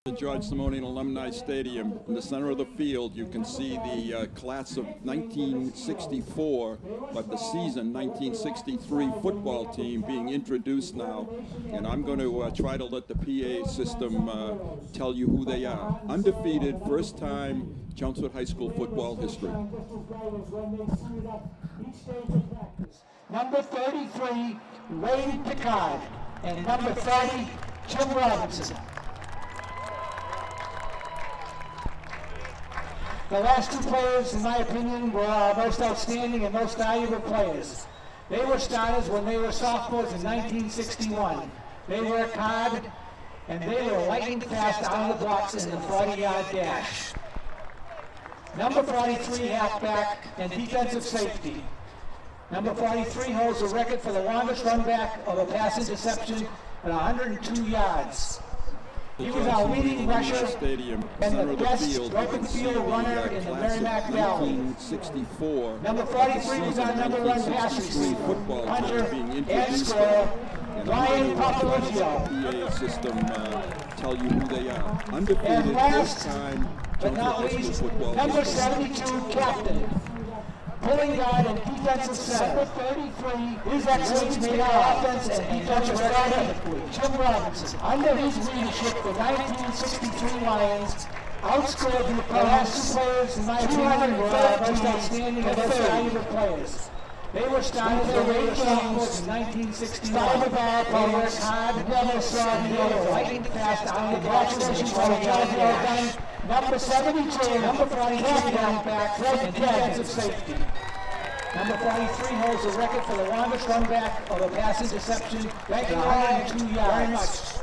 The George Simonian Alumni Stadium. In the center of the field, you can see the class of 1964, but the season 1963 football team being introduced now. And I'm going to try to let the PA system tell you who they are. Undefeated, first time Chelmsford High School football history. Number 33, Wayne Picard, and number 30, Jim Robinson. The last two players, in my opinion, were our most outstanding and most valuable players. They were starters when they were sophomores in 1961. They worked hard, and they were lightning fast out of the blocks in the 40-yard dash. Number 43, halfback and defensive safety. Number 43 holds the record for the longest run back of a pass interception at 102 yards. He was our leading rusher and the best open field runner in the Merrimack Valley. Number 43 was our number one pass receiver, punter, and scorer, Ryan Papalizio. System tell you who they are. Undefeated, and last first time but not least, number 72, captain, pulling guard and defensive center. 33, his excellence made our offense and defense dynamically. Jim Robinson, under his leadership, the 1963 Lions outscored the last two players, in my opinion, were our most outstanding and most valuable players. They were started their way sophomores in 1961. They worked hard, never saw the other, lightning fast out of the blocks. Number 72, number 40, halfback, and defensive safety. Number 43 holds the record for the longest run back of a pass interception at 102 yards.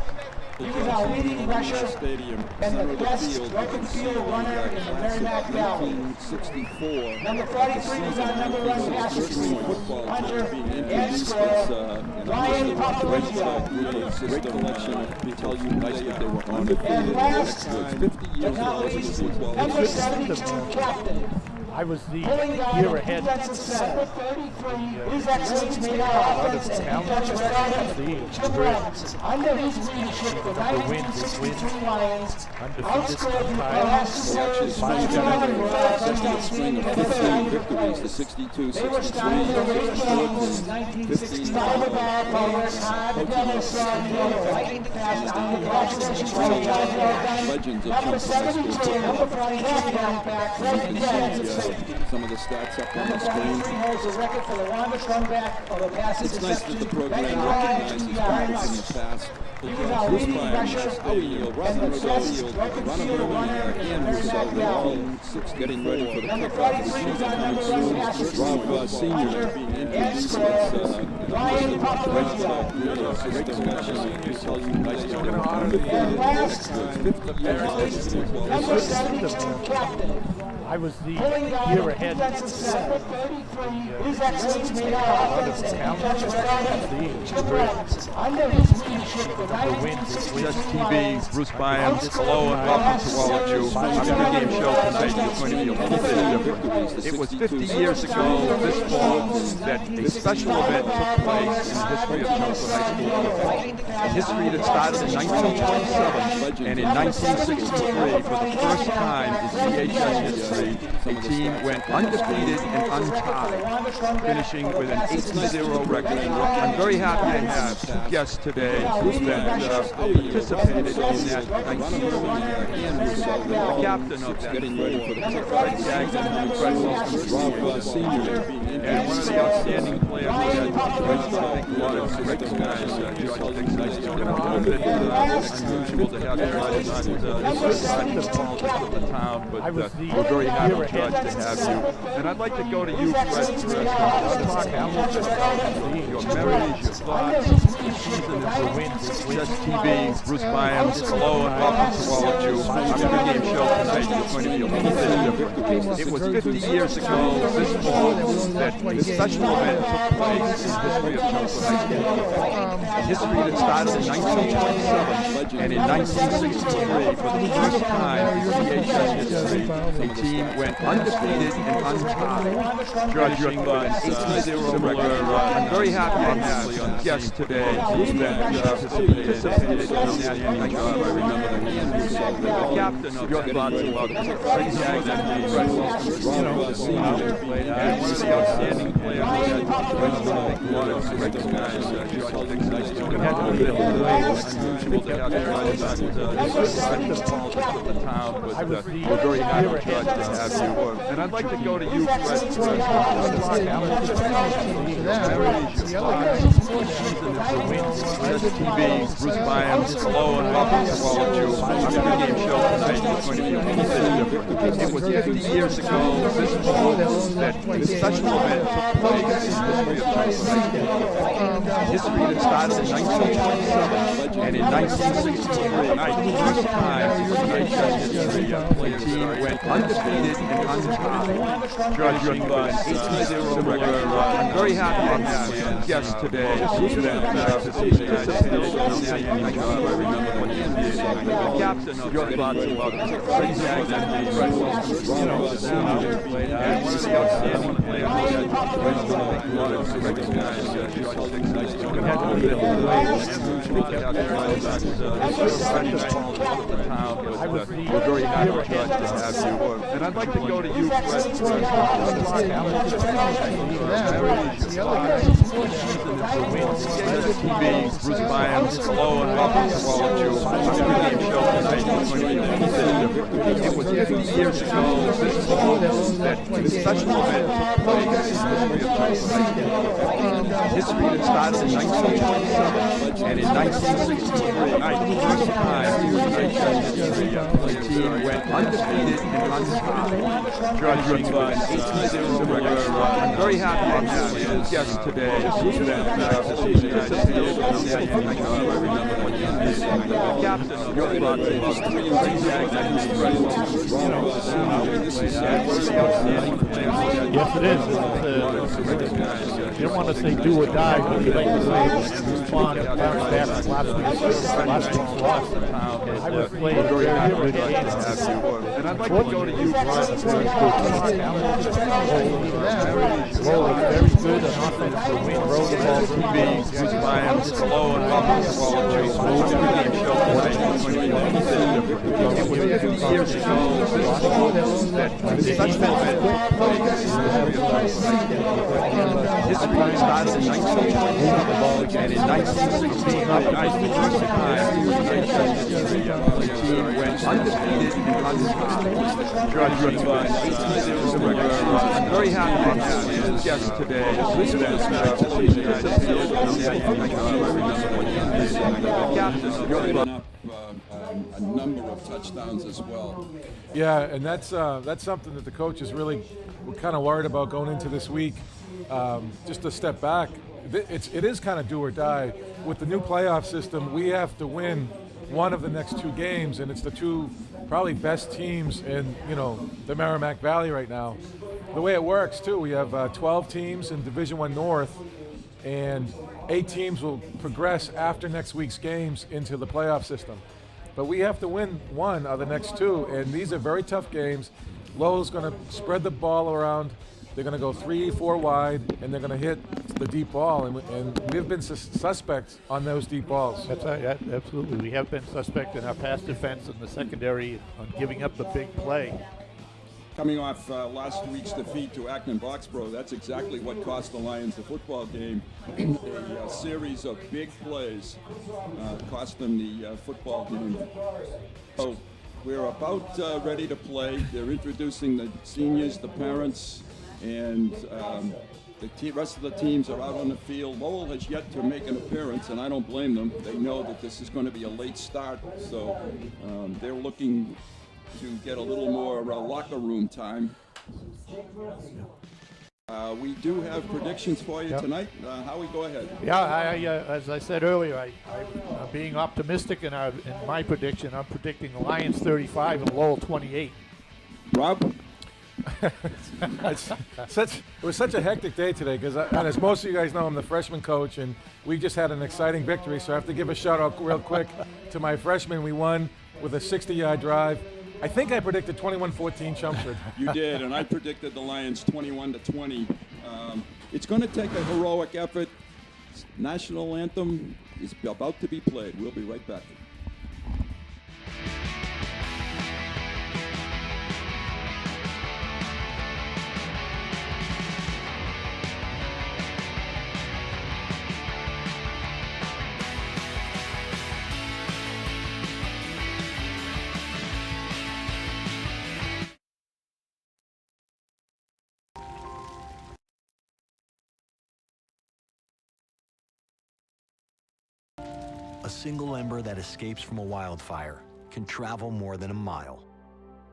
He was our leading rusher and the best open field runner in the Merrimack Valley. Number 43 was our number one pass receiver, punter, and scorer, Ryan Papalizio. Great collection. Tell you nicely they were undefeated. And last but not least, number 72, captain. I was the year ahead. Number 33, his excellence made our offense and defense dynamic. Jim Robinson, under his leadership, the 1963 Lions outscored the last two players who were our most outstanding and most valuable players. They were started their way sophomores in 1969. They worked hard, never saw the other, lightning fast out of the blocks. Number 72, number 40, halfback, and defensive safety. Some of the stats up on Number the screen. 43 holds the record for the longest run back of a pass It's nice that interception the program at recognizes 102 practice in yards. the past. He was our leading rusher and the best open field runner in the Merrimack Valley. Getting ready for the Number kickoff. 43 was our number one pass receiver, Rob Senior being and introduced scorer, Ryan Papalizio. Great collection. Tell you nicely they were And undefeated. last but 50 not least, years. number 72, captain. I was the Pulling guard year and ahead. defensive center. 33, his excellence made our offense and defense dynamic. Jim Robinson, under his leadership, the 1963 Lions Bruce Byam, hello and welcome to all of you. Our game show tonight is going to be a little bit different. It was 50 years ago this fall that a special event took place in the history of Chelmsford High School. A history that started in 1927 and in 1963 for the first time in CHS history. The team went undefeated and untied, finishing with an 8-0 record. I'm very happy to have two guests today that participated in that 1960. The captain of that team, Fred Gagnon, Fred Wilson, and one of the outstanding players that I think a lot of recognize, George Dixon. It's been a little bit unusual to have George not inside the politics of the town, but we're very happy, George, to have you. And I'd like to go to you, Fred, for talk your memories, your thoughts, the season of CHS TV, Bruce Byam, hello and welcome to all of you. Our game show tonight is going to be a little bit different. It was 50 years ago this fall that a special event took place in the history of Chelmsford High School. A history that started in in 1927, and in 1963, for the first time in CHS history, a team went undefeated and untied, judging an 18-0 record. I'm very happy to have guests today that participated in that. I remember the captain of your thoughts about the crazy and one of the outstanding players that recognize George Dixon. It had to be unusual to have the town, but we're very happy, George, to have you. And I'd like to go to you, Fred. TV, Bruce Byams, hello and welcome to all of you. Our pregame show tonight is going to be a visit. It was 50 years ago this fall that a special event took place in the history of history that started in 1927, and in 1963, the first time in CHS history, the team went undefeated and untied, judging an 18-0 record. I'm very happy to have guests today that participated in that. I remember when the captain of your thoughts about the crazy and one of the outstanding players that recognize George Dixon. It had to be unusual to have the town. We're very happy, George, to have you. And I'd like to go to you, Fred. TV, Bruce Byams, hello and welcome to all of you. Our pregame show tonight is going to be a visit. It was 50 years ago this fall that a special event took place in the history that started in 1927, and in 1963, the first time in CHS history, the team went undefeated and untied, judging an 18-0 record. I'm very happy to have guests today that participated in that. I remember when the captain of your thoughts about the crazy Yes, it is. You don't want to say do or die, but you like to say respond and bounce back from last week's loss. I was playing a very good game. And I'd like to go to you, Lowell was very good on offense to win. Roll the ball. Bruce Byams, hello and welcome to all of you. Our pregame show tonight is going to be a visit. It was 50 years ago this fall that a special event took place in history that started in 1927, and in 1963, the first time in CHS history, the team went undefeated and untied, judging an 18-0 record. I'm very happy to have guests today that participated in that. Captain of your up a number of touchdowns as well. Yeah, and that's something that the coaches really were kind of worried about going into this week. Just to step back, it is kind of do or die. With the new playoff system, we have to win one of the next two games, and it's the two probably best teams in the Merrimack Valley right now. The way it works too, we have 12 teams in Division I North, and 8 teams will progress after next week's games into the playoff system. But we have to win one of the next two, and these are very tough games. Lowell's going to spread the ball around. They're going to go 3-4 wide, and they're going to hit the deep ball. And we've been suspects on those deep balls. That's absolutely. We have been suspect in our pass defense and the secondary on giving up the big play. Coming off last week's defeat to Acton-Boxborough, that's exactly what cost the Lions the football game. A series of big plays cost them the football game. So we're about ready to play. They're introducing the seniors, the parents, and the rest of the teams are out on the field. Lowell has yet to make an appearance, and I don't blame them. They know that this is going to be a late start, so they're looking to get a little more locker room time. We do have predictions for you tonight. Howie, go ahead. Yeah, as I said earlier, I'm being optimistic in my prediction. I'm predicting the Lions 35 and Lowell 28. Rob? It was such a hectic day today because, as most of you guys know, I'm the freshman coach, and we just had an exciting victory. So I have to give a shout out real quick to my freshmen. We won with a 60-yard drive. I think I predicted 21-14 Chelmsford. You did, and I predicted the Lions 21-20. It's going to take a heroic effort. National anthem is about to be played. We'll be right back. A single ember that escapes from a wildfire can travel more than a mile.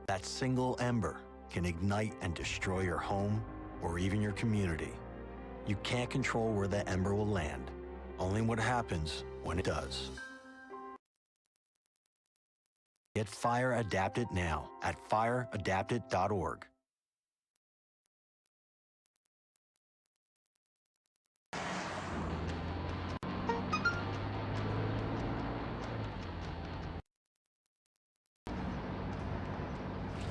That single ember can ignite and destroy your home or even your community. You can't control where that ember will land, only what happens when it does. Get Fire Adapted now at fireadapted.org.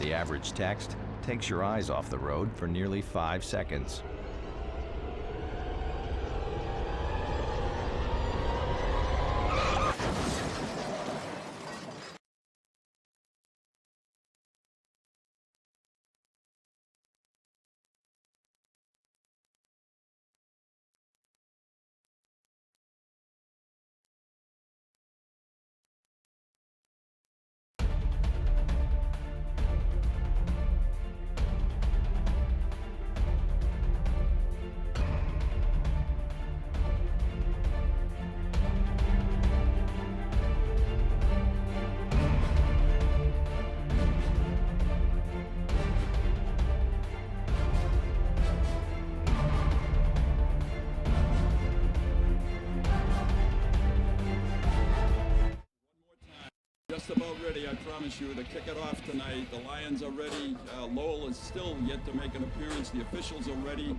The average text takes your eyes off the road for nearly 5 seconds. Just about ready, I promise you, to kick it off tonight. The Lions are ready. Lowell is still yet to make an appearance. The officials are ready.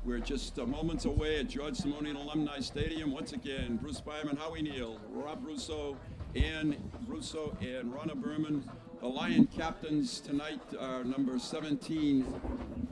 We're just moments away at George Simonian Alumni Stadium. Once again, Bruce Byman, Howie Neal, Rob Russo, Ann Russo, and Ronna Berman. The Lion captains tonight are number 17,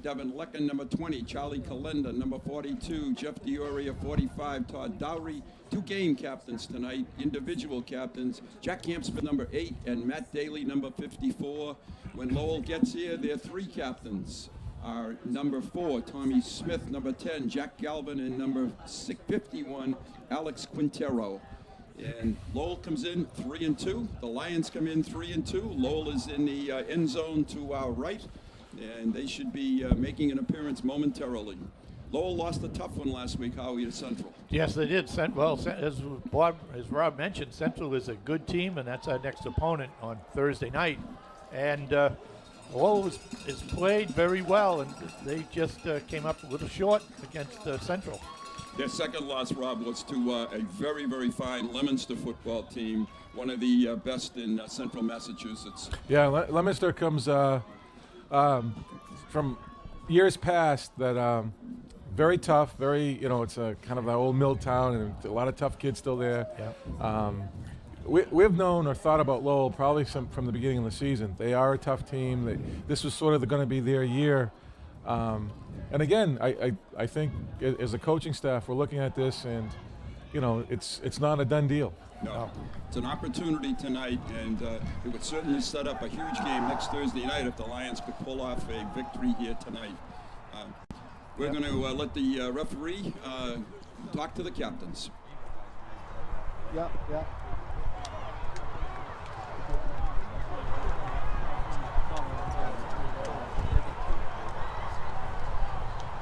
Devin Lecken, number 20, Charlie Kalenda, number 42, Jeff Dioria, 45, Todd Dowry. Two game captains tonight, individual captains, Jack Hampsford, number 8, and Matt Daly, number 54. When Lowell gets here, their three captains are number 4, Tommy Smith, number 10, Jack Galvin, and number 51, Alex Quintero. And Lowell comes in 3-2. The Lions come in 3-2. Lowell is in the end zone to our right, and they should be making an appearance momentarily. Lowell lost a tough one last week, Howie, to Central. Yes, they did. Well, as Rob mentioned, Central is a good team, and that's our next opponent on Thursday night. And Lowell is played very well, and they just came up a little short against Central. Their second loss, Rob, was to a very, very fine Leominster football team, one of the best in Central Massachusetts. Yeah, Leominster comes from years past that very tough, very, it's a kind of an old mill town, and a lot of tough kids still there. Yeah. We've known or thought about Lowell probably from the beginning of the season. They are a tough team. This was sort of going to be their year. And again, I think as a coaching staff, we're looking at this, and it's not a done deal. No, it's an opportunity tonight, and it would certainly set up a huge game next Thursday night if the Lions could pull off a victory here tonight. We're going to let the referee talk to the captains. Yeah.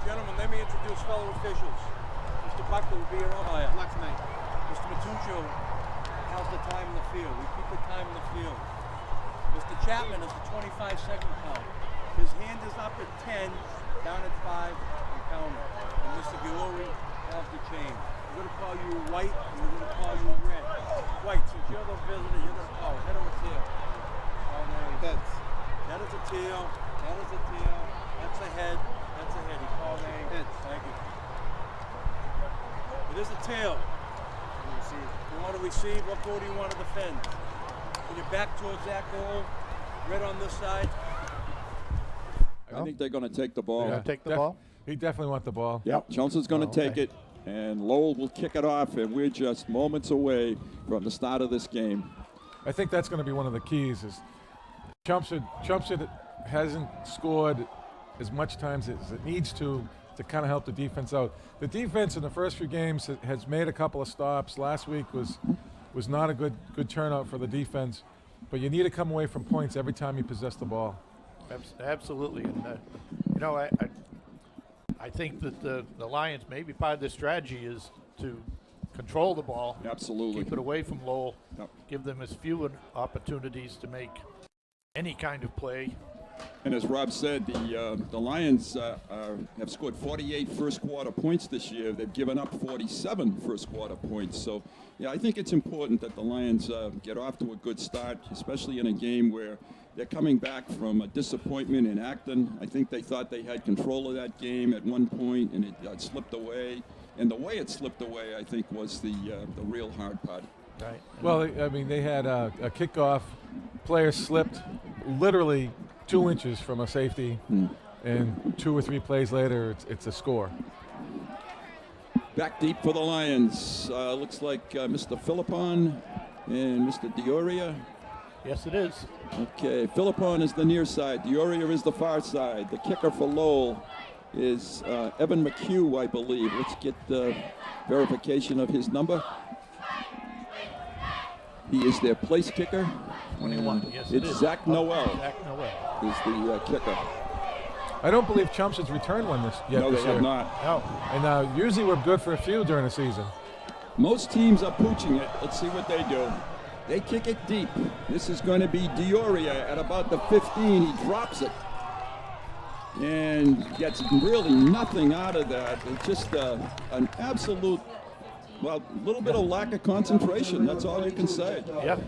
Gentlemen, let me introduce fellow officials. Mr. Buckler will be your umpire. Mr. Matuccio has the time in the field. We keep the time in the field. Mr. Chapman is the 25-second count. His hand is up at 10, down at 5, and counting. And Mr. Gilori has the change. We're going to call you white, and we're going to call you red. White, since you're the visitor, you're going to call head or tail. Head is a tail. That is a tail. That's a head. That's a head. He called a head. Thank you. It is a tail. You want to receive, what goal do you want to defend? When you're back towards that goal, red on this side. I think they're going to take the ball. Yeah. Take the ball? He definitely wants the ball. Yep, Johnson's going to take it, and Lowell will kick it off, and we're just moments away from the start of this game. I think that's going to be one of the keys. Is Chelmsford hasn't scored as much times as it needs to kind of help the defense out. The defense in the first few games has made a couple of stops. Last week was not a good turnout for the defense, but you need to come away from points every time you possess the ball. Absolutely, and I think that the Lions, maybe part of their strategy is to control the ball. Absolutely. Keep it away from Lowell. Yep. Give them as few opportunities to make any kind of play. And as Rob said, the Lions have scored 48 first quarter points this year. They've given up 47 first quarter points. So, yeah, I think it's important that the Lions get off to a good start, especially in a game where they're coming back from a disappointment in Acton. I think they thought they had control of that game at one point, and it slipped away. And the way it slipped away, I think, was the real hard part. Right. Well, I mean, they had a kickoff. Player slipped literally 2 inches from a safety, and 2 or 3 plays later, it's a score. Back deep for the Lions. Looks like Mr. Philippon and Mr. Dioria. Yes, it is. Okay, Philippon is the near side. Dioria is the far side. The kicker for Lowell is Evan McHugh, I believe. Let's get the verification of his number. He is their place kicker. 21. Yes, it's Zach Noel. Zach Noel Is the kicker. I don't believe Chelmsford's returned one this year. No, they have not. No. And usually we're good for a few during the season. Most teams are pooching it. Let's see what they do. They kick it deep. This is going to be Dioria at about the 15. He drops it and gets really nothing out of that. It's just an absolute, well, a little bit of lack of concentration. That's all you can say. Yeah.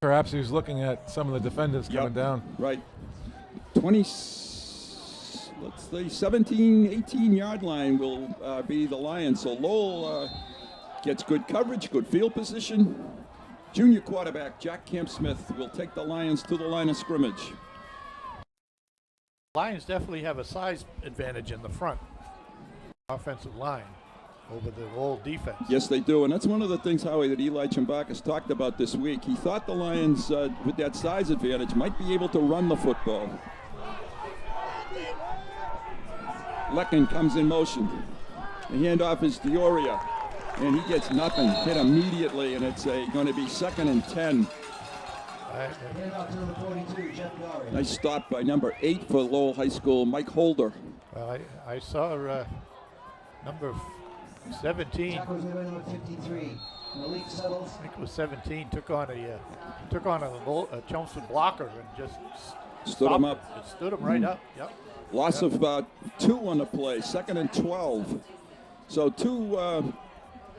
Perhaps he was looking at some of the defenders coming down. Right. 20, let's say 17, 18-yard line will be the Lions. So Lowell gets good coverage, good field position. Junior quarterback Jack Camp-Smith will take the Lions to the line of scrimmage. Lions definitely have a size advantage in the front offensive line over the Lowell defense. Yes, they do, and that's one of the things, Howie, that Eli Chimbakis talked about this week. He thought the Lions, with that size advantage, might be able to run the football. Lecken comes in motion. The handoff is Dioria, and he gets nothing. Hit immediately, and it's going to be 2nd and 10. Nice stop by number 8 for Lowell High School, Mike Holder. Well, I saw number 17. I think it was 17. Took on a Chelmsford blocker and just stood him up. It stood him right up. Yep. Loss of 2 on the play. 2nd and 12. So 2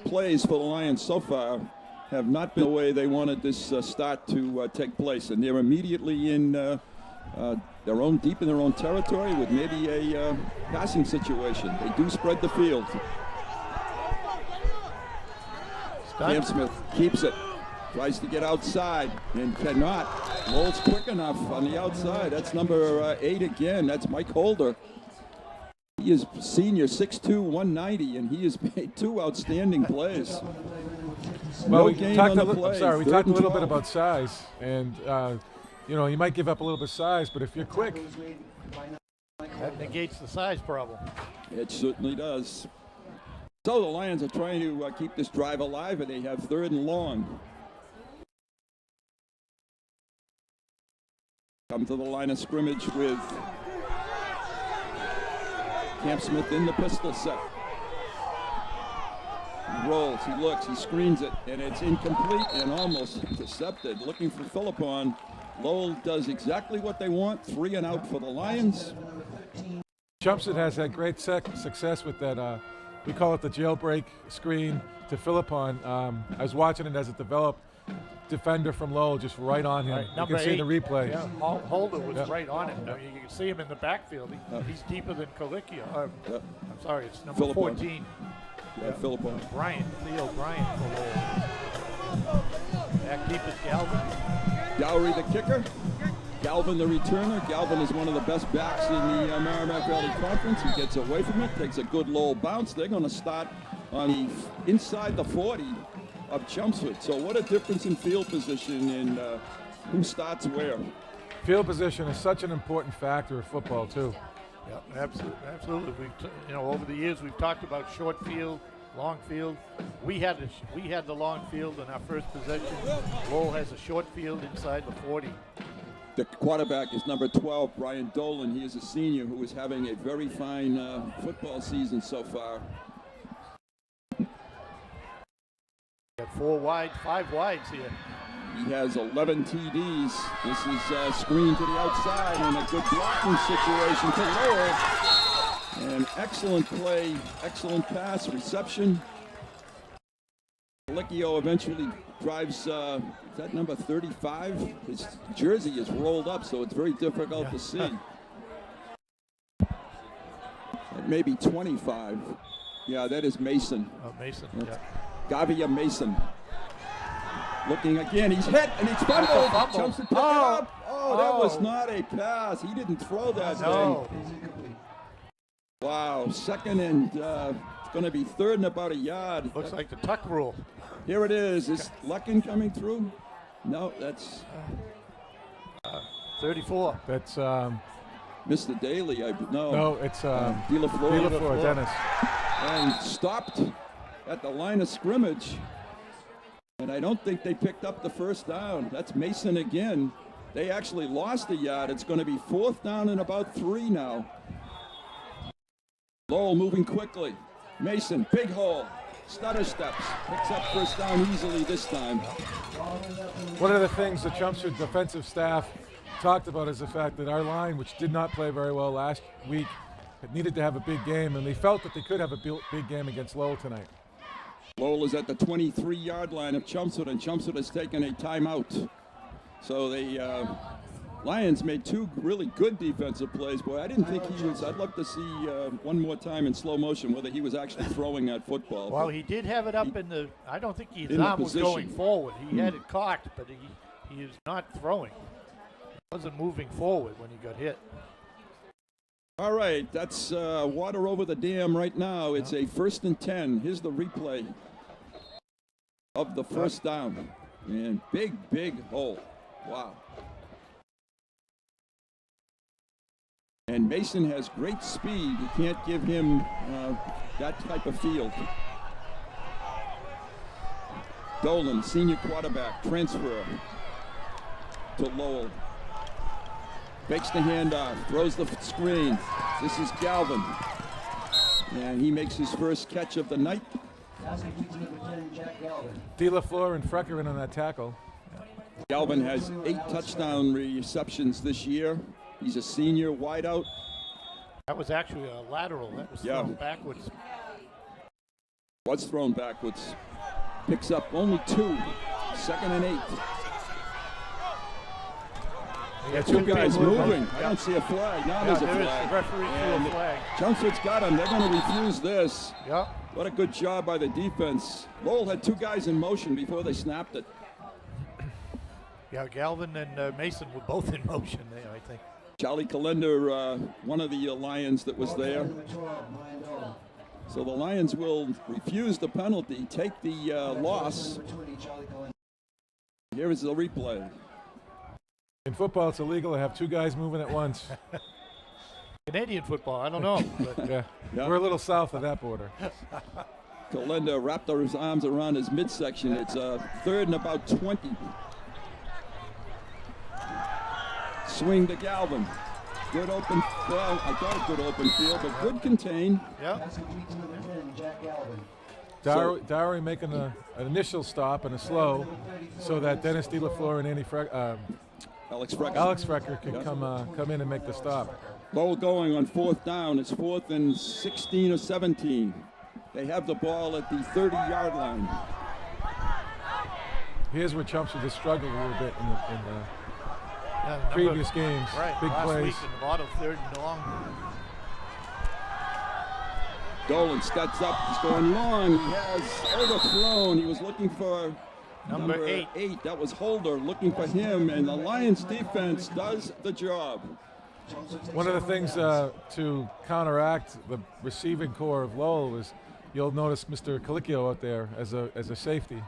plays for the Lions so far have not been the way they wanted this start to take place, and they're immediately in deep in their own territory with maybe a passing situation. They do spread the field. Camp-Smith keeps it, tries to get outside and cannot. Lowell's quick enough on the outside. That's number 8 again. That's Mike Holder. He is senior, 6'2", 190, and he has made 2 outstanding plays. Well, No we gain talked on a the little. play. Sorry, we 3rd talked a and little 12. bit about size, and you might give up a little bit of size, but if you're quick, That negates the size problem. It certainly does. So the Lions are trying to keep this drive alive, and they have 3rd and long. Come to the line of scrimmage with Camp-Smith in the pistol set. He rolls, he looks, he screens it, and it's incomplete and almost intercepted. Looking for Philippon. Lowell does exactly what they want. 3 and out for the Lions. Chelmsford has had great success with that we call it the jailbreak screen to Philippon. I was watching it as it developed. Defender from Lowell just right on him. Right, You number can see 8. the replay. Yeah, Holder was Yeah. right on him. I mean, you can see him in the backfield. He's deeper than Colicchio. Yeah. I'm sorry, it's number Philippon. 14. Yeah, Philippon. Bryant, Theo Bryant for Lowell. Back deep is Galvin. Dowry the kicker. Galvin the returner. Galvin is one of the best backs in the Merrimack Valley Conference. He gets away from it, takes a good Lowell bounce. They're going to start on the inside the 40 of Chelmsford. So what a difference in field position and who starts where. Field position is such an important factor of football too. Yeah, absolutely. Over the years we've talked about short field, long field. We had the long field in our first possession. Lowell has a short field inside the 40. The quarterback is number 12, Brian Dolan. He is a senior who is having a very fine football season so far. Got 5 wides here. He has 11 TDs. This is screen to the outside and a good blocking situation to Lowell. And excellent play, excellent pass, reception. Colicchio eventually drives, is that number 35? His jersey is rolled up, so it's very difficult to see. That may be 25. Yeah, that is Mason. Oh, Mason, That's yeah. Gavia Mason. Looking again, he's hit and he's fumbled. Fumble. Jumps to pick it up. Oh, that was not a pass. He didn't throw that No. thing. Wow, second and it's going to be third and about a yard. Looks like the tuck rule. Here it is. Is Luckin coming through? No, that's 34. That's Mr. Daly. no, it's De La Fleur. Dennis. And stopped at the line of scrimmage. And I don't think they picked up the first down. That's Mason again. They actually lost a yard. It's going to be 4th down and about 3 now. Lowell moving quickly. Mason, big hole. Stutter steps. Picks up first down easily this time. One of the things the Chelmsford defensive staff talked about is the fact that our line, which did not play very well last week, needed to have a big game, and they felt that they could have a big game against Lowell tonight. Lowell is at the 23-yard line of Chelmsford, and Chelmsford has taken a timeout. So the Lions made 2 really good defensive plays. Boy, I didn't think he was. I'd love to see one more time in slow motion whether he was actually throwing that football. Well, he did have it up in the. I don't think his in the arm was going position. forward. He had it cocked, but he is not throwing. He wasn't moving forward when he got hit. All right, that's water over the dam right now. It's a 1st and 10. Here's the replay of the first down. And big hole. Wow. And Mason has great speed. You can't give him that type of field. Dolan, senior quarterback, transfer to Lowell. Fakes the handoff, throws the screen. This is Galvin. And he makes his first catch of the night. De La Fleur and Frecker in on that tackle. Galvin has 8 touchdown receptions this year. He's a senior wideout. That was actually a lateral. That was thrown backwards. Was thrown backwards. Picks up only 2. 2nd and 8. Yeah, 2 guys moving. moving. I don't see a flag. Now Yeah, there's a there is. flag. The referee threw a flag. Chelmsford's got him. They're going to refuse this. Yeah. What a good job by the defense. Lowell had 2 guys in motion before they snapped it. Yeah, Galvin and Mason were both in motion there, I think. Charlie Calendar, one of the Lions that was there. So the Lions will refuse the penalty, take the loss. Here is the replay. In football, it's illegal to have 2 guys moving at once. Canadian football, I don't know. But Yeah. Yeah. We're a little south of that border. Calendar wrapped his arms around his midsection. It's 3rd and about 20. Swing to Galvin. Good open, well, I thought a good open field, but good contain. yeah. Dowry making an initial stop and a slow so that Dennis De La Fleur and Alex Freck. Alex Frecker can come in and make the stop. Lowell going on 4th down. It's 4th and 16 or 17. They have the ball at the 30-yard line. Here's where Chelmsford has struggled a little bit in the Yeah, previous games. Right, Big last plays. week in a lot of third and long. Dolan steps up, he's going long, he has overthrown, he was looking for Number 8. That was Holder looking for him, and the Lions defense does the job. One of the things to counteract the receiving core of Lowell is you'll notice Mr. Colicchio out there as a safety.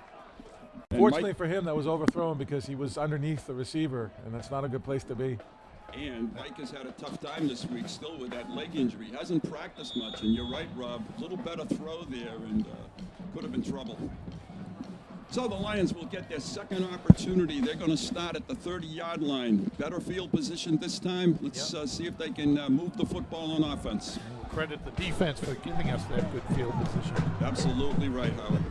And Fortunately Mike, for him, that was overthrown because he was underneath the receiver, and that's not a good place to be. and Mike has had a tough time this week still with that leg injury. He hasn't practiced much, and you're right, Rob, a little better throw there, and could have been trouble. So the Lions will get their second opportunity. They're going to start at the 30-yard line. Better field position this time. Let's see if they can move the football on offense. And we'll credit the defense for giving us that good field position. Absolutely right, Howard.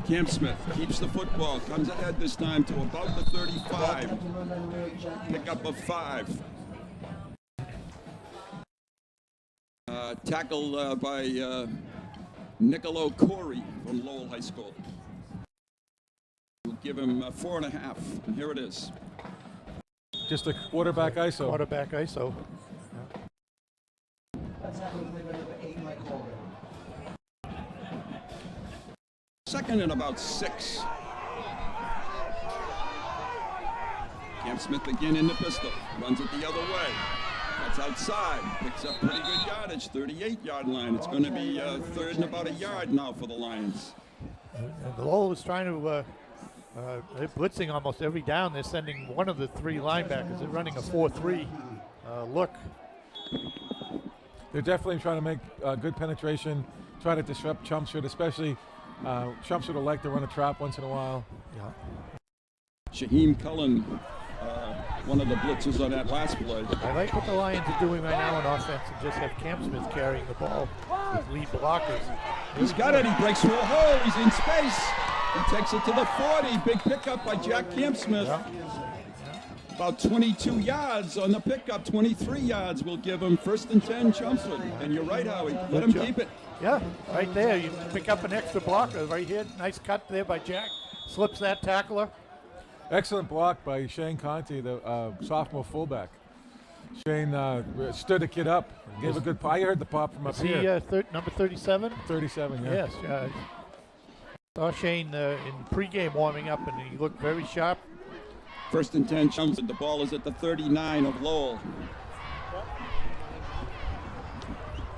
Cam Smith keeps the football, comes ahead this time to about the 35. Pickup of 5. Tackle by Niccolo Corey from Lowell High School. We'll give him 4.5, and here it is. Just a quarterback ISO. Quarterback ISO. Second and about 6. Cam Smith again in the pistol, runs it the other way. That's outside, picks up pretty good yardage, 38-yard line. It's going to be third and about a yard now for the Lions. And Lowell is trying to, they're blitzing almost every down. They're sending one of the 3 linebackers. They're running a 4-3 look. They're definitely trying to make good penetration, try to disrupt Chelmsford, especially Chelmsford will like to run a trap once in a while. Yeah. Shaheem Cullen, one of the blitzers on that last play. I like what the Lions are doing right now on offense and just have Cam Smith carrying the ball with lead blockers. He's got it, he breaks through a hole, he's in space. He takes it to the 40, big pickup by Jack Cam Smith. Yeah. About 22 yards on the pickup, 23 yards will give him 1st and 10 Chelmsford. And you're right, Howie, let him keep it. Yeah, right there. You pick up an extra blocker right here. Nice cut there by Jack. Slips that tackler. Excellent block by Shane Conti, the sophomore fullback. Shane stood the kid up, gave a good pop. I heard the pop from up Is he here. number 37? 37, yeah. Yes. Saw Shane in pregame warming up, and he looked very sharp. 1st and 10 Chelmsford. The ball is at the 39 of Lowell.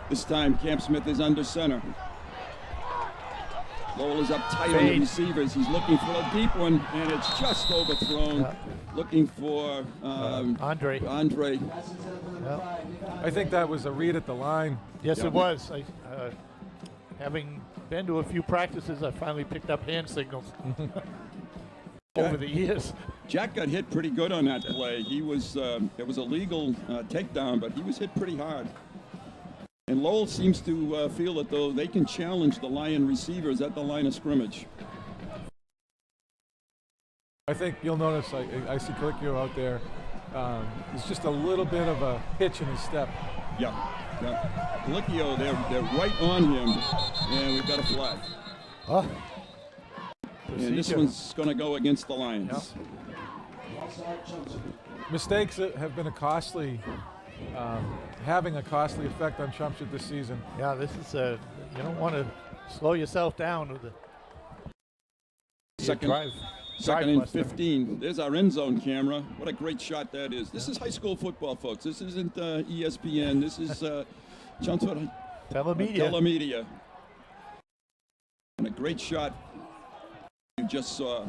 This time Cam Smith is under center. Lowell is up tight on the receivers. He's looking for a deep one, and it's just overthrown. Yeah. Looking for Andre. Yeah. I think that was a read at the line. Yes, Yeah. it was. Having been to a few practices, I finally picked up hand signals over the years. Jack got hit pretty good on that play. He was it was a legal takedown, but he was hit pretty hard. And Lowell seems to feel that though they can challenge the Lion receivers at the line of scrimmage. I think you'll notice I see Colicchio out there. It's just a little bit of a hitch in his step. Yeah. Colicchio, they're right on him, and we've got a flag. And this one's going to go against the Lions. Mistakes have been having a costly effect on Chelmsford this season. Yeah, this is you don't want to slow yourself down with the Second and 15. There's our end zone camera. What a great shot that is. This is high school football, folks. This isn't ESPN. This is Chelmsford Telemedia. And a great shot you just saw.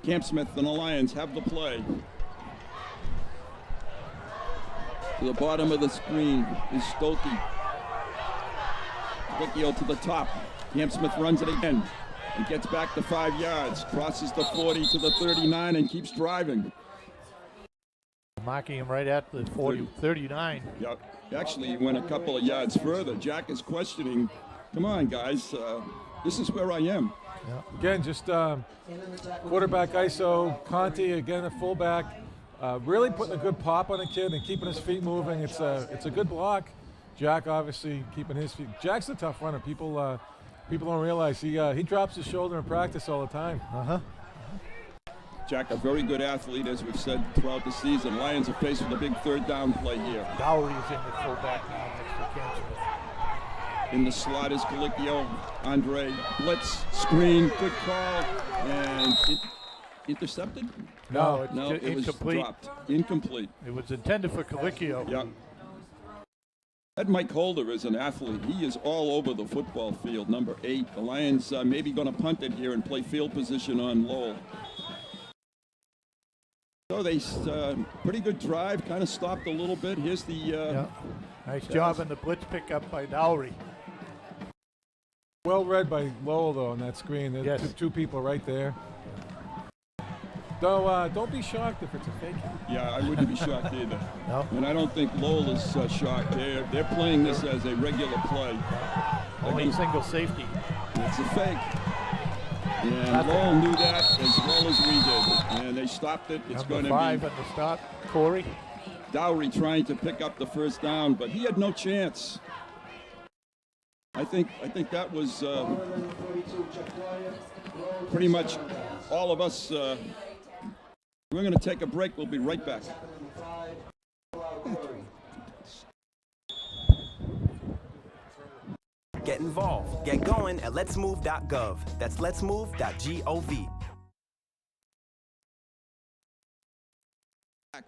Cam Smith and the Lions have the play. To the bottom of the screen is Stolte. Colicchio to the top. Cam Smith runs it again. He gets back to 5 yards, crosses the 40 to the 39, and keeps driving. Marking him right at the 39. Yep. Actually, he went a couple of yards further. Jack is questioning, come on, guys. This is where I am. Yeah. Again, just quarterback ISO. Conti, again, a fullback. Really putting a good pop on the kid and keeping his feet moving. It's a good block. Jack obviously keeping his feet. Jack's a tough runner. People don't realize he drops his shoulder in practice all the time. Jack, a very good athlete, as we've said throughout the season. Lions are faced with a big third down play here. Dowry is in the fullback now next to Cam Smith. In the slot is Colicchio. Andre, blitz, screen, good call, and intercepted? No, it's No, it was incomplete. dropped. Incomplete. It was intended for Colicchio. Yeah. That Mike Holder is an athlete. He is all over the football field, number 8. The Lions maybe going to punt it here and play field position on Lowell. So they pretty good drive, kind of stopped a little bit. Here's the Nice job in the blitz pickup by Dowry. Well read by Lowell though on that screen. There's Yes. two people right there. Though don't be shocked if it's a fake. Yeah, I wouldn't be shocked either. No. And I don't think Lowell is shocked. They're playing this as a regular play. Only single safety. It's a fake. And Lowell knew that as well as we did. And they stopped it. It's going Number to 5 be at the stop, Corey. Dowry trying to pick up the first down, but he had no chance. I think that was pretty much all of us. We're going to take a break. We'll be right back. Get involved. Get going at letsmove.gov. That's letsmove.gov.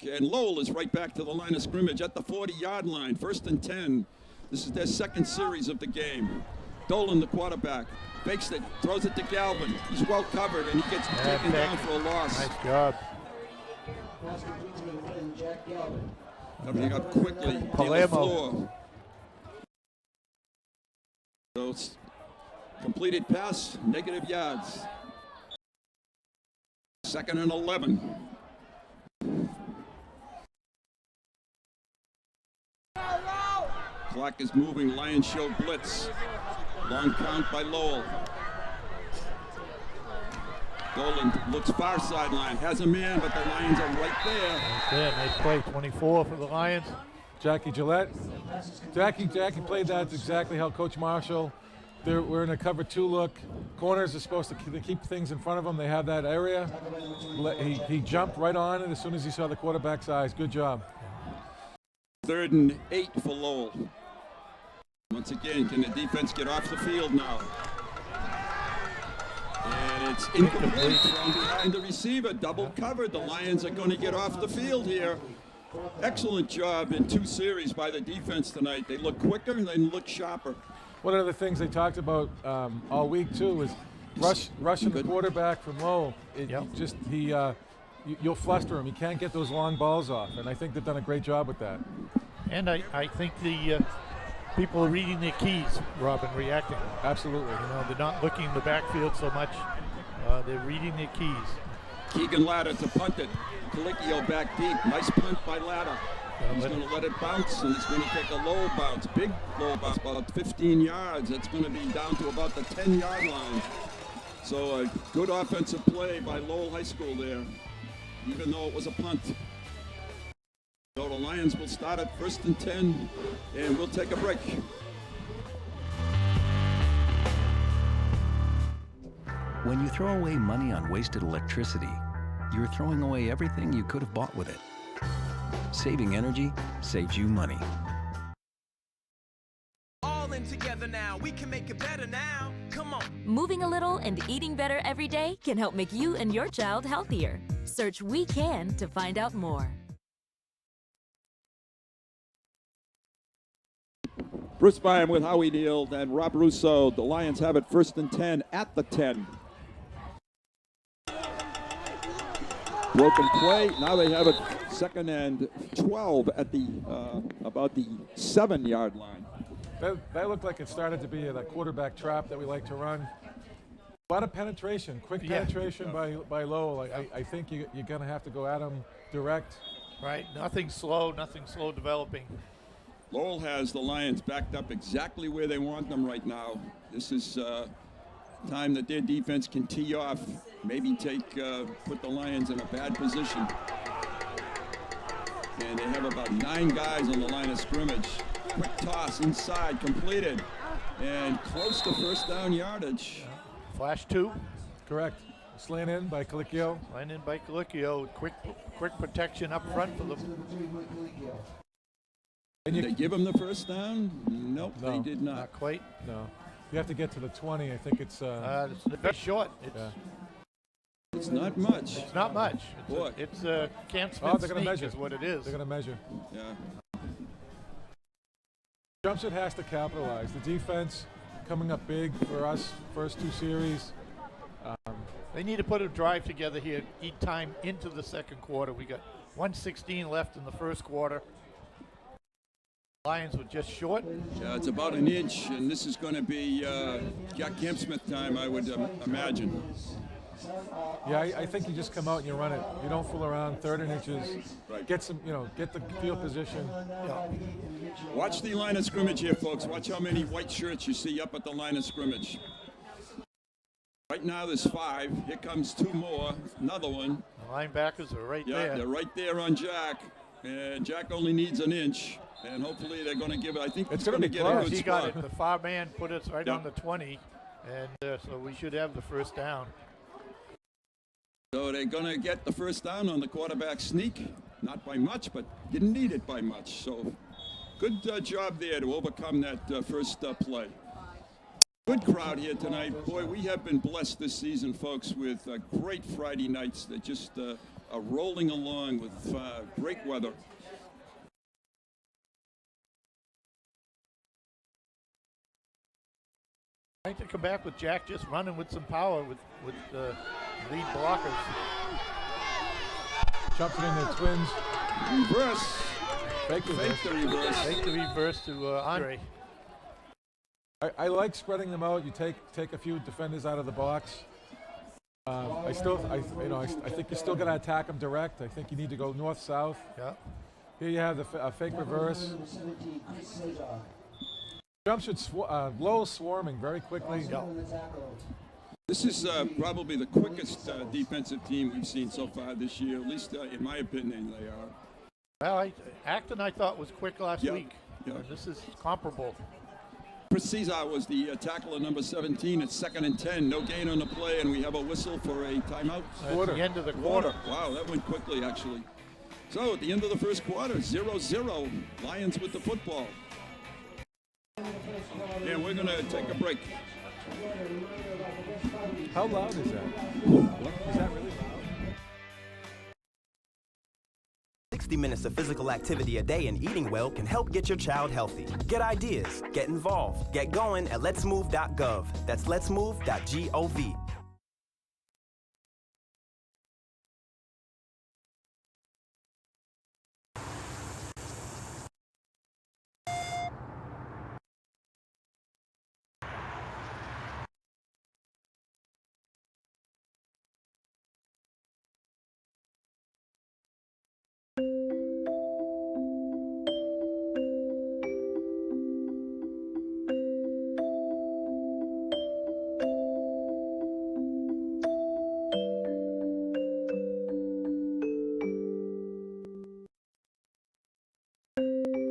And Lowell is right back to the line of scrimmage at the 40-yard line. 1st and 10. This is their second series of the game. Dolan, the quarterback, fakes it, throws it to Galvin. He's well covered, and he gets taken down for a loss. Nice job. Coming up quickly, Palermo. So it's completed pass, negative yards. 2nd and 11. Clock is moving. Lions show blitz. Long count by Lowell. Dolan looks far sideline, has a man, but the Lions are right there. Right there, nice play. 24 for the Lions. Jackie Gillette. Jackie played that exactly how Coach Marshall. We're in a cover 2 look. Corners are supposed to keep things in front of them. They have that area. He jumped right on it as soon as he saw the quarterback's eyes. Good job. 3rd and 8 for Lowell. Once again, can the defense get off the field now? And it's incomplete from behind the receiver. Double covered. The Lions are going to get off the field here. Excellent job in 2 series by the defense tonight. They look quicker and they look sharper. One of the things they talked about all week too is rushing the quarterback from Lowell. You'll fluster him. You can't get those long balls off, and I think they've done a great job with that. And I think the people are reading their keys, Robin, reacting. Absolutely. You know, they're not looking in the backfield so much. They're reading their keys. Keegan Latta to punt it. Colicchio back deep. Nice punt by Latta. He's going to let it bounce, and he's going to take a low bounce, big low bounce, about 15 yards. It's going to be down to about the 10-yard line. So a good offensive play by Lowell High School there, even though it was a punt. So the Lions will start at 1st and 10, and we'll take a break. When you throw away money on wasted electricity, you're throwing away everything you could have bought with it. Saving energy saves you money. All in together now. We can make it better now. Come on. Moving a little and eating better every day can help make you and your child healthier. Search We Can to find out more. Bruce Byam with Howie Neal and Rob Russo. The Lions have it 1st and 10 at the 10. Broken play. Now they have it 2nd and 12 at the about the 7-yard line. That looked like it started to be a quarterback trap that we like to run. A lot of penetration, quick penetration by Lowell. I think you're going to have to go at him direct. Right, nothing slow developing. Lowell has the Lions backed up exactly where they want them right now. This is time that their defense can tee off, maybe put the Lions in a bad position. And they have about 9 guys on the line of scrimmage. Quick toss inside, completed, and close to first down yardage. Flash 2. Correct. Slant in by Colicchio. Line in by Colicchio. Quick protection up front for them. Did they give him the first down? Nope, No, they did not. Not quite. No. You have to get to the 20. I think it's. It's a bit short. It's not much. It's not much. Boy. It's Camp Smith Oh, they're going to sneak measure. is what it is. They're going to measure. Yeah. Jumpshot has to capitalize. The defense coming up big for us, first 2 series. They need to put a drive together here, eat time into the second quarter. We got 1:16 left in the first quarter. Lions were just short. Yeah, it's about an inch, and this is going to be Jack Campsmith time, I would imagine. Yeah, I think you just come out and you run it. You don't fool around. 3rd and inches. Right. Get some, get the field position. Watch the line of scrimmage here, folks. Watch how many white shirts you see up at the line of scrimmage. Right now there's 5. Here comes 2 more. Another one. The linebackers are right Yeah, there. they're right there on Jack. And Jack only needs an inch. And hopefully they're going to give it. I think It's going to be get close. a good He spot. got it. The far man put us right Yeah. on the 20, and so we should have the first down. So they're going to get the first down on the quarterback sneak. Not by much, but didn't need it by much. So good job there to overcome that first play. Good crowd here tonight. Boy, we have been blessed this season, folks, with great Friday nights that just are rolling along with great weather. I think to come back with Jack just running with some power with lead blockers. Jumps it in the twins. Reverse. Fake Fake reverse. the reverse. Take the reverse to Andre. I like spreading them out. You take a few defenders out of the box. I think you still got to attack them direct. I think you need to go north-south. Yeah. Here you have the fake reverse. Jump should Lowell swarming very quickly. Yeah. This is probably the quickest defensive team we've seen so far this year. At least in my opinion, they are. Well, Acton I thought was quick last Yeah, week. yeah. This is comparable. Chris Cesar was the tackler number 17. It's 2nd and 10. No gain on the play, and we have a whistle for a timeout. At the end of the quarter. Wow, that went quickly, actually. So at the end of the first quarter, 0-0. Lions with the football. And we're going to take a break. How loud is that? Is that really loud? 60 minutes of physical activity a day and eating well can help get your child healthy. Get ideas, get involved, get going at letsmove.gov. That's letsmove.gov.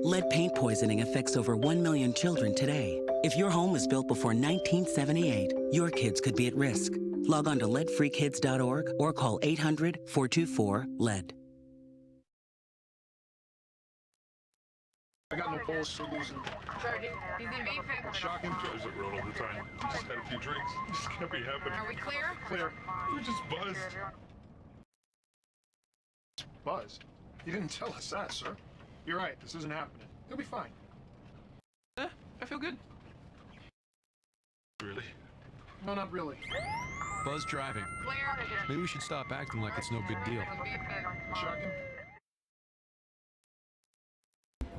Lead paint poisoning affects over 1 million children today. If your home was built before 1978, your kids could be at risk. Log on to leadfreekids.org or call 800-424-LEAD. I got no pulse for losing. Shocking. Is it real all the time? Just had a few drinks. Just can't be happening. Are we clear? Clear. We're just buzzed. Buzzed? You didn't tell us that, sir. You're right. This isn't happening. You'll be fine. I feel good. Really? No, not really. Buzz driving. Maybe we should stop acting like it's no big deal. Shocking.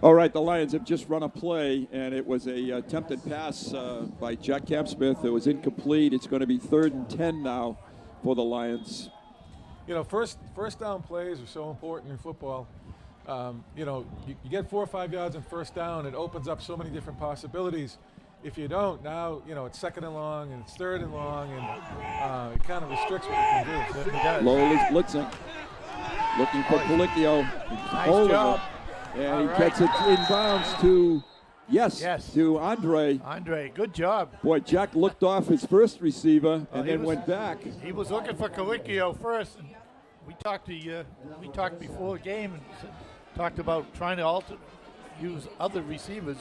All right, the Lions have just run a play, and it was a attempted pass by Jack Campsmith. It was incomplete. It's going to be 3rd and 10 now for the Lions. You know, first down plays are so important in football. You get 4 or 5 yards in first down, it opens up so many different possibilities. If you don't, now, it's 2nd and long, and it's 3rd and long, and it kind of restricts what you can do. Lowell is blitzing, looking for Colicchio. Nice job. And he gets it in bounds to Yes, to Andre. Andre, good job. Boy, Jack looked off his first receiver and then went back. He was looking for Colicchio first. And we talked before the game and talked about trying to use other receivers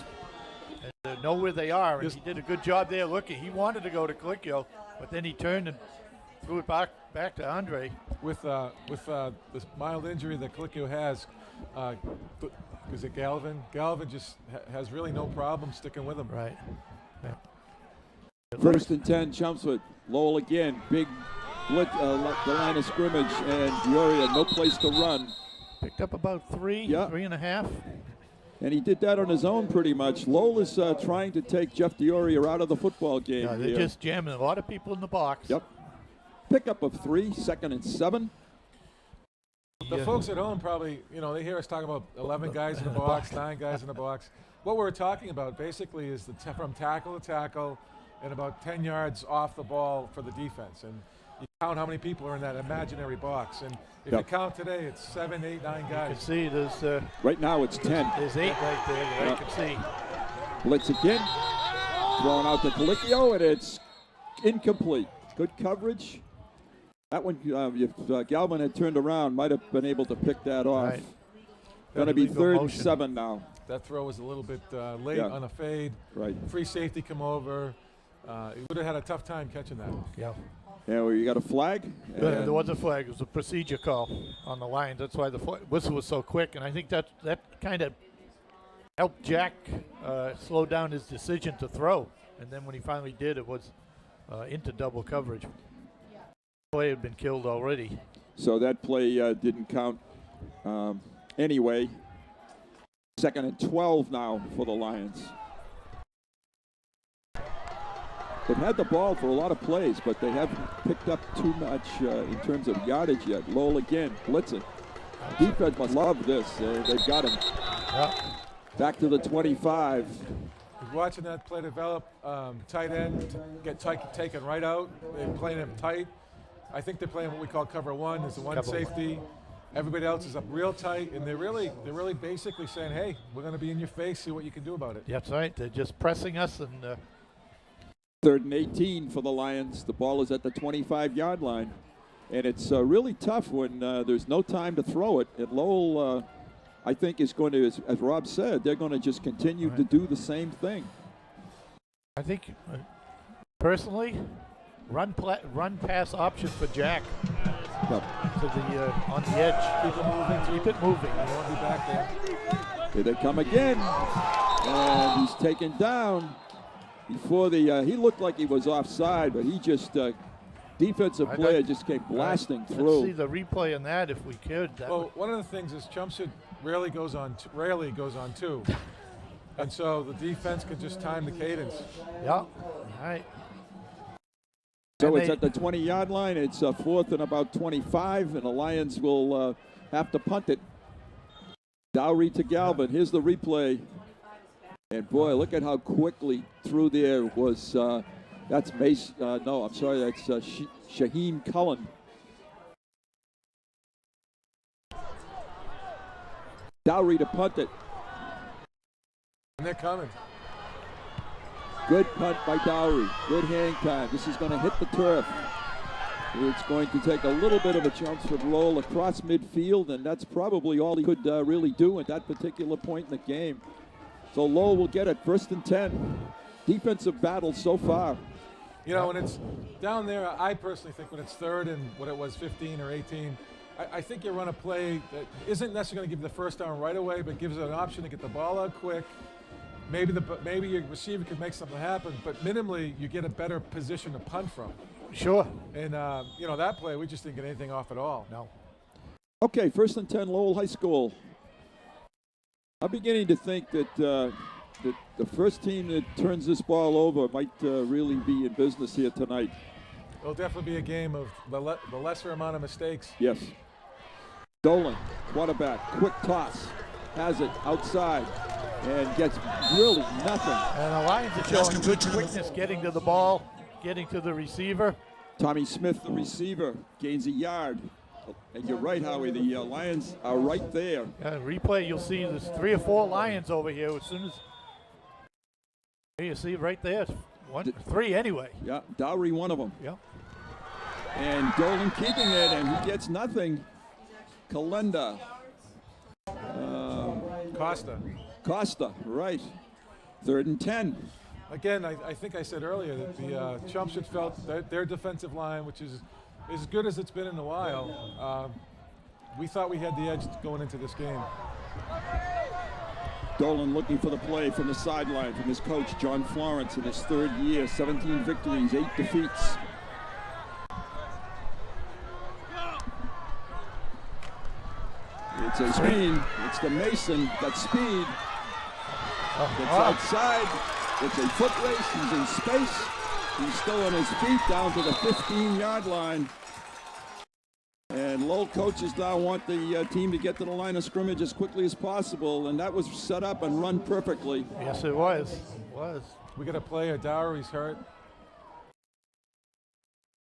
and know where they are. And he did a good job there looking. He wanted to go to Colicchio, but then he turned and threw it back to Andre. With this mild injury that Colicchio has, is it Galvin? Galvin just has really no problem sticking with him. Right. Yeah. First and 10, Chelmsford. Lowell again, big blitz, the line of scrimmage, and Peoria, no place to run. Picked up about 3.5. And he did that on his own pretty much. Lowell is trying to take Jeff Dioria out of the football game. Yeah, they're just jamming a lot of people in the box. Yep. Pickup of 3, 2nd and 7. The folks at home probably, they hear us talking about 11 guys in the box, 9 guys in the box. What we're talking about basically is from tackle to tackle and about 10 yards off the ball for the defense. And you count how many people are in that imaginary box. And if you count today, it's 7, 8, 9 guys. You can see there's... right now it's 10. There's 8 right there that I can see. Blitz again. Thrown out to Colicchio, and it's incomplete. Good coverage. That one, if Galvin had turned around, might have been able to pick that off. Right. Going to be 3rd and 7 now. That throw was a little bit late on a fade. Right. Free safety come over. He would have had a tough time catching that. Yeah. Yeah, well, you got a flag? There was a flag. It was a procedure call on the Lions. That's why the whistle was so quick. And I think that kind of helped Jack slow down his decision to throw. And then when he finally did, it was into double coverage. Play had been killed already. So that play didn't count anyway. 2nd and 12 now for the Lions. They've had the ball for a lot of plays, but they haven't picked up too much in terms of yardage yet. Lowell again, blitzing. Defense must love this. They've got him. Back to the 25. Watching that play develop, tight end get taken right out. They're playing him tight. I think they're playing what we call cover 1. There's the one safety. Everybody else is up real tight, and they're really basically saying, "Hey, we're going to be in your face. See what you can do about it." That's right. They're just pressing us. And 3rd and 18 for the Lions. The ball is at the 25-yard line, and it's really tough when there's no time to throw it. And Lowell, I think, is going to, as Rob said, they're going to just continue to do the same thing. I think, personally, run pass option for Jack to the on the edge. Keep it moving. You want to be back there. Here they come again, and he's taken down before the. He looked like he was offside, but he just defensive player just came blasting through. Let's see the replay on that if we could. Well, one of the things is Chelmsford rarely goes on 2, and so the defense can just time the cadence. Yeah. All right. So it's at the 20-yard line. It's 4th and about 25, and the Lions will have to punt it. Dowry to Galvin. Here's the replay. And, boy, look at how quickly through there was that's Mace. No, I'm sorry. That's Shaheen Cullen. Dowry to punt it. And they're coming. Good punt by Dowry. Good hang time. This is going to hit the turf. It's going to take a little bit of a Chelmsford roll across midfield, and that's probably all he could really do at that particular point in the game. So Lowell will get it. 1st and 10. Defensive battle so far. When it's down there, I personally think when it's 3rd and what it was 15 or 18, I think you run a play that isn't necessarily going to give you the first down right away, but gives it an option to get the ball out quick. Maybe your receiver could make something happen, but minimally you get a better position to punt from. Sure. And that play, we just didn't get anything off at all. No. Okay, 1st and 10, Lowell High School. I'm beginning to think that the first team that turns this ball over might really be in business here tonight. It'll definitely be a game of the lesser amount of mistakes. Yes. Dolan, quarterback, quick toss, has it outside, and gets really nothing. And the Lions are showing good quickness getting to the ball, getting to the receiver. Tommy Smith, the receiver, gains a yard. And you're right, Howie, the Lions are right there. Replay, you'll see there's 3 or 4 Lions over here. As soon as You see right there, three anyway. Yeah, Dowry one of them. Yeah. And Dolan keeping it, and he gets nothing. Kalenda. Costa, right. 3rd and 10. Again, I think I said earlier that the Chumps had felt that their defensive line, which is as good as it's been in a while, we thought we had the edge going into this game. Dolan looking for the play from the sideline from his coach, John Florence, in his 3rd year, 17 victories, 8 defeats. It's a screen. It's the Mason. Got speed. Gets outside. It's a foot race. He's in space. He's still on his feet down to the 15-yard line. And Lowell coaches now want the team to get to the line of scrimmage as quickly as possible, and that was set up and run perfectly. Yes, it was. We got a player. Dowry's hurt.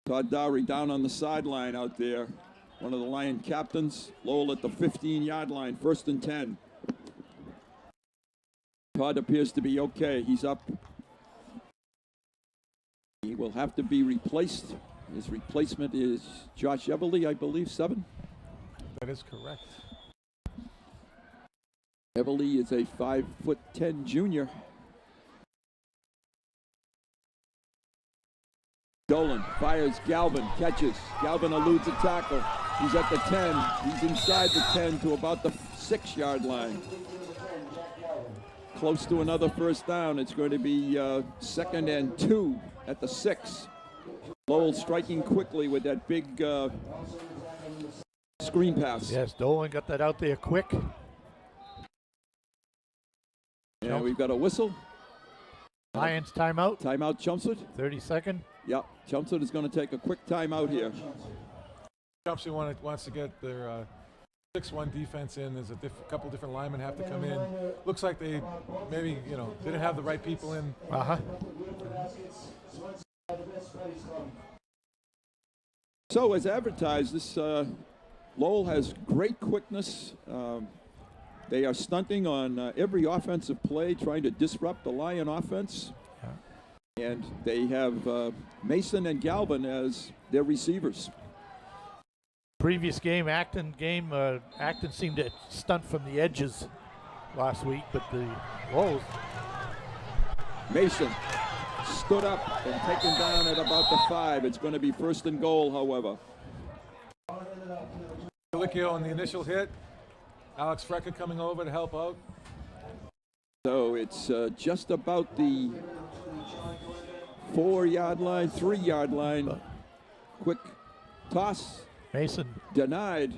Todd Dowry down on the sideline out there. One of the Lion captains. Lowell at the 15-yard line, 1st and 10. Todd appears to be okay. He's up. He will have to be replaced. His replacement is Josh Everly, I believe, 7. That is correct. Everly is a 5'10" junior. Dolan fires Galvin, catches. Galvin eludes a tackle. He's at the 10. He's inside the 10 to about the 6-yard line. Close to another 1st down. It's going to be 2nd and 2 at the 6. Lowell striking quickly with that big screen pass. Yes, Dolan got that out there quick. Yeah, we've got a whistle. Lions timeout. Timeout, Chelmsford. 30-second. Yeah, Chelmsford is going to take a quick timeout here. Chelmsford wants to get their 6-1 defense in. There's a couple different linemen have to come in. Looks like they maybe, didn't have the right people in. So as advertised, this Lowell has great quickness. They are stunting on every offensive play, trying to disrupt the Lion offense. And they have Mason and Galvin as their receivers. Previous game, Acton seemed to stunt from the edges last week, but the Lowell. Mason stood up and taken down at about the 5. It's going to be 1st and goal, however. Galicchio on the initial hit. Alex Freca coming over to help out. So it's just about the 4-yard line, 3-yard line. Quick toss. Mason denied.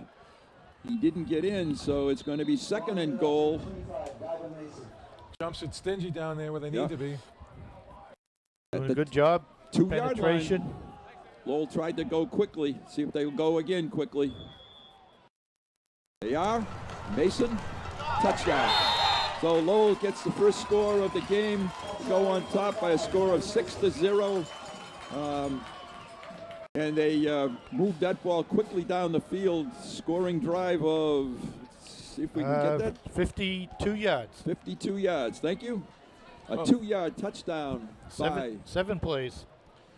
He didn't get in, so it's going to be 2nd and goal. Jumps at Stingy down there where they need to be. Doing a good job. 2-yard line. Lowell tried to go quickly. See if they'll go again quickly. They are. Mason, touchdown. So Lowell gets the first score of the game. Go on top by a score of 6-0. And they moved that ball quickly down the field. Scoring drive of, let's see if we can get that. 52 yards. 52 yards. Thank you. A 2-yard touchdown. Seven plays.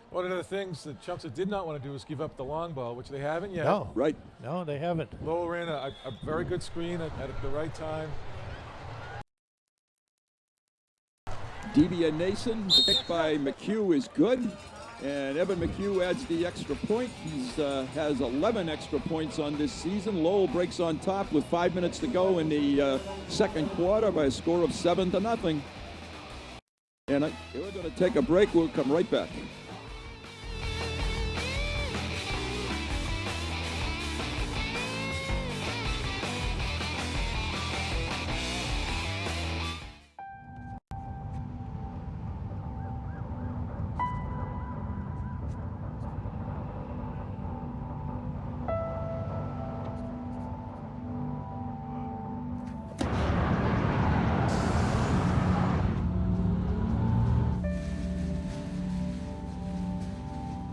One of the things that Chumps did not want to do is give up the long ball, which they haven't yet. No. Right. No, they haven't. Lowell ran a very good screen at the right time. Devian Nason, the pick by McHugh is good. And Evan McHugh adds the extra point. He has 11 extra points on this season. Lowell breaks on top with 5 minutes to go in the 2nd quarter by a score of 7-0. And we're going to take a break. We'll come right back.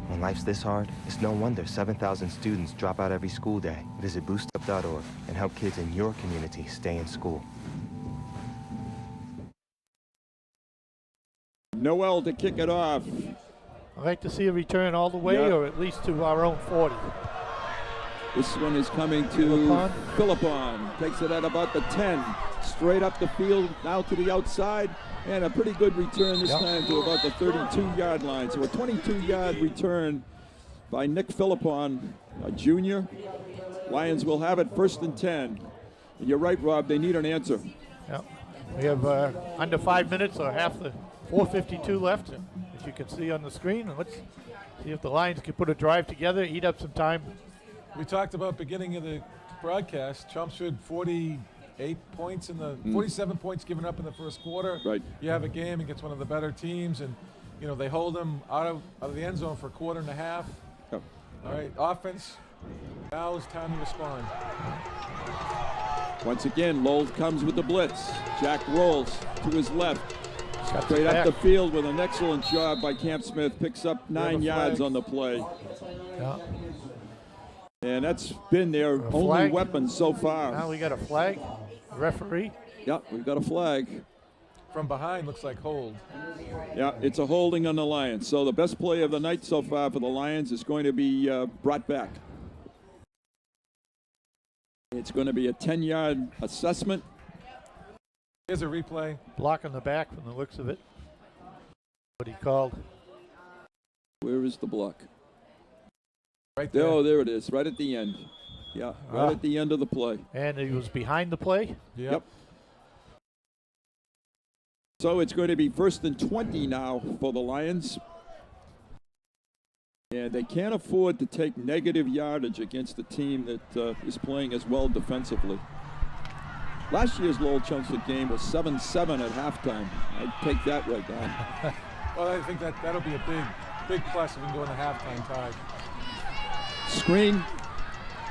When life's this hard, it's no wonder 7,000 students drop out every school day. Visit boostup.org and help kids in your community stay in school. Noel to kick it off. I'd like to see a return all the way, or at least to our own 40. This one is coming to Philippon. Takes it at about the 10. Straight up the field, now to the outside. And a pretty good return this time to about the 32-yard line. So a 22-yard return by Nick Philippon, a junior. Lions will have it 1st and 10. And you're right, Rob, they need an answer. Yep. We have under 5 minutes or half the 4:52 left, as you can see on the screen. And let's see if the Lions can put a drive together, eat up some time. We talked about beginning of the broadcast. Chelmsford 48 points 47 points given up in the first quarter. Right. You have a game against one of the better teams, and they hold them out of the end zone for a quarter and a half. Yep. All right, offense. Now is time to respond. Once again, Lowell comes with the blitz. Jack rolls to his left. Straight up the field with an excellent job by Camp Smith. Picks up 9 yards on the play. Yeah. And that's been their only weapon so far. Now we got a flag. Referee. Yep, we've got a flag. From behind looks like hold. Yeah, it's a holding on the Lions. So the best play of the night so far for the Lions is going to be brought back. It's going to be a 10-yard assessment. Here's a replay. Block on the back from the looks of it. What he called. Where is the block? Right there. Oh, there it is, right at the end. Yeah, right at the end of the play. And he was behind the play? Yep. So it's going to be 1st and 20 now for the Lions. And they can't afford to take negative yardage against a team that is playing as well defensively. Last year's Lowell Chelmsford game was 7-7 at halftime. I'd take that right down. Well, I think that'll be a big plus if we can go in the halftime tie. Screen,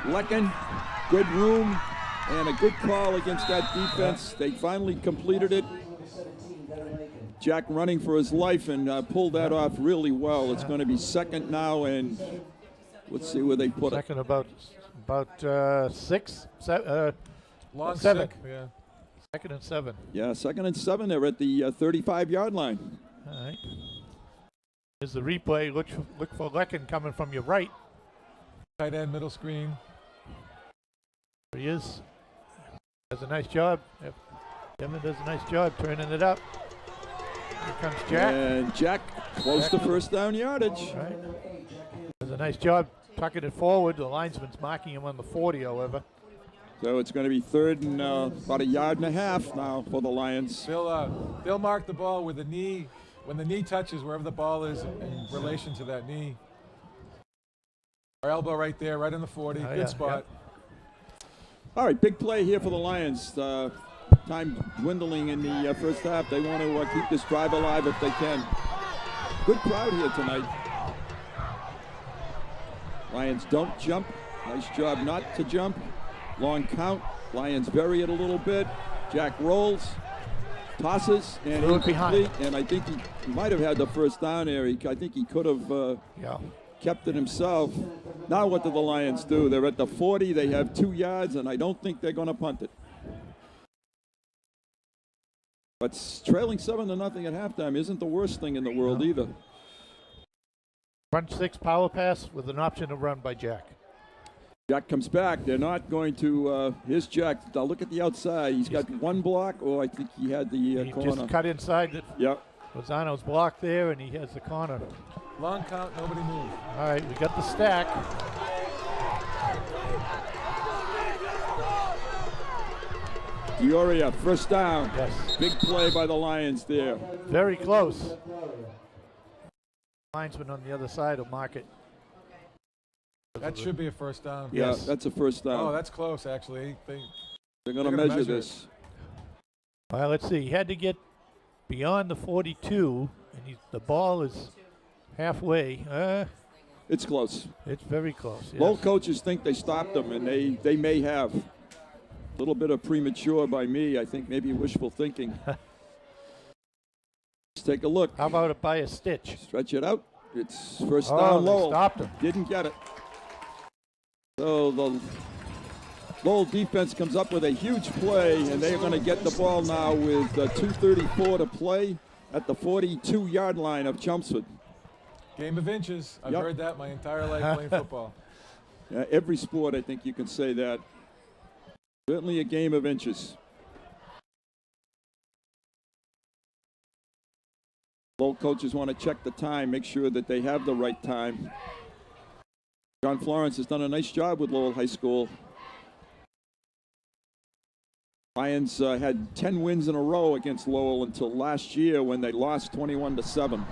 Lecken, good room, and a good call against that defense. They finally completed it. Jack running for his life and pulled that off really well. It's going to be second now, and let's see where they put it. Second about 6, Long 7. Yeah. 2nd and 7. Yeah, 2nd and 7. They're at the 35-yard line. All right. Here's the replay. Look for Lecken coming from your right. Tight end, middle screen. There he is. Does a nice job. Devin does a nice job turning it up. Here comes Jack. And Jack close to first down yardage. Right. Does a nice job tucking it forward. The linesman's marking him on the 40, however. So it's going to be 3rd and about 1.5 yards now for the Lions. They'll mark the ball with the knee, when the knee touches wherever the ball is in relation to that knee. Our elbow right there, right in the 40. Good spot. All right, big play here for the Lions. Time dwindling in the first half. They want to keep this drive alive if they can. Good crowd here tonight. Lions don't jump. Nice job not to jump. Long count. Lions bury it a little bit. Jack rolls, tosses, and incomplete. And I think he might have had the first down there. I think he could have kept it himself. Now what do the Lions do? They're at the 40. They have 2 yards, and I don't think they're going to punt it. But trailing 7-0 at halftime isn't the worst thing in the world either. Front 6 power pass with an option to run by Jack. Jack comes back. They're not going to. Here's Jack. Now look at the outside. He's got one block. Oh, I think he had the corner. Just cut inside. Yep. Lozano's blocked there, and he has the corner. Long count, nobody moved. All right, we got the stack. Dioria, first down. Yes. Big play by the Lions there. Very close. Linesman on the other side will mark it. That should be a first down. Yeah, that's a first down. Oh, that's close, actually. They're going to measure this. All right, let's see. He had to get beyond the 42, and the ball is halfway. It's close. It's very close. Yes. Both coaches think they stopped them, and they may have. A little bit of premature by me. I think maybe wishful thinking. Let's take a look. How about it by a stitch? Stretch it out. It's first down. Lowell stopped him. Didn't get it. So the Lowell defense comes up with a huge play, and they're going to get the ball now with 2:34 to play. at the 42-yard line of Chelmsford. Game of inches. I've Yep. heard that my entire life playing football. Every sport, I think you can say that. Certainly a game of inches. Both coaches want to check the time, make sure that they have the right time. John Florence has done a nice job with Lowell High School. Lions had 10 wins in a row against Lowell until last year when they lost 21-7.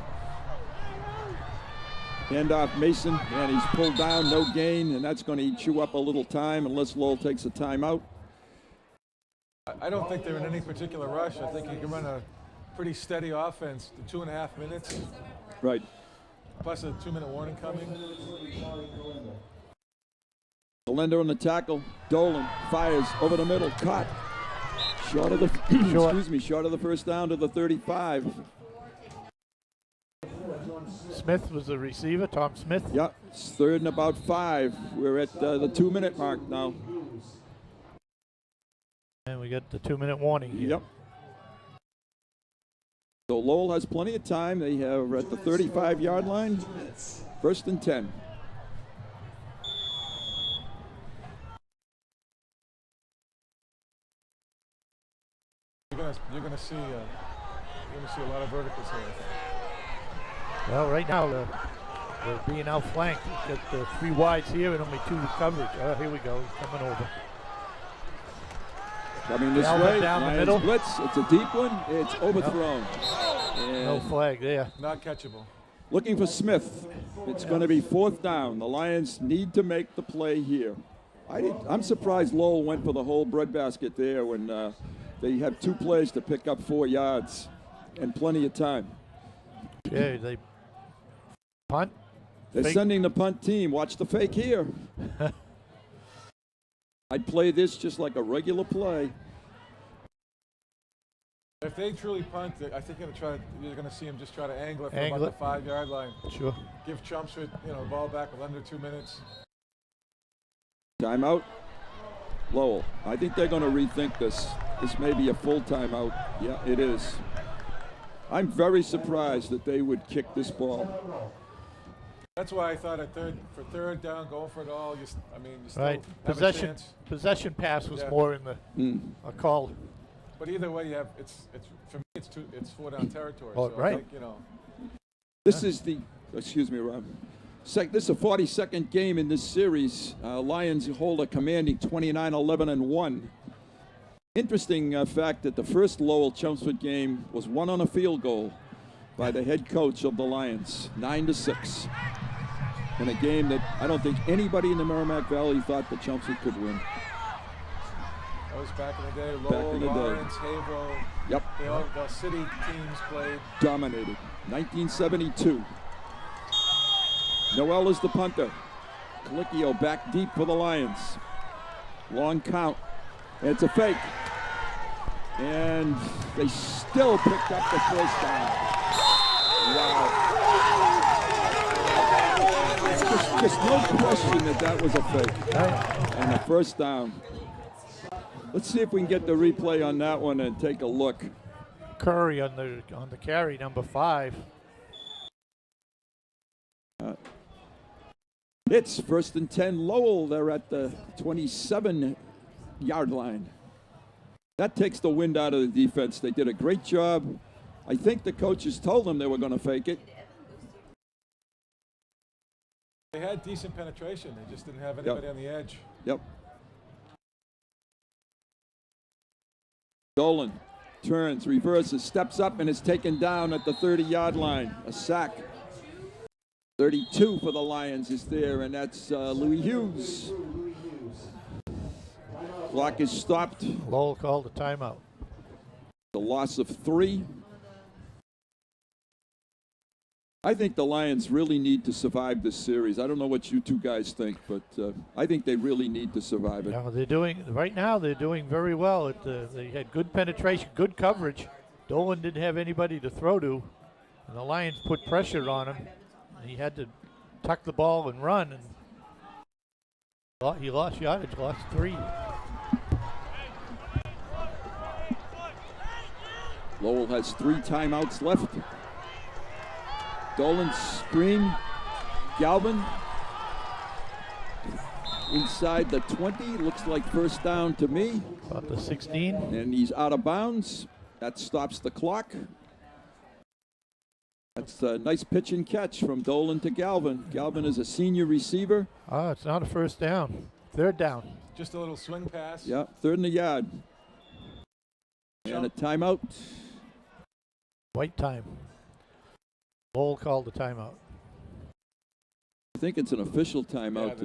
Handoff Mason, and he's pulled down, no gain, and that's going to chew up a little time unless Lowell takes a timeout. I don't think they're in any particular rush. I think you can run a pretty steady offense. The 2.5 minutes. Right. Plus a 2-minute warning coming. Delender on the tackle. Dolan fires over the middle. Caught. Short of the short of the first down to the 35. Smith was the receiver, Tom Smith. Yep, it's 3rd and about 5. We're at the 2-minute mark now. And we got the 2-minute warning here. Yep. So Lowell has plenty of time. They have at the 35-yard line. 1st and 10. You're gonna see a lot of verticals here, I think. Well, right now they're being outflanked. We've got the 3 wides here and only 2 coverage. Here we go. He's coming over. Coming this Alvin way. down the Lions middle. blitz. It's a deep one. It's overthrown. No flag there. Not catchable. Looking for Smith. It's going to be 4th down. The Lions need to make the play here. I'm surprised Lowell went for the whole breadbasket there when they have 2 plays to pick up 4 yards and plenty of time. Yeah, they punt. They're Fake. sending the punt team. Watch the fake here. I'd play this just like a regular play. If they truly punt, I think you're going to see him just try to angle it from Angle about the 5-yard line. Sure. Give Chelmsford, the ball back with under 2 minutes. Timeout. Lowell. I think they're going to rethink this. This may be a full timeout. Yeah, it is. I'm very surprised that they would kick this ball. That's why I thought for third down, going for it all. You still Right. have a chance. Possession pass was Yeah. more in the a call. But either way, you have for me it's 4-down territory. Oh, so right. I think, This is the, excuse me, Rob. This is a 42nd game in this series. Lions hold a commanding 29-11-1. Interesting fact that the first Lowell-Chelmsford game was won on a field goal by the head coach of the Lions, 9-6. In a game that I don't think anybody in the Merrimack Valley thought that Chelmsford could win. That was back in the day. Back Lowell, in the day. Lawrence, Haverhill. Yep. The city teams played. Dominated. 1972. Noel is the punter. Colicchio back deep for the Lions. Long count. It's a fake. And they still picked up the first down. Wow. Just no question that was a fake. And the first down. Let's see if we can get the replay on that one and take a look. Curry on the carry, number 5. It's 1st and 10 Lowell. They're at the 27-yard line. That takes the wind out of the defense. They did a great job. I think the coaches told them they were going to fake it. They had decent penetration. They just didn't have anybody on the edge. Yep. Dolan turns, reverses, steps up, and is taken down at the 30-yard line. A sack. 32 for the Lions is there, and that's Louis Hughes. Clock is stopped. Lowell called a timeout. The loss of 3. I think the Lions really need to survive this series. I don't know what you two guys think, but I think they really need to survive it. Yeah, they're doing very well. They had good penetration, good coverage. Dolan didn't have anybody to throw to, and the Lions put pressure on him. He had to tuck the ball and run, and he lost yardage, lost 3. Lowell has 3 timeouts left. Dolan screen. Galvin inside the 20. Looks like first down to me. About the 16. And he's out of bounds. That stops the clock. That's a nice pitch and catch from Dolan to Galvin. Galvin is a senior receiver. Oh, it's not a first down. Third down. Just a little swing pass. Yeah, 3rd and a yard. And a timeout. White time. Lowell called the timeout. I think it's an official timeout.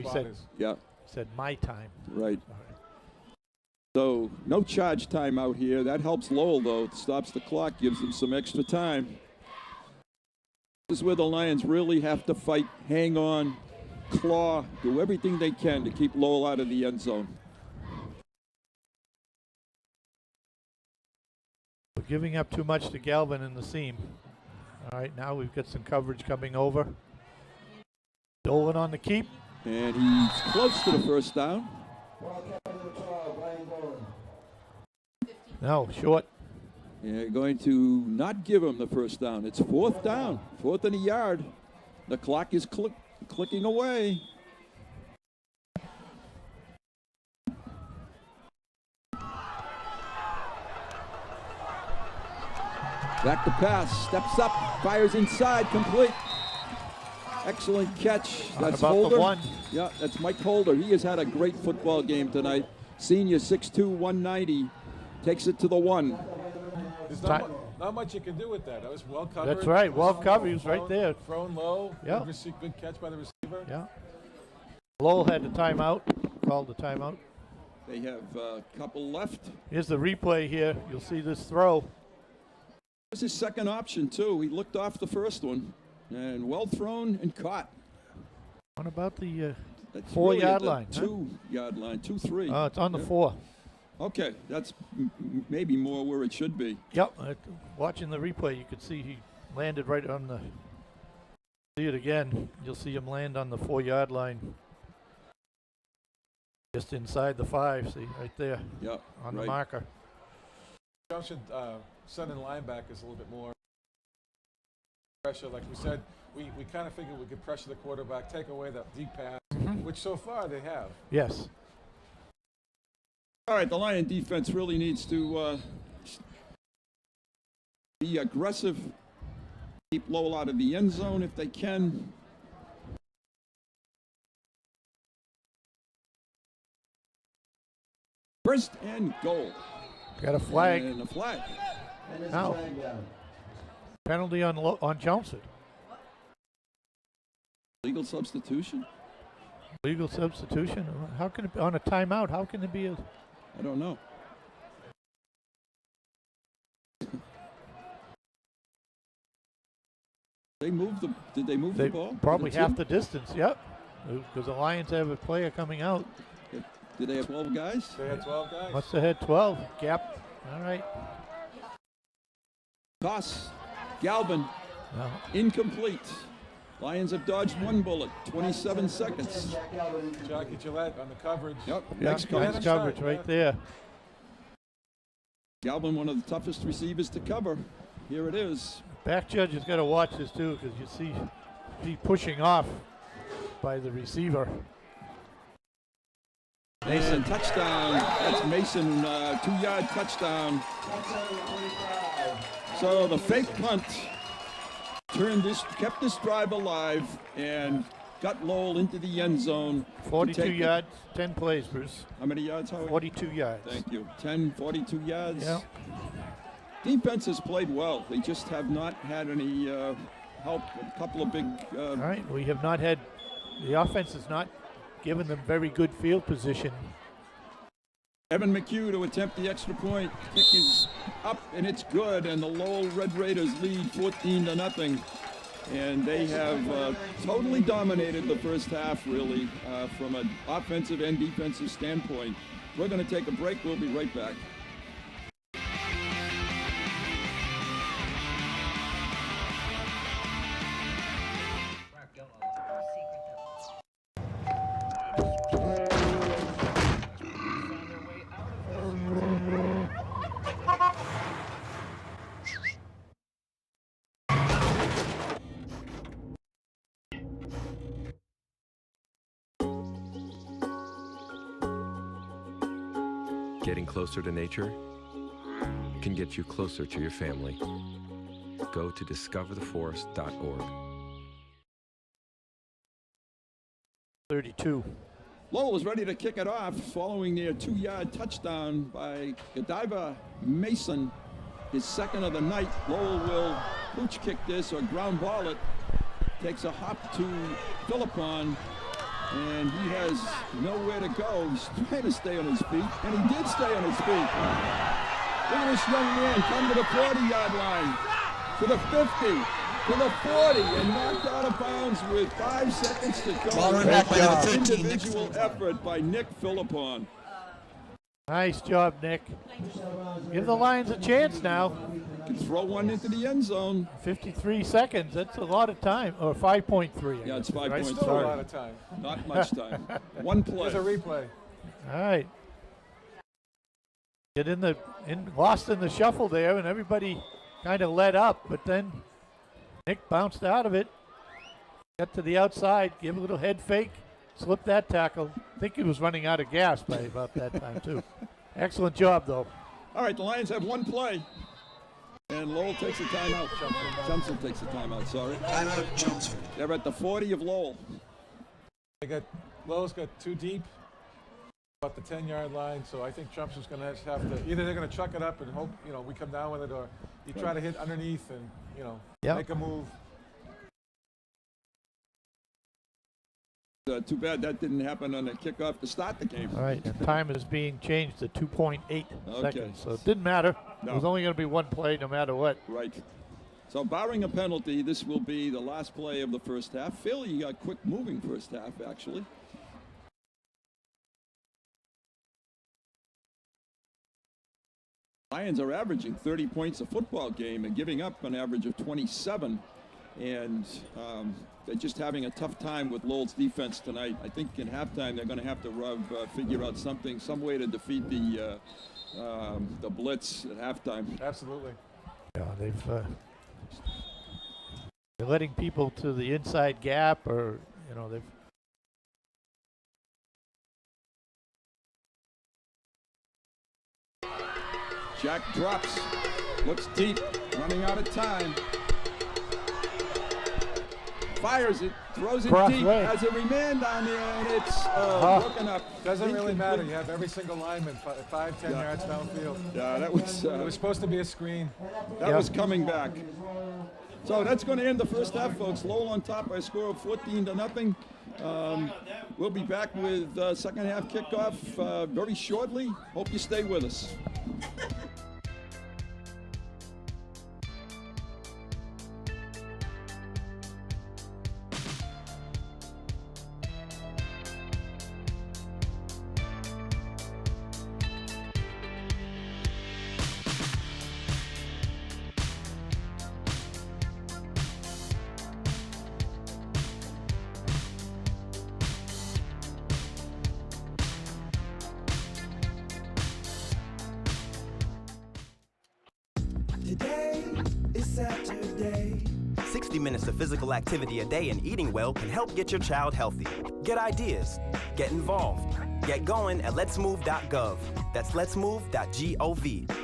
He said. Yeah. Said my time. Right. So no charge timeout here. That helps Lowell though. It stops the clock, gives them some extra time. This is where the Lions really have to fight, hang on, claw, do everything they can to keep Lowell out of the end zone. We're giving up too much to Galvin in the seam. All right, now we've got some coverage coming over. Dolan on the keep. And he's close to the first down. No, short. They're going to not give him the first down. It's 4th down, 4th and a yard. The clock is clicking away. Back to pass, steps up, fires inside, complete. Excellent catch. That's about Holder. the 1. Yeah, that's Mike Holder. He has had a great football game tonight. Senior 6'2", 190. Takes it to the 1. There's not much you can do with that. That was well covered. That's right, well covered. He was right there. Thrown low. Yeah. Good catch by the receiver. Yeah. Lowell had the timeout, called the timeout. They have a couple left. Here's the replay here. You'll see this throw. It was his second option, too. He looked off the first one. And well thrown and caught. What about the That's 4-yard really line? at the 2-yard line, 2-3. Oh, it's on the 4. Okay, that's maybe more where it should be. Yep. Watching the replay, you could see he landed right on the. See it again. You'll see him land on the 4-yard line. Just inside the 5. See right there. Yep. On the marker. Should send in linebackers a little bit more pressure. Like we said, we kind of figured we could pressure the quarterback, take away that deep pass, which so far they have. Yes. All right, the Lion defense really needs to be aggressive, keep Lowell out of the end zone if they can. First and goal. Got a flag. And a flag. Now, penalty on Johnson. Legal substitution? Legal substitution? How can it be on a timeout? How can it be a... I don't know. Did they move the ball? Probably half the distance, yep. Because the Lions have a player coming out. Did they have 12 guys? They had 12 guys. Must have had 12. Gap. All right. Toss. Galvin. No. Incomplete. Lions have dodged 1 bullet. 27 seconds. Jackie Gillette on the coverage. Yep. Yeah, Next nice coverage right there. Galvin, one of the toughest receivers to cover. Here it is. Back judge has got to watch this too, because you see he pushing off by the receiver. Mason touchdown. That's Mason 2-yard touchdown. So the fake punt kept this drive alive and got Lowell into the end zone. 42 yards, 10 plays, Bruce. How many yards, Howard? 42 yards. Thank you. 42 yards. Yeah. Defense has played well. They just have not had any help. A couple of big. All right, we have not had, the offense has not given them very good field position. Evan McHugh to attempt the extra point. Kick is up and it's good, and the Lowell Red Raiders lead 14-0. And they have totally dominated the first half, really, from an offensive and defensive standpoint. We're going to take a break. We'll be right back. Getting closer to nature can get you closer to your family. Go to discovertheforest.org. 32. Lowell was ready to kick it off following their 2-yard touchdown by Godiva Mason, his second of the night. Lowell will pooch kick this or ground ball it. Takes a hop to Philippon, and he has nowhere to go. He's trying to stay on his feet, and he did stay on his feet. Look at this young man come to the 40-yard line, to the 50, to the 40, and knocked out of bounds with 5 seconds to go. Ball run back by number 13. Individual effort by Nick Philippon. Nice job, Nick. Give the Lions a chance now. Can throw one into the end zone. 53 seconds. That's a lot of time. Or 5.3. Yeah, it's 5.3. Right? Still a lot of time. Not much time. One play. There's a replay. All right. Get lost in the shuffle there, and everybody kind of let up, but then Nick bounced out of it. Got to the outside, gave a little head fake, slipped that tackle. I think he was running out of gas by about that time, too. Excellent job, though. All right, the Lions have one play. And Lowell takes a timeout. Johnson takes a timeout, sorry. Timeout, Johnson. They're at the 40 of Lowell. Lowell's got 2 deep, about the 10-yard line, so I think Trump's just going to have to, either they're going to chuck it up and hope, we come down with it, or you try to hit underneath and, make a move. Too bad that didn't happen on the kickoff to start the game. All right, and time is being changed to 2.8 seconds, so it didn't matter. No. It was only going to be one play no matter what. Right. So barring a penalty, this will be the last play of the first half. Fairly quick moving first half, actually. Lions are averaging 30 points a football game and giving up an average of 27. And they're just having a tough time with Lowell's defense tonight. I think in halftime they're going to have to figure out some way to defeat the blitz at halftime. Absolutely. Yeah, they're letting people to the inside gap, or they've. Jack drops, looks deep, running out of time. Fires it, throws it deep, has a remand on there, and it's broken up. Doesn't really matter. You have every single lineman 5-10 yards downfield. Yeah, that was. It was supposed to be a screen. That was coming back. So that's going to end the first half, folks. Lowell on top by a score of 14-0. We'll be back with second half kickoff very shortly. Hope you stay with us. Today is Saturday. 60 minutes of physical activity a day and eating well can help get your child healthy. Get ideas, get involved, get going at letsmove.gov. That's letsmove.gov.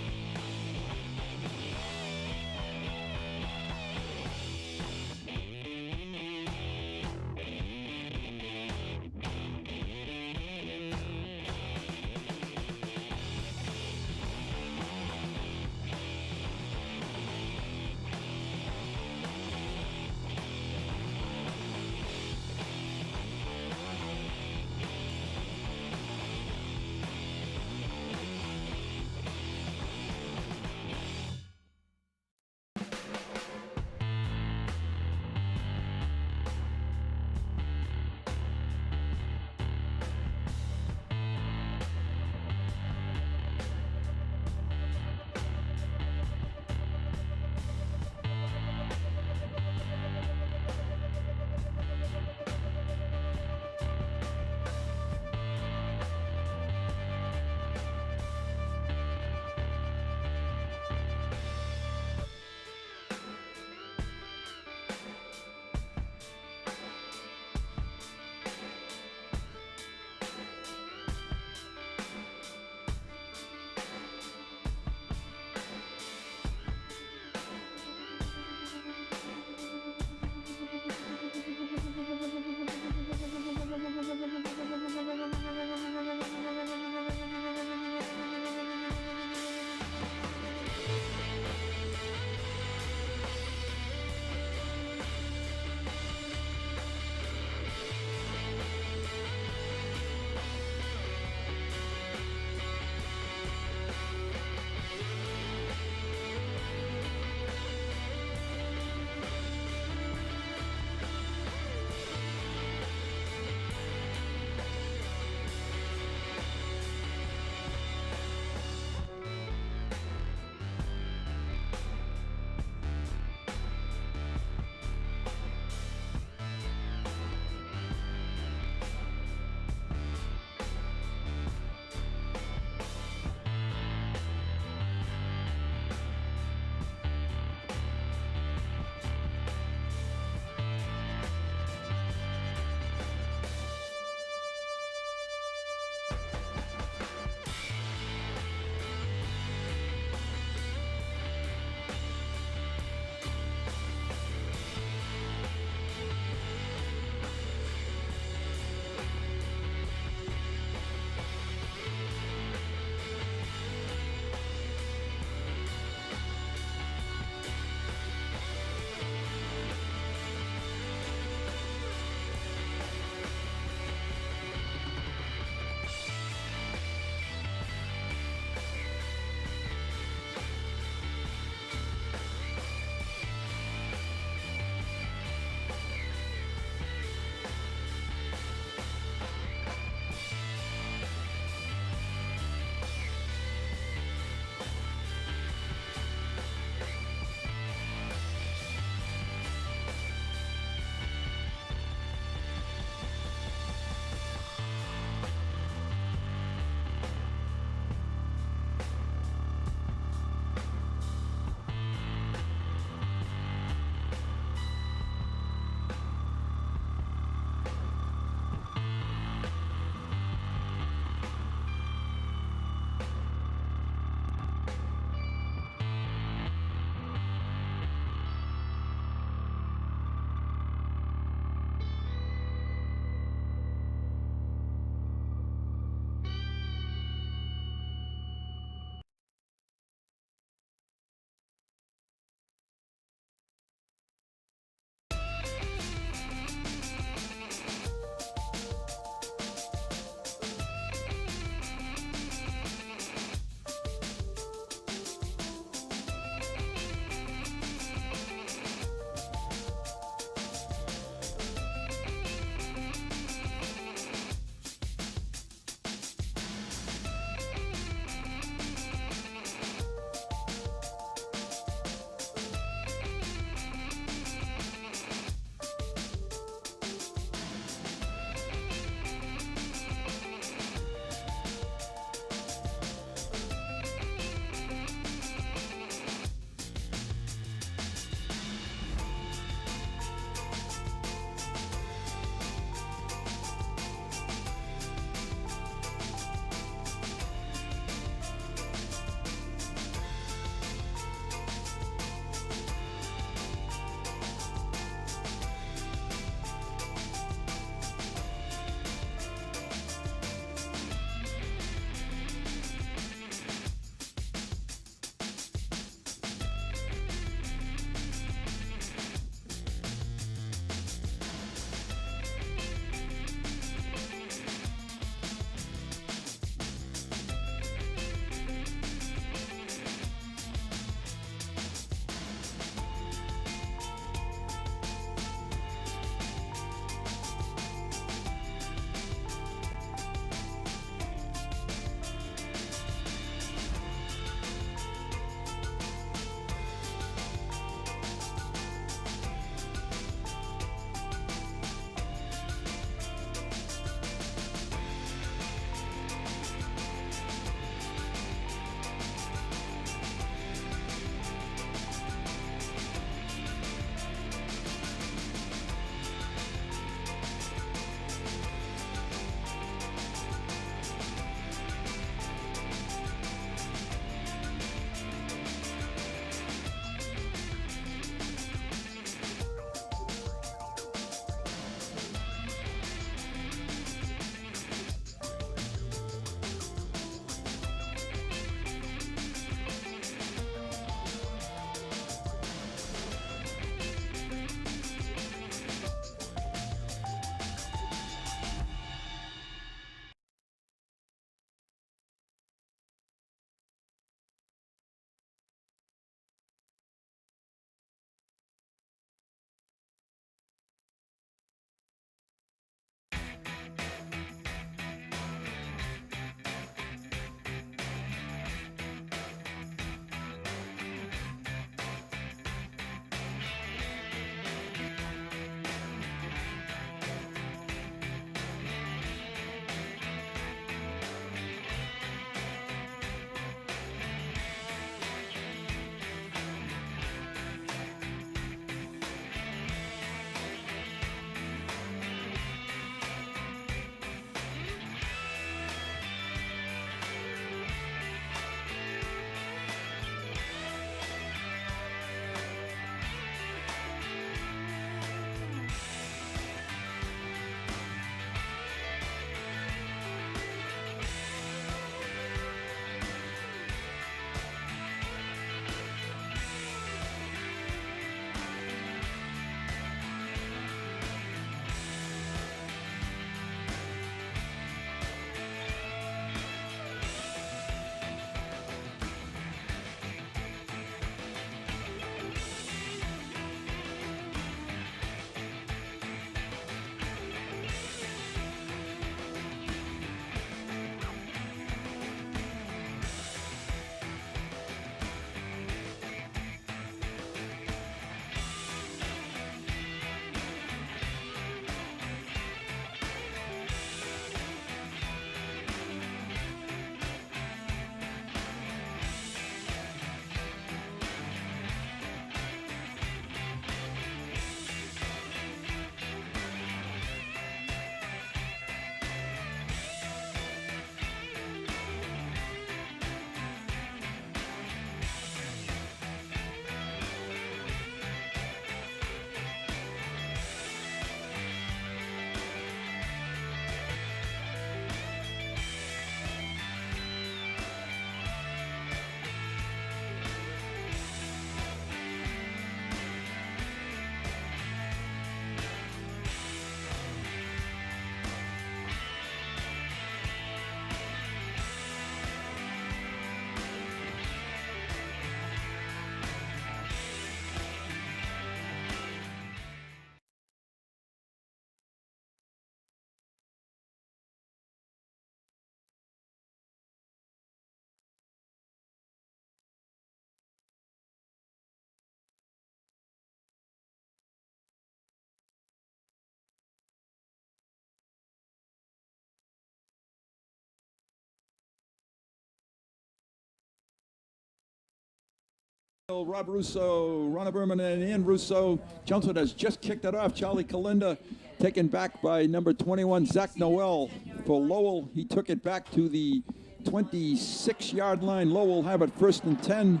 Rob Russo, Ron Berman, and Ian Russo. Chelmsford has just kicked it off. Charlie Kalinda taken back by number 21, Zach Noel. For Lowell, he took it back to the 26-yard line. Lowell have it 1st and 10.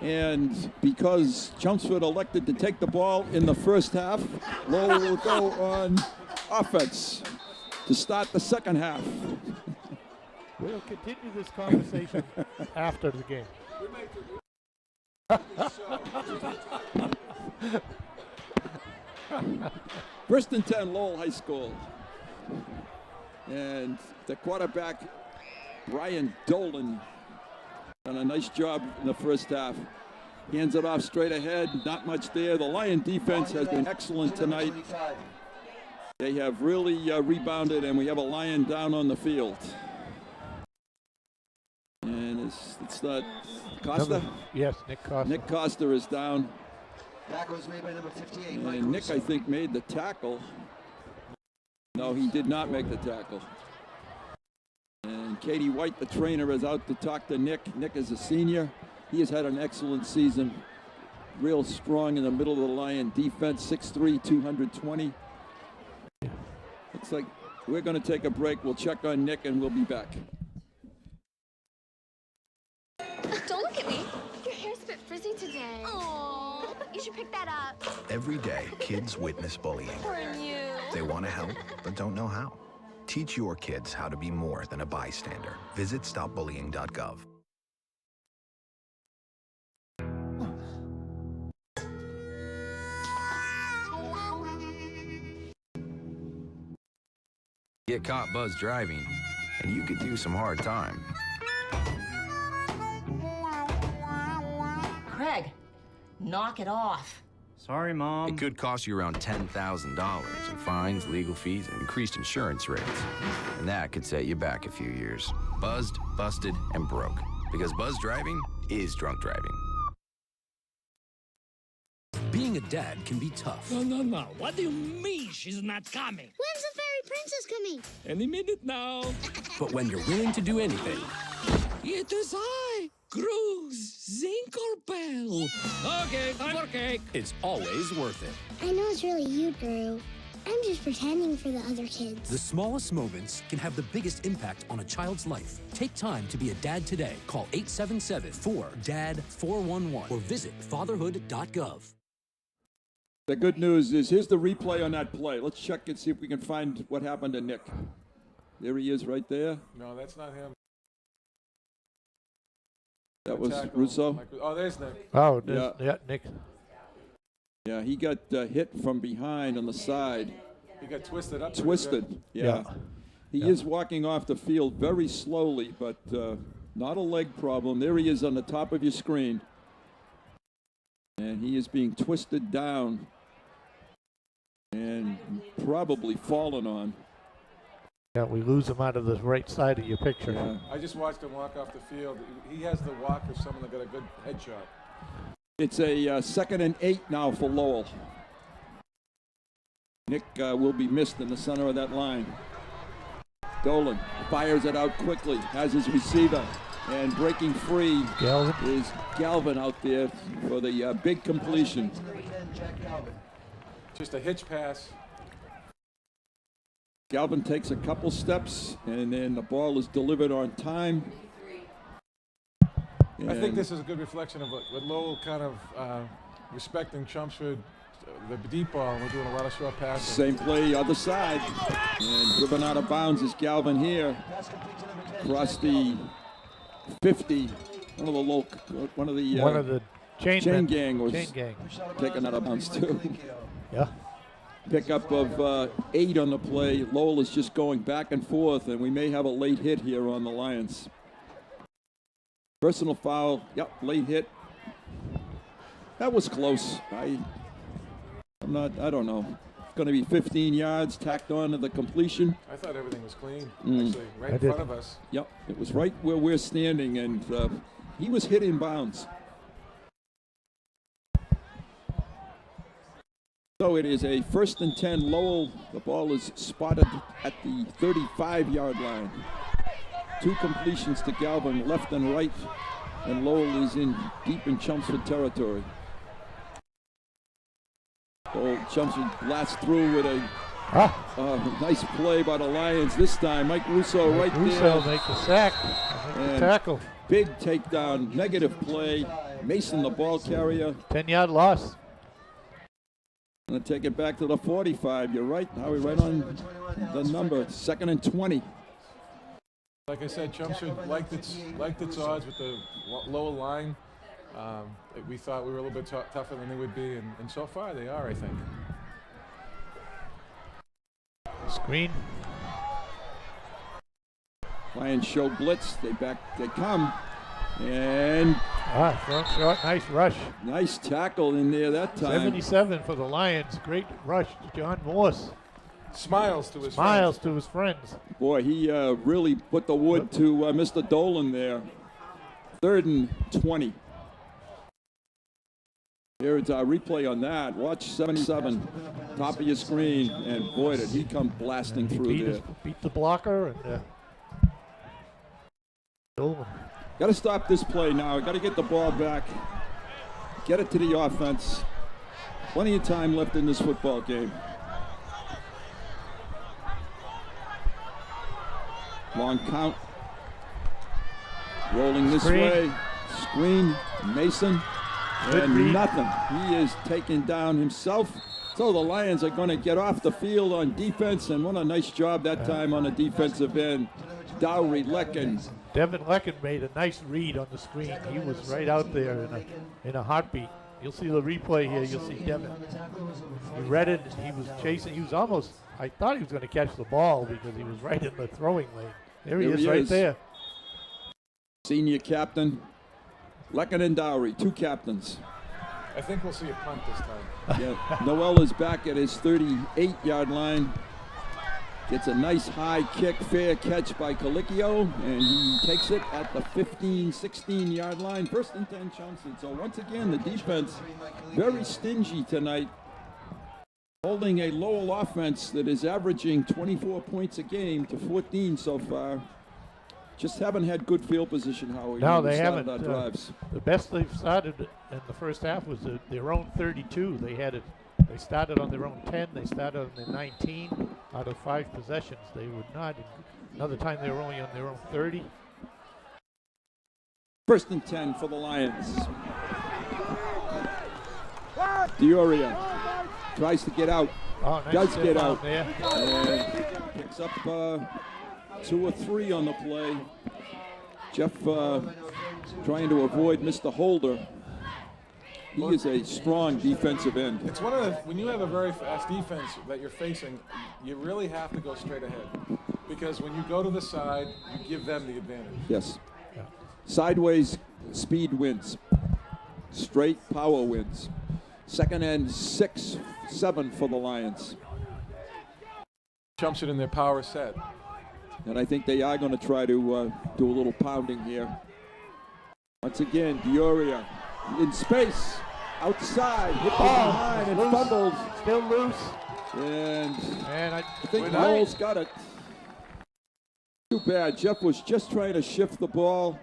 And because Chelmsford elected to take the ball in the first half, Lowell will go on offense to start the second half. We'll continue this conversation after the game. 1st and 10, Lowell High School. And the quarterback, Brian Dolan, done a nice job in the first half. Hands it off straight ahead, not much there. The Lion defense has been excellent tonight. They have really rebounded, and we have a Lion down on the field. And it's not Costa? Yes, Nick Costa. Nick Costa is down. Tackle was made by number 58. And Nick, I think, made the tackle. No, he did not make the tackle. And Katie White, the trainer, is out to talk to Nick. Nick is a senior. He has had an excellent season. Real strong in the middle of the Lion defense, 6'3", 220. Looks like we're going to take a break. We'll check on Nick, and we'll be back. Don't look at me. Your hair's a bit frizzy today. Aww. You should pick that up. Every day, kids witness bullying. For you. They want to help, but don't know how. Teach your kids how to be more than a bystander. Visit stopbullying.gov. Get caught buzz driving, and you could do some hard time. Craig, knock it off. Sorry, Mom. It could cost you around $10,000 in fines, legal fees, and increased insurance rates. And that could set you back a few years. Buzzed, busted, and broke. Because buzz driving is drunk driving. Being a dad can be tough. No. What do you mean she's not coming? When's the fairy princess coming? Any minute now. But when you're willing to do anything, It is I, Cruz Zinkelpel. Okay, time for cake. it's always worth it. I know it's really you, Drew. I'm just pretending for the other kids. The smallest moments can have the biggest impact on a child's life. Take time to be a dad today. Call 877-4DAD-411 or visit fatherhood.gov. The good news is, here's the replay on that play. Let's check and see if we can find what happened to Nick. There he is right there. No, that's not him. That was Tackle. Russo. Oh, there's Nick. Oh, Yeah. Nick. Yeah, he got hit from behind on the side. He got twisted up. Twisted, yeah. He is walking off the field very slowly, but not a leg problem. There he is on the top of your screen. And he is being twisted down and probably fallen on. Yeah, we lose him out of the right side of your picture. Yeah. I just watched him walk off the field. He has the walk of someone that got a good headshot. It's a 2nd and 8 now for Lowell. Nick will be missed in the center of that line. Dolan fires it out quickly, has his receiver, and breaking free is Galvin out there for the big completion. Just a hitch pass. Galvin takes a couple steps, and then the ball is delivered on time. I think this is a good reflection of what Lowell kind of respecting Chelmsford, the deep ball. We're doing a lot of short passing. Same play, other side. And driven out of bounds is Galvin here. Across the 50. One of the chain gang was taken out of bounds too. Yeah. Pickup of 8 on the play. Lowell is just going back and forth, and we may have a late hit here on the Lions. Personal foul. Yep, late hit. That was close. I don't know. It's going to be 15 yards tacked on to the completion. I thought everything was clean, actually, right in front of us. Yep, it was right where we're standing, and he was hit in bounds. So it is a 1st and 10 Lowell. The ball is spotted at the 35-yard line. 2 completions to Galvin, left and right. And Lowell is deep in Chelmsford territory. Old Chelmsford blasts through with a nice play by the Lions this time. Mike Russo right there. Russo make the sack. And tackle. Big takedown, negative play. Mason, the ball carrier. 10-yard loss. Gonna take it back to the 45. You're right, Howie, right on the number. 2nd and 20. Like I said, Chelmsford liked its odds with the lower line. We thought we were a little bit tougher than they would be, and so far they are, I think. Screen. Lions show blitz. They come. And front short, nice rush. Nice tackle in there that time. 77 for the Lions. Great rush to John Morse. Smiles to his friends. Boy, he really put the wood to Mr. Dolan there. 3rd and 20. Here's our replay on that. Watch 77, top of your screen, and boy, did he come blasting through there. Beat the blocker and Dolan. Got to stop this play now. Got to get the ball back. Get it to the offense. Plenty of time left in this football game. Long count. Rolling this way. Screen. Mason. And nothing. He is taken down himself. So the Lions are going to get off the field on defense, and what a nice job that time on the defensive end. Dowry, Lecken. Devin Lecken made a nice read on the screen. He was right out there in a heartbeat. You'll see the replay here. You'll see Devin. He read it, and he was chasing. He was almost, I thought he was going to catch the ball because he was right in the throwing lane. There he is right there. Senior captain. Lecken and Dowry, 2 captains. I think we'll see a punt this time. Yeah, Noel is back at his 38-yard line. Gets a nice high kick, fair catch by Colicchio, and he takes it at the 15, 16-yard line. 1st and 10 Chelmsford. So once again, the defense very stingy tonight, holding a Lowell offense that is averaging 24 points a game to 14 so far. Just haven't had good field position, Howie. No, they haven't. Drives. The best they've started in the first half was their own 32. They started on their own 10. They started on their 19 out of 5 possessions. They would not. Another time they were only on their own 30. 1st and 10 for the Lions. Dioria tries to get out. Oh, nice does get out. There. And picks up 2 or 3 on the play. Jeff trying to avoid Mr. Holder. He is a strong defensive end. It's one of the, when you have a very fast defense that you're facing, you really have to go straight ahead. Because when you go to the side, you give them the advantage. Yes. Yeah. Sideways speed wins. Straight power wins. 2nd and 6, 7 for the Lions. Jumps it in their power set. And I think they are going to try to do a little pounding here. Once again, Dioria in space, outside, hit behind and fumbled. Still loose. And I think Lowell's got it. Too bad. Jeff was just trying to shift the ball.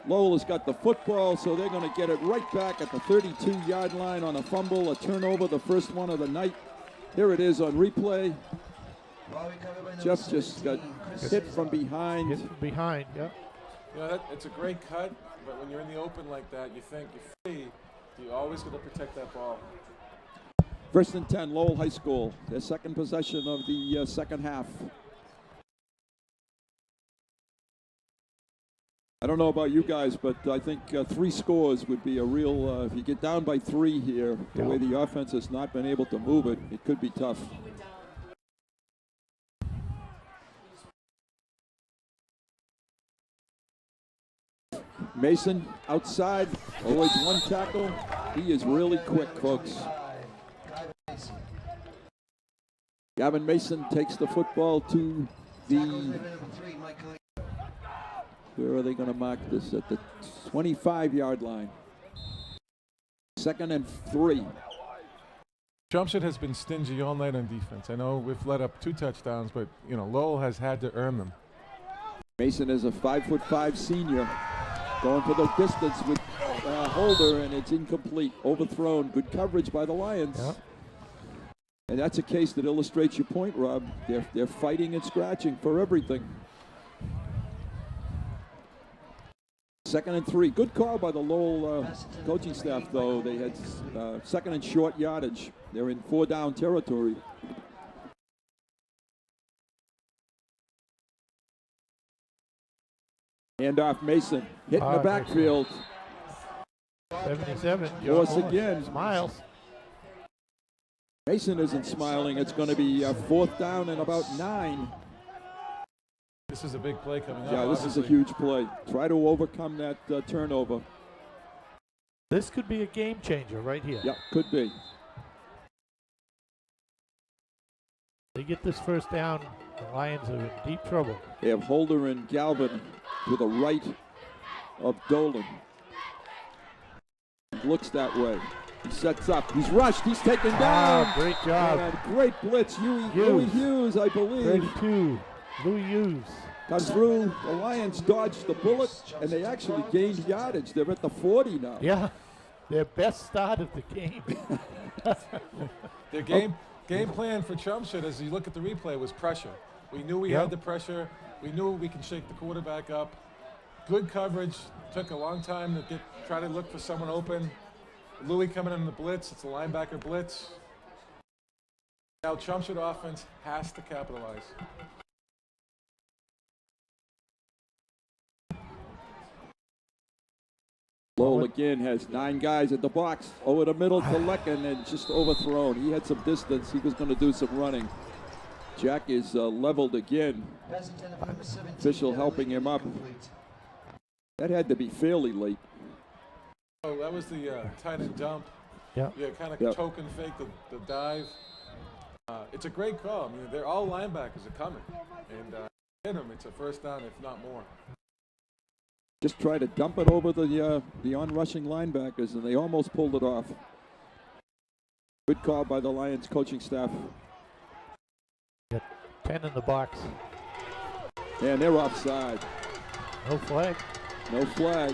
Lowell has got the football, so they're going to get it right back at the 32-yard line on a fumble, a turnover, the first one of the night. Here it is on replay. Jeff just got hit from behind. Hit from behind, yeah. You know, it's a great cut, but when you're in the open like that, you think you're free. You're always going to protect that ball. 1st and 10, Lowell High School. Their 2nd possession of the 2nd half. I don't know about you guys, but I think 3 scores would be a real, if you get down by 3 here, the way the offense has not been able to move it, it could be tough. Mason outside, avoids 1 tackle. He is really quick, folks. Gavin Mason takes the football to the, where are they going to mark this? At the 25-yard line. 2nd and 3. Chelmsford has been stingy all night on defense. I know we've let up 2 touchdowns, but Lowell has had to earn them. Mason is a 5'5" senior. Going for the distance with Holder, and it's incomplete. Overthrown. Good coverage by the Lions. Yep. And that's a case that illustrates your point, Rob. They're fighting and scratching for everything. 2nd and 3. Good call by the Lowell coaching staff, though. They had 2nd and short yardage. They're in 4-down territory. Handoff Mason. Hitting the backfield. 77. Force again. Smiles. Mason isn't smiling. It's going to be 4th down and about 9. This is a big play coming up. Yeah, this is a huge play. Try to overcome that turnover. This could be a game changer right here. Yeah, could be. They get this first down, the Lions are in deep trouble. They have Holder and Galvin to the right of Dolan. Looks that way. He sets up. He's rushed. He's taken down. Great job. And great blitz. Louis Hughes, I believe. 32. Louis Hughes. Comes through. The Lions dodged the bullet, and they actually gained yardage. They're at the 40 now. Yeah. Their best start of the game. Their game plan for Chelmsford, as you look at the replay, was pressure. We knew we had the pressure. We knew we can shake the quarterback up. Good coverage. Took a long time to try to look for someone open. Louis coming in the blitz. It's a linebacker blitz. Now Chelmsford offense has to capitalize. Lowell again has 9 guys at the box. Over the middle to Lecken and just overthrown. He had some distance. He was going to do some running. Jack is leveled again. Official helping him up. That had to be fairly late. Oh, that was the tight end dump. Yeah. Yeah, kind of token fake the dive. It's a great call. I mean, they're all linebackers are coming, and hit them. It's a first down, if not more. Just try to dump it over the on-rushing linebackers, and they almost pulled it off. Good call by the Lions coaching staff. Got 10 in the box. And they're offside. No flag. No flag.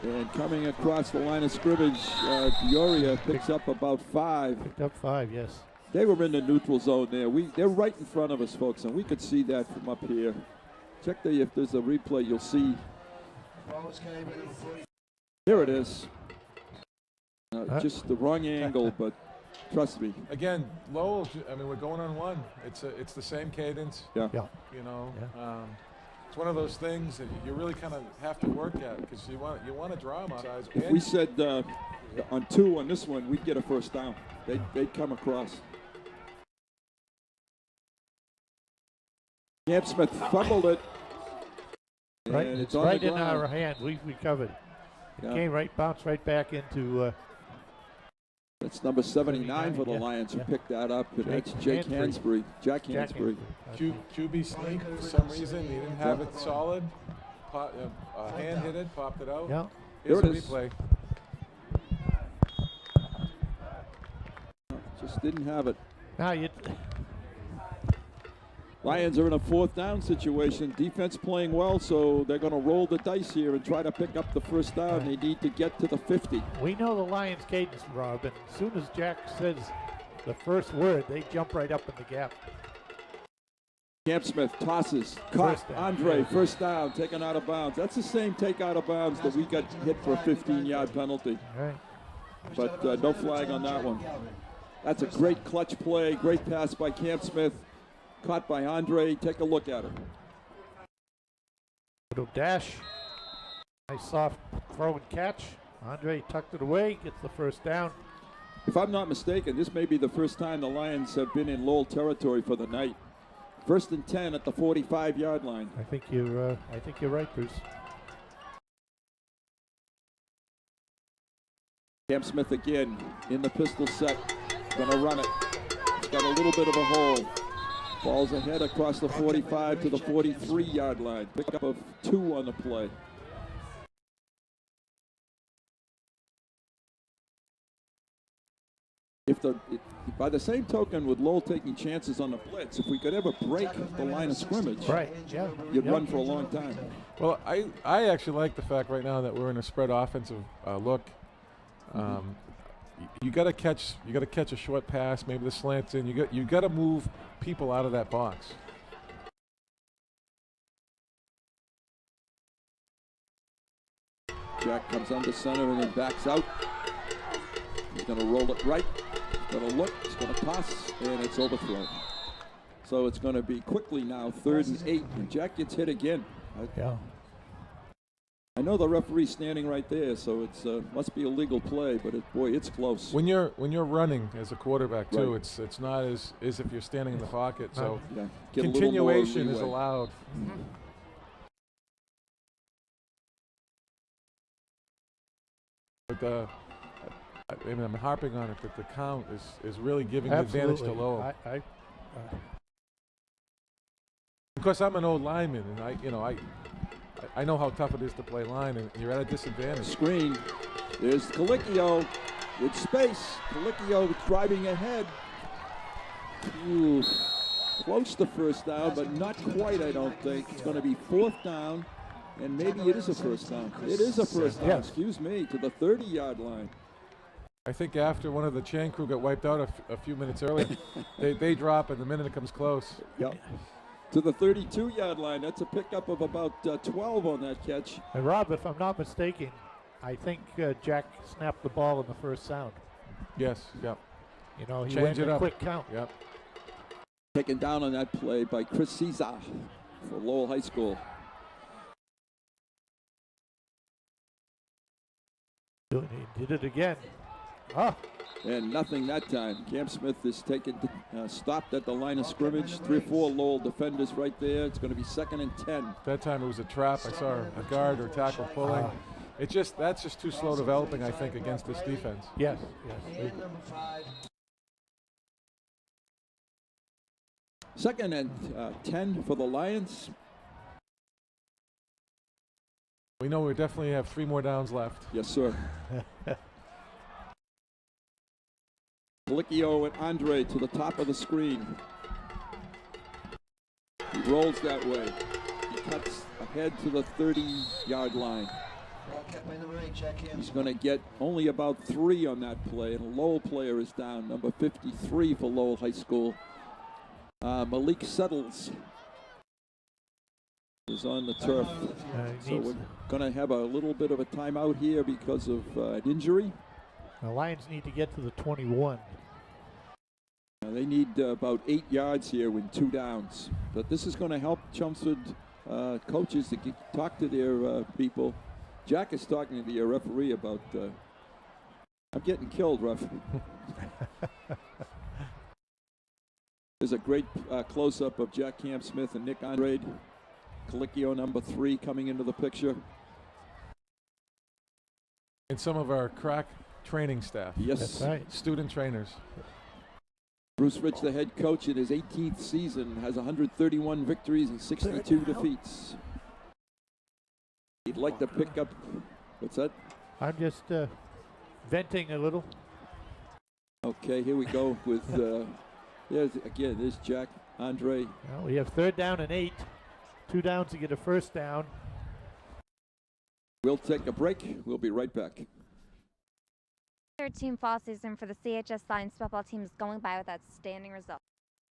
And coming across the line of scrimmage, Peoria picks up about 5. Picked up 5, yes. They were in the neutral zone there. They're right in front of us, folks, and we could see that from up here. Check if there's a replay, you'll see. Here it is. Just the wrong angle, but trust me. Again, Lowell. I mean, we're going on 1. It's the same cadence. Yeah. You know, it's one of those things that you really kind of have to work at because you want to draw them size. If we said on 2 on this one, we'd get a first down. They'd come across. Camp Smith fumbled it. Right, and it's on right the in ground. our hand. We covered. It came bounced right back into. That's number 79 for the Lions who picked that up, and that's Jake Hansbury. Jack Hansbury. QB sneak for some reason. He didn't have it solid. Hand hit it, popped it out. Yeah. Here's There a it is. replay. Just didn't have it. Now you. Lions are in a 4th down situation. Defense playing well, so they're going to roll the dice here and try to pick up the first down. They need to get to the 50. We know the Lions' cadence, Rob, and as soon as Jack says the first word, they jump right up in the gap. Camp Smith tosses, caught Andre, first down, taken out of bounds. That's the same take out of bounds that we got hit for a 15-yard penalty. Right. But no flag on that one. That's a great clutch play, great pass by Camp Smith. Caught by Andre. Take a look at it. Little dash. Nice soft throw and catch. Andre tucked it away, gets the first down. If I'm not mistaken, this may be the first time the Lions have been in Lowell territory for the night. 1st and 10 at the 45-yard line. I think you're right, Bruce. Camp Smith again in the pistol set. Gonna run it. It's got a little bit of a hole. Ball's ahead across the 45 to the 43-yard line. Pickup of 2 on the play. If by the same token, with Lowell taking chances on the blitz, if we could ever break the line of scrimmage, you'd run for a long time. Well, I actually like the fact right now that we're in a spread offensive look. You got to catch a short pass, maybe the slants in. You got to move people out of that box. Jack comes under center and then backs out. He's going to roll it right. He's going to look. He's going to toss, and it's overthrown. So it's going to be quickly now 3rd and 8, and Jack gets hit again. I know the referee's standing right there, so it's must be a legal play, but boy, it's close. When you're running as a quarterback too, it's not as if you're standing in the pocket. So continuation is allowed. But I'm harping on it, but the count is really giving the advantage to Lowell. Because I'm an old lineman, and I know how tough it is to play line, and you're at a disadvantage. Screen. There's Colicchio with space. Colicchio driving ahead. Ooh, close to first down, but not quite, I don't think. It's going to be 4th down, and maybe it is a first down. It is a first down, excuse me, to the 30-yard line. I think after one of the Chan crew got wiped out a few minutes earlier, they drop, and the minute it comes close. Yep. To the 32-yard line. That's a pickup of about 12 on that catch. And Rob, if I'm not mistaken, I think Jack snapped the ball in the first sound. Yes, yep. You know, he Change went it in a up. quick count. Yep. Taken down on that play by Chris Caesar for Lowell High School. He did it again. Ah. And nothing that time. Cam Smith is taken, stopped at the line of scrimmage. 3 or 4 Lowell defenders right there. It's going to be 2nd and 10. That time it was a trap. I saw a guard or tackle pulling. That's just too slow developing, I think, against this defense. Yes. Second and 10 for the Lions. We know we definitely have 3 more downs left. Yes, sir. Colicchio and Andre to the top of the screen. He rolls that way. He cuts ahead to the 30-yard line. He's going to get only about 3 on that play, and a Lowell player is down, number 53 for Lowell High School. Malik Settles is on the turf. So we're going to have a little bit of a timeout here because of an injury. The Lions need to get to the 21. They need about 8 yards here with 2 downs. But this is going to help Chelmsford coaches to talk to their people. Jack is talking to the referee about, I'm getting killed, ref. There's a great close-up of Jack Camp Smith and Nick Andrade. Colicchio, number 3, coming into the picture. And some of our crack training staff. Yes. That's right. Student trainers. Bruce Rich, the head coach, in his 18th season, has 131 victories and 62 defeats. He'd like to pick up, what's that? I'm just venting a little. Okay, here we go with, there's Jack, Andre. Well, we have 3rd down and 8. 2 downs to get a first down. We'll take a break. We'll be right back. 13 fall season for the CHS Lions football team is going by with outstanding results.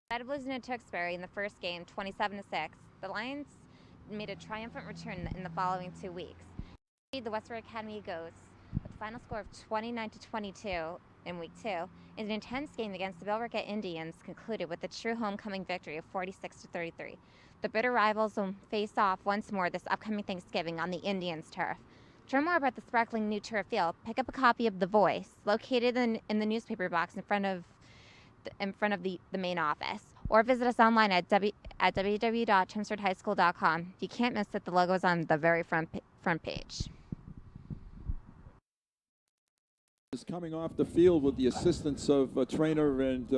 Instead of losing to Tewksbury in the first game, 27-6, the Lions made a triumphant return in the following 2 weeks. The Westford Academy goes with a final score of 29-22 in week 2, and an intense game against the Billerica Indians concluded with a true homecoming victory of 46-33. The bitter rivals will face off once more this upcoming Thanksgiving on the Indians' turf. To learn more about the sparkling new turf field, pick up a copy of The Voice, located in the newspaper box in front of the main office, or visit us online at www.chelmsfordhighschool.com. You can't miss it. The logo is on the very front page. Is coming off the field with the assistance of a trainer and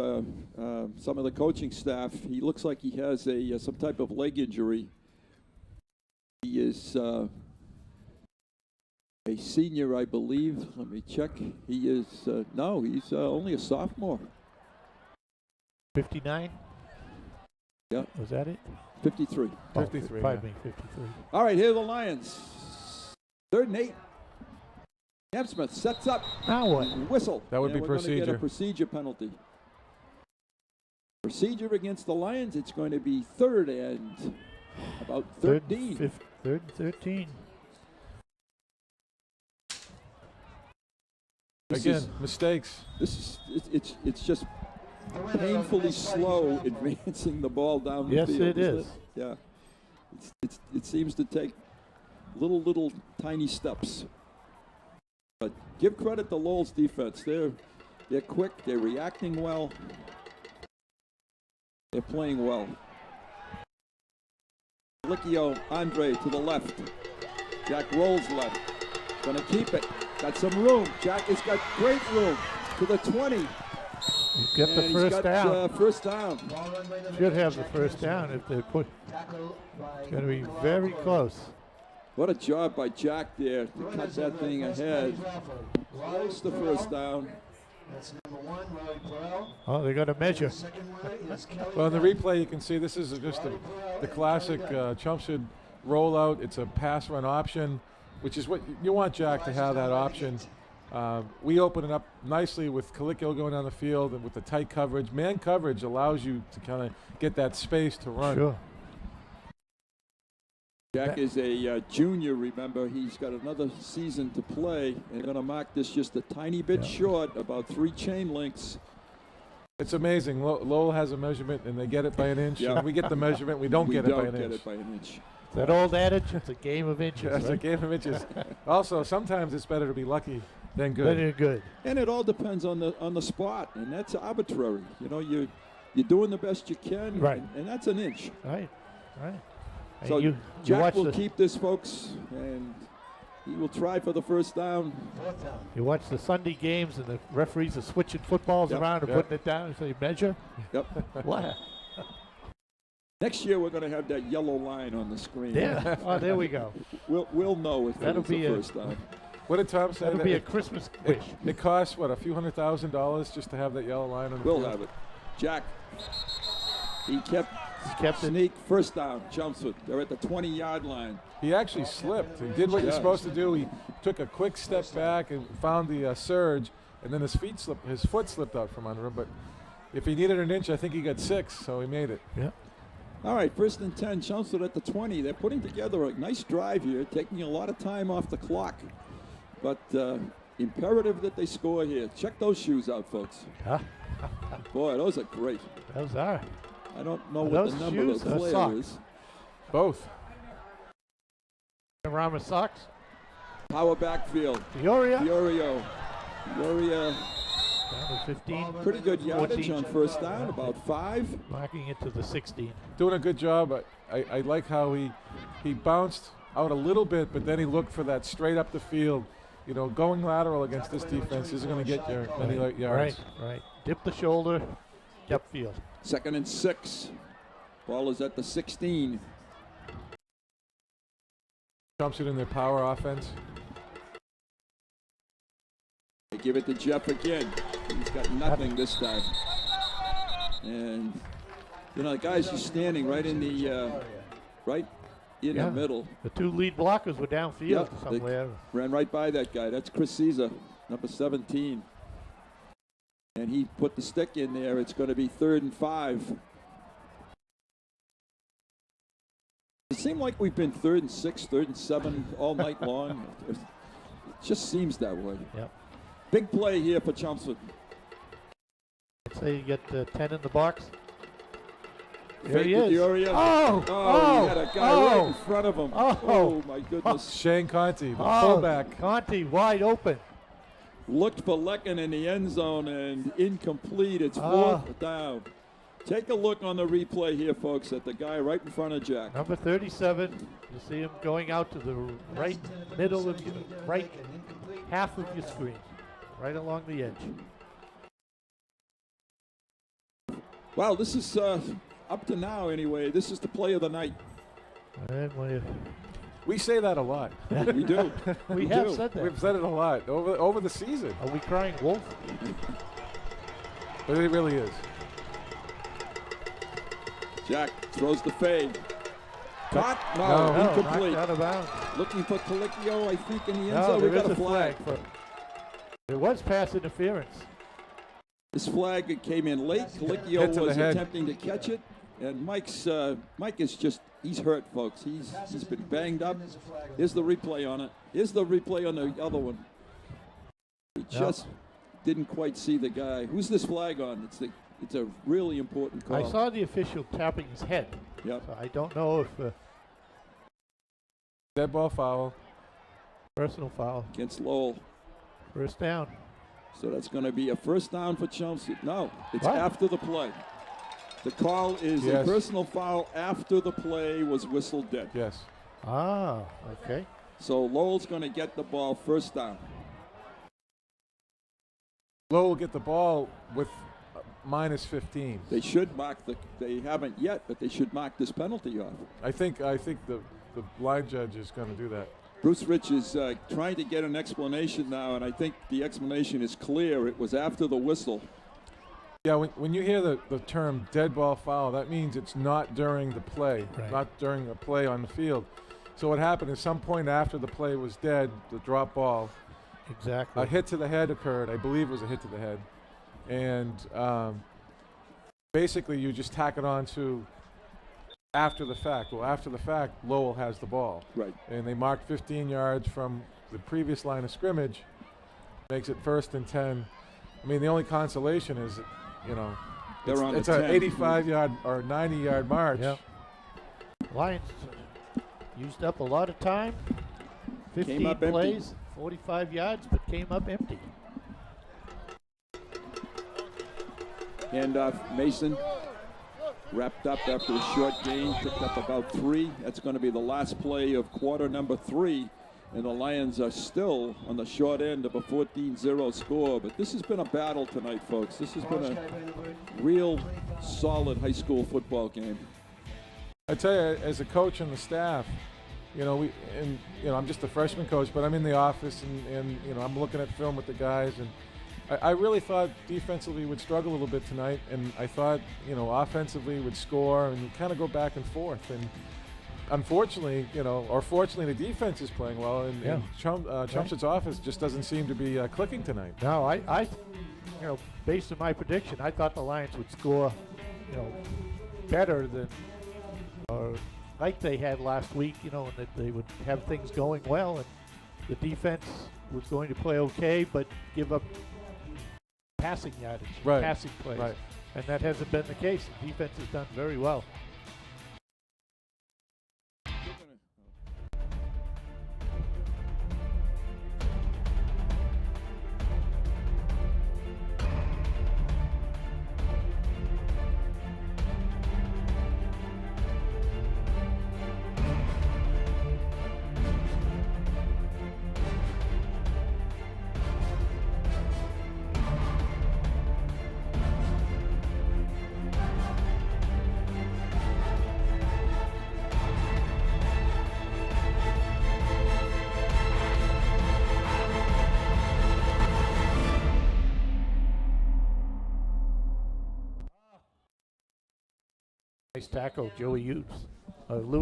some of the coaching staff. He looks like he has some type of leg injury. He is a senior, I believe. Let me check. He is, no, he's only a sophomore. 59? Yeah. Was that it? 53. 53. Pardon me, 53. All right, here are the Lions. 3rd and 8. Cam Smith sets up. Now what? Whistle. That would be we're gonna get a procedure. procedure penalty. Procedure against the Lions. It's going to be 3rd and about 13. 3rd and 13. Again, mistakes. This is it's just painfully slow advancing the ball down the Yes, field. it isn't is. Yeah. It seems to take little tiny steps. But give credit to Lowell's defense. They're quick. They're reacting well. They're playing well. Licchio, Andre to the left. Jack rolls left. Gonna keep it. Got some room. Jack has got great room to the 20. You get the And first he's got, down. First down. Should have the first down if they put. It's going to be very close. What a job by Jack there to cut that thing ahead. Close to first down. Oh, they got to measure. Well, in the replay, you can see this is just the classic Chelmsford rollout. It's a pass run option, which is what you want Jack to have that option. We open it up nicely with Calicchio going down the field and with the tight coverage. Man coverage allows you to kind of get that space to run. Sure. Jack is a junior, remember. He's got another season to play. And they're going to mark this just a tiny bit short, about 3 chain links. It's amazing. Lowell has a measurement, and they get it by an inch. Yeah. And we get the measurement, we don't get it by an inch. inch. That old adage, it's a game of inches. It's a right? game of inches. Also, sometimes it's better to be lucky than good. Then you're good. And it all depends on the spot, and that's arbitrary. You know, you're doing the best you can, Right. and that's an inch. Right. And So you Jack watch will keep this, folks, and he will try for the first down. You watch the Sunday games, and the referees are switching footballs Yep, around and yep. putting it down, so you measure. Yep. What? Next year we're going to have that yellow line on the screen. Yeah. Oh, there we go. We'll know if That'll it's be the a- first down. What did Tom say? That'll be a Christmas wish. It costs, what, a few $100,000 just to have that yellow line on the We'll field? have it. Jack. He kept it. Sneak first down. Chelmsford. They're at the 20-yard line. He actually slipped. He did what you're Yes. supposed to do. He took a quick step back and found the surge, and then his foot slipped out from under him. But if he needed an inch, I think he got 6, so he made it. Yeah. All right, 1st and 10. Chelmsford at the 20. They're putting together a nice drive here, taking a lot of time off the clock. But imperative that they score here. Check those shoes out, folks. Huh? Boy, those are great. Those are. I don't know Are what those the number shoes of or player socks? is. Both. Rama socks. Power backfield. Fioria. Fioria. Down to 15. Pretty good yardage 14. on first down, about 5. Marking it to the 16. Doing a good job. I like how he bounced out a little bit, but then he looked for that straight up the field. You know, going lateral against this defense isn't going to get you many yards. Right. Dip the shoulder. Upfield. 2nd and 6. Ball is at the 16. Chelmsford in their power offense. They give it to Jeff again. He's got nothing this time. And, you know, the guy's just standing right in the the middle. The 2 lead blockers were downfield Yep, they somewhere. ran right by that guy. That's Chris Caesar, number 17. And he put the stick in there. It's going to be 3rd and 5. It seemed like we've been 3rd and 6, 3rd and 7 all night long. It just seems that way. Yep. Big play here for Chelmsford. I'd say you get 10 in the box. There Fake he it, is. Fioria. He had a guy right in front of him. Oh my goodness. Shane Conti, the fullback. Conti wide open. Looked for Lecken in the end zone and incomplete. It's 4th down. Take a look on the replay here, folks, at the guy right in front of Jack. Number 37. You see him going out to the right middle of your right half of your screen, right along the edge. Wow, this is up to now anyway. This is the play of the night. We say that a lot. We do. We have said that. We've said it a lot over the season. Are we crying wolf? But it really is. Jack throws the fade. Caught? No, incomplete. Knocked out of bounds. Looking for Colicchio, I think, in the end No, zone. We there got is a flag. There was pass interference. This flag came in late. Colicchio was attempting to catch it. And Mike is just, he's hurt, folks. He's been banged up. Here's the replay on it. Here's the replay on the other one. He just didn't quite see the guy. Who's this flag on? It's a really important call. I saw the official tapping his head. Yep. So I don't know if dead ball foul. Personal foul. Against Lowell. First down. So that's going to be a first down for Chelsea. No, it's What? after the play. The call is a personal foul after the play was whistled dead. Yes. Ah, okay. So Lowell's going to get the ball first down. Lowell will get the ball with minus 15. They should mark they haven't yet, but they should mark this penalty off. I think the line judge is going to do that. Bruce Rich is trying to get an explanation now, and I think the explanation is clear. It was after the whistle. Yeah, when you hear the term dead ball foul, that means it's not during the play, not during a play on the field. So what happened is some point after the play was dead, the drop ball. Exactly. A hit to the head occurred. I believe it was a hit to the head. And basically you just tack it on to after the fact. Well, after the fact, Lowell has the ball. Right. And they marked 15 yards from the previous line of scrimmage. Makes it 1st and 10. I mean, the only consolation is, it's an 85-yard or 90-yard march. Yep. Lions used up a lot of time. 15 plays, 45 yards, but came up empty. Handoff, Mason wrapped up after a short gain, picked up about 3. That's going to be the last play of quarter number 3. And the Lions are still on the short end of a 14-0 score. But this has been a battle tonight, folks. This has been a real solid high school football game. I tell you, as a coach and the staff, I'm just a freshman coach, but I'm in the office and I'm looking at film with the guys, and I really thought defensively would struggle a little bit tonight, and I thought, offensively would score and kind of go back and forth. And unfortunately, or fortunately, the defense is playing well, and Chumstead's offense just doesn't seem to be clicking tonight. No, I based on my prediction, I thought the Lions would score, better than like they had last week, and that they would have things going well, and the defense was going to play okay, but give up passing yardage, passing plays. Right. And that hasn't been the case. The defense has done very well. Nice tackle, Louis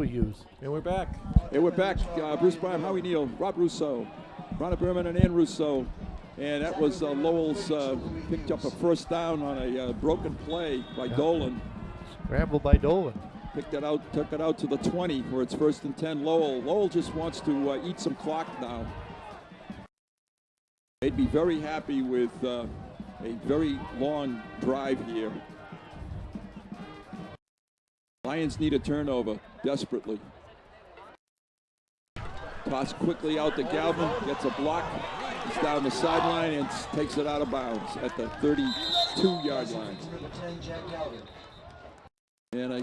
Hughes. And we're back. Hey, we're back. Bruce Brown, Howie Neal, Rob Russo, Ronald Berman, and Ann Russo. And that was Lowell's picked up a first down on a broken play by Dolan. Scramble by Dolan. Picked it out, took it out to the 20 where it's 1st and 10 Lowell. Lowell just wants to eat some clock now. They'd be very happy with a very long drive here. Lions need a turnover desperately. Toss quickly out to Galvin, gets a block. He's down the sideline and takes it out of bounds at the 32-yard line. And I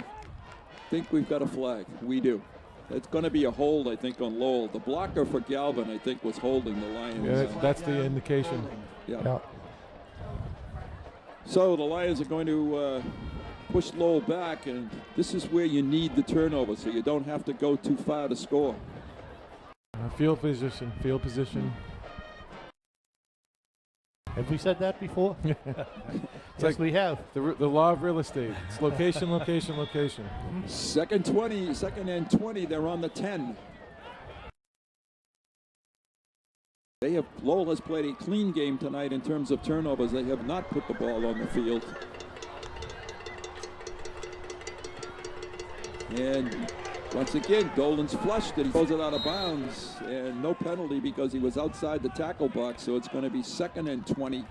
think we've got a flag. We do. It's going to be a hold, I think, on Lowell. The blocker for Galvin, I think, was holding the Lions. Yeah, that's the indication. Yeah. So the Lions are going to push Lowell back, and this is where you need the turnover so you don't have to go too far to score. Field position. Have we said that before? Yes, we have. The law of real estate. It's location, location, location. Second and 20. They're on the 10. Lowell has played a clean game tonight in terms of turnovers. They have not put the ball on the field. And once again, Dolan's flushed and he throws it out of bounds. And no penalty because he was outside the tackle box. So it's going to be 2nd and 20.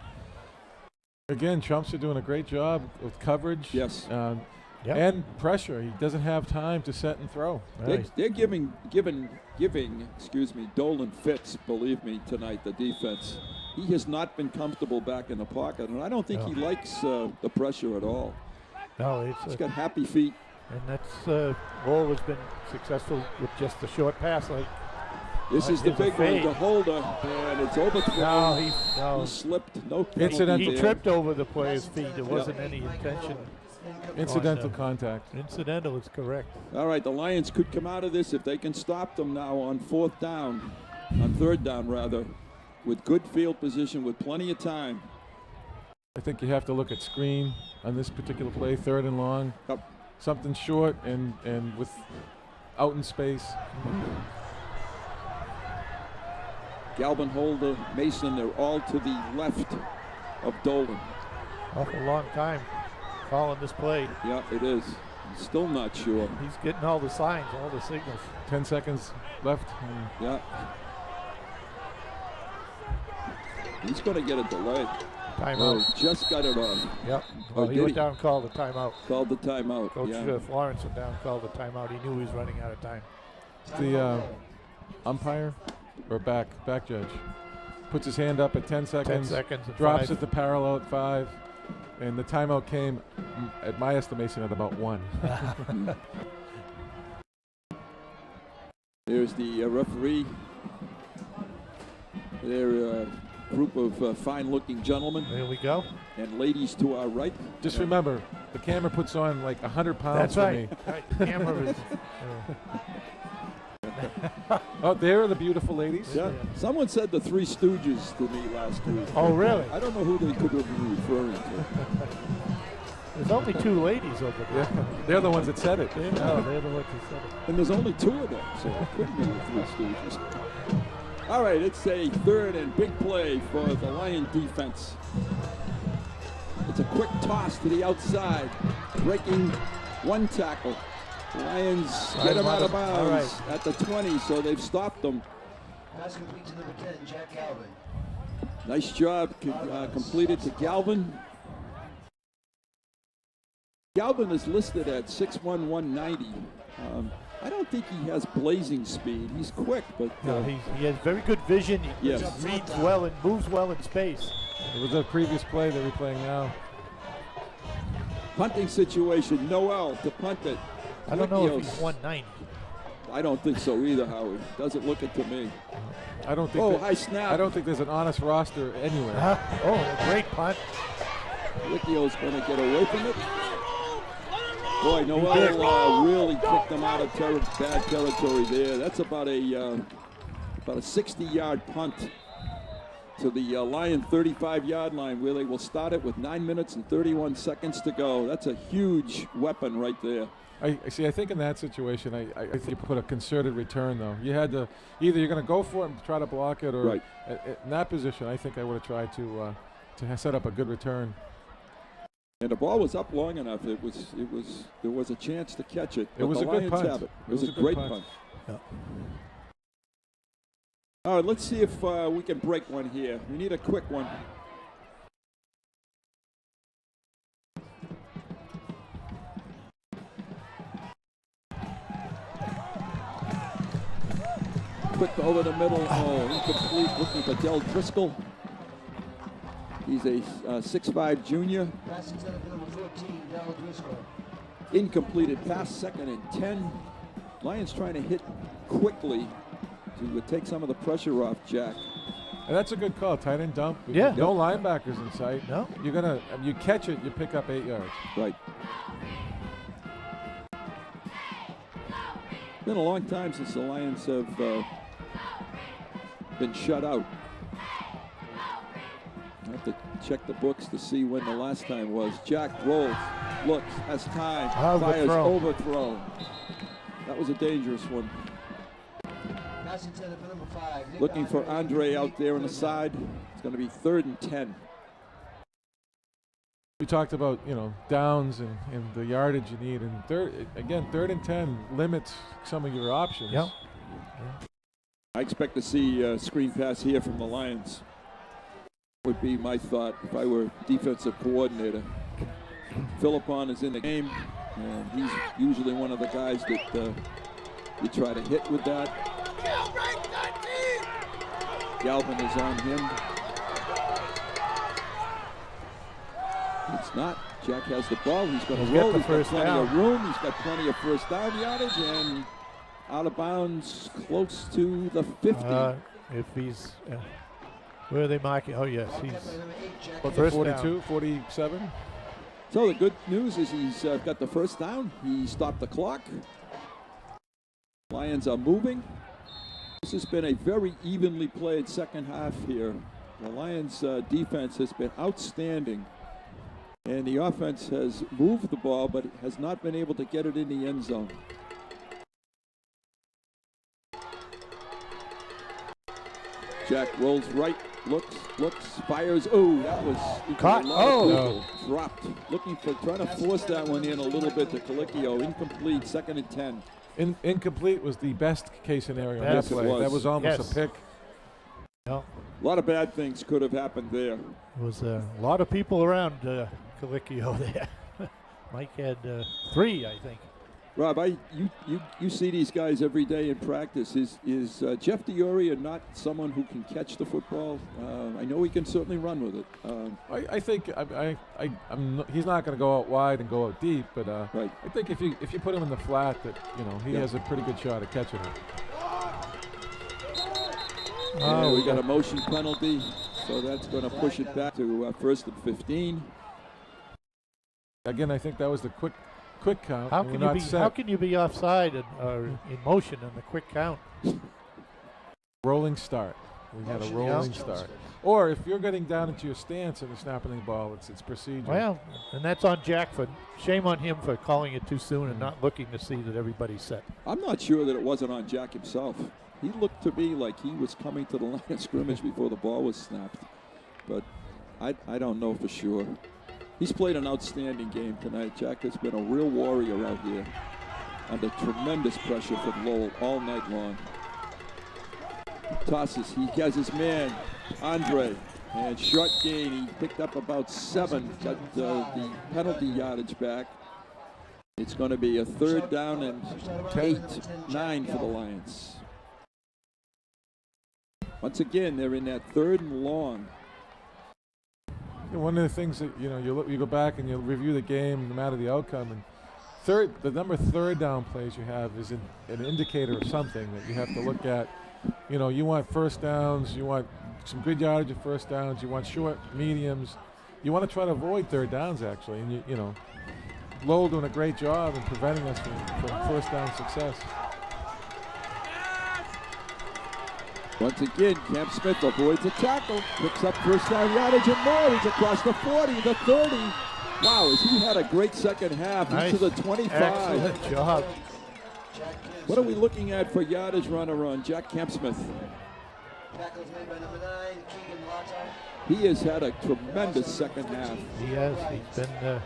Again, Chumps are doing a great job with coverage. Yes. And pressure. He doesn't have time to set and throw. They're giving Dolan fits, believe me, tonight, the defense. He has not been comfortable back in the pocket, and I don't think he likes the pressure at all. No, he's got happy feet. And that's Lowell has been successful with just the short pass. This is the big one, the holder, and it's overthrown. No, he slipped. No He tripped over the player's feet. There wasn't any intention. Incidental contact. Incidental is correct. All right, the Lions could come out of this if they can stop them now on 4th down, on 3rd down rather, with good field position with plenty of time. I think you have to look at screen on this particular play, 3rd and long. Yep. Something short and with out in space. Galvin, Holder, Mason, they're all to the left of Dolan. Awful long time calling this play. Yeah, it is. He's still not sure. He's getting all the signs, all the signals. 10 seconds left. Yeah. He's going to get a delay. Timeout. Just got it off. Yep. Well, he went down and called the timeout. Called the timeout. Coach Florence went down and called the timeout. He knew he was running out of time. The umpire or back judge puts his hand up at 10 seconds. 10 seconds. Drops 5. at the parallel at 5. And the timeout came, at my estimation, at about 1. There's the referee. They're a group of fine-looking gentlemen. There we go. And ladies to our right. Just remember, the camera puts on like 100 pounds That's for me. Right. The camera is... Oh, there are the beautiful ladies. Yeah. Someone said the Three Stooges to me last week. Oh, really? I don't know who they could have been referring to. There's only 2 ladies over there. Yeah. They're the ones that said it. They're the ones that said it. And there's only 2 of them, so it couldn't be the Three Stooges. All right, it's a 3rd and big play for the Lion defense. It's a quick toss to the outside, breaking 1 tackle. The Lions get him out of bounds at the 20, so they've stopped them. Pass complete to number 10, Jack Galvin. Nice job completed to Galvin. Galvin is listed at 6'1", 190. I don't think he has blazing speed. He's quick, but... he has very good vision. He yes. reads well and moves well in space. It was a previous play they're replaying now. Punting situation, Noel to punt it. I don't know if he's 190. I don't think so either, Howard. Doesn't look it to me. I don't think. High snap. I don't think there's an honest roster anywhere. Oh, a great punt. Ricchio's going to get away from it. Boy, Noel really kicked them out of bad territory there. That's about a 60-yard punt to the Lion 35-yard line, where they will start it with 9 minutes and 31 seconds to go. That's a huge weapon right there. I think in that situation, I think you put a concerted return, though. You had to, either you're going to go for it and try to block it, or in that position, I think I would have tried to set up a good return. And the ball was up long enough. There was a chance to catch it. It was a good punt. It was a great punt. Yeah. All right, let's see if we can break one here. We need a quick one. Quick over the middle. Incomplete. Looking for Del Driscoll. He's a 6'5" junior. Passing center for number 14, Del Driscoll. Incompleted pass, 2nd and 10. Lions trying to hit quickly to take some of the pressure off Jack. And that's a good call. Tight end dump. Yeah. No linebackers in sight. No. You catch it, you pick up 8 yards. Right. Been a long time since the Lions have been shut out. I have to check the books to see when the last time was. Jack rolls, looks, has time, fires, Overthrown. overthrown. That was a dangerous one. Passing to the number 5. Nick Looking for Andre out there on the side. It's going to be 3rd and 10. We talked about, downs and the yardage you need, and 3rd and 10 limits some of your options. Yep. I expect to see a screen pass here from the Lions. Would be my thought if I were defensive coordinator. Philippon is in the game, and he's usually one of the guys that you try to hit with that. Galvin is on him. It's not. Jack has the ball. He's going to roll. He's got plenty of room. He's got plenty of first down yardage, and out of bounds close to the 50. If he's, where are they marking? Oh, yes, he's First 42, 47. So the good news is he's got the first down. He stopped the clock. Lions are moving. This has been a very evenly played second half here. The Lions' defense has been outstanding. And the offense has moved the ball, but has not been able to get it in the end zone. Jack rolls right, looks, fires. Oh, that was caught. Oh, dropped. Trying to force that one in a little bit to Colicchio. Incomplete, 2nd and 10. Incomplete was the best case scenario. Yes, it was. That was almost a pick. No. A lot of bad things could have happened there. There was a lot of people around Colicchio there. Mike had 3, I think. Rob, you see these guys every day in practice. Is Jeff Dioria not someone who can catch the football? I know he can certainly run with it. I think he's not going to go out wide and go out deep, but right. I think if you put him in the flat, that he has a pretty good shot at catching it. Oh, we got a motion penalty, so that's going to push it back to 1st and 15. Again, I think that was the quick count. How can you be offside or in motion in the quick count? Rolling start. We had a rolling start. Or if you're getting down into your stance and you're snapping the ball, it's procedure. Well, and that's on Jack. Shame on him for calling it too soon and not looking to see that everybody's set. I'm not sure that it wasn't on Jack himself. He looked to me like he was coming to the line of scrimmage before the ball was snapped. But I don't know for sure. He's played an outstanding game tonight. Jack has been a real warrior out here under tremendous pressure from Lowell all night long. He tosses. He has his man, Andre, and short gain. He picked up about 7, got the penalty yardage back. It's going to be a 3rd down and 9 for the Lions. Once again, they're in that 3rd and long. One of the things that you go back and you review the game, no matter the outcome, and the number 3rd down plays you have is an indicator of something that you have to look at. You want first downs, you want some good yardage of first downs, you want short, mediums, you want to try to avoid 3rd downs actually, and Lowell doing a great job in preventing us from first down success. Once again, Cam Smith avoids a tackle, picks up first down yardage and more. He's across the 40, the 30. Wow, has he had a great second half. Nice. Into the 25. Excellent job. What are we looking at for yardage runner on Jack Campsmith? Tackles made by number 9, Keegan Lata. He has had a tremendous second half. He has. He's been.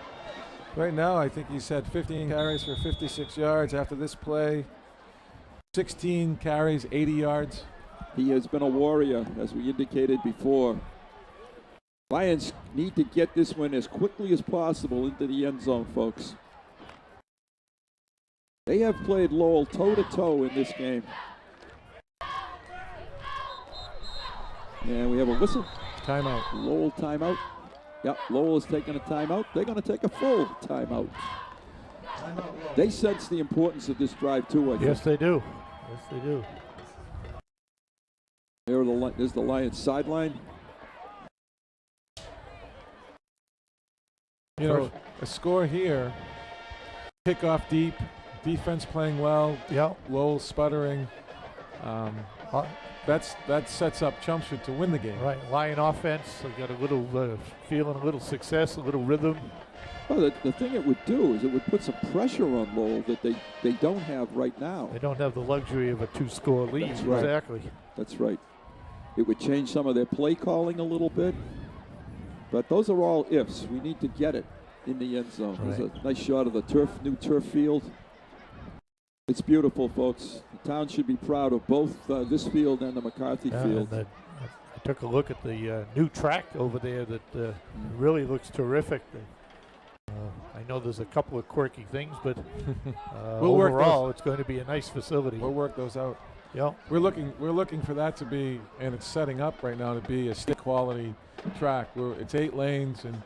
Right now, I think he's had 15 carries for 56 yards. After this play, 16 carries, 80 yards. He has been a warrior, as we indicated before. Lions need to get this one as quickly as possible into the end zone, folks. They have played Lowell toe-to-toe in this game. And we have a whistle. Timeout. Lowell timeout. Yep, Lowell is taking a timeout. They're going to take a full timeout. They sense the importance of this drive, too, I think. Yes, they do. Yes, they do. There's the Lions sideline. A score here. Kickoff deep. Defense playing well. Yeah. Lowell sputtering. that sets up Chelmsford to win the game. Right, Lion offense. They got a little feeling, a little success, a little rhythm. Well, the thing it would do is it would put some pressure on Lowell that they don't have right now. They don't have the luxury of a 2-score lead. That's right. Exactly. That's right. It would change some of their play calling a little bit. But those are all ifs. We need to get it in the end zone. Right. There's a nice shot of the new turf field. It's beautiful, folks. The town should be proud of both this field and the McCarthy field. And I took a look at the new track over there that really looks terrific. I know there's a couple of quirky things, but overall, it's going to be a nice facility. We'll work those out. Yeah, we're looking for that to be, and it's setting up right now to be a stick quality track. It's 8 lanes, and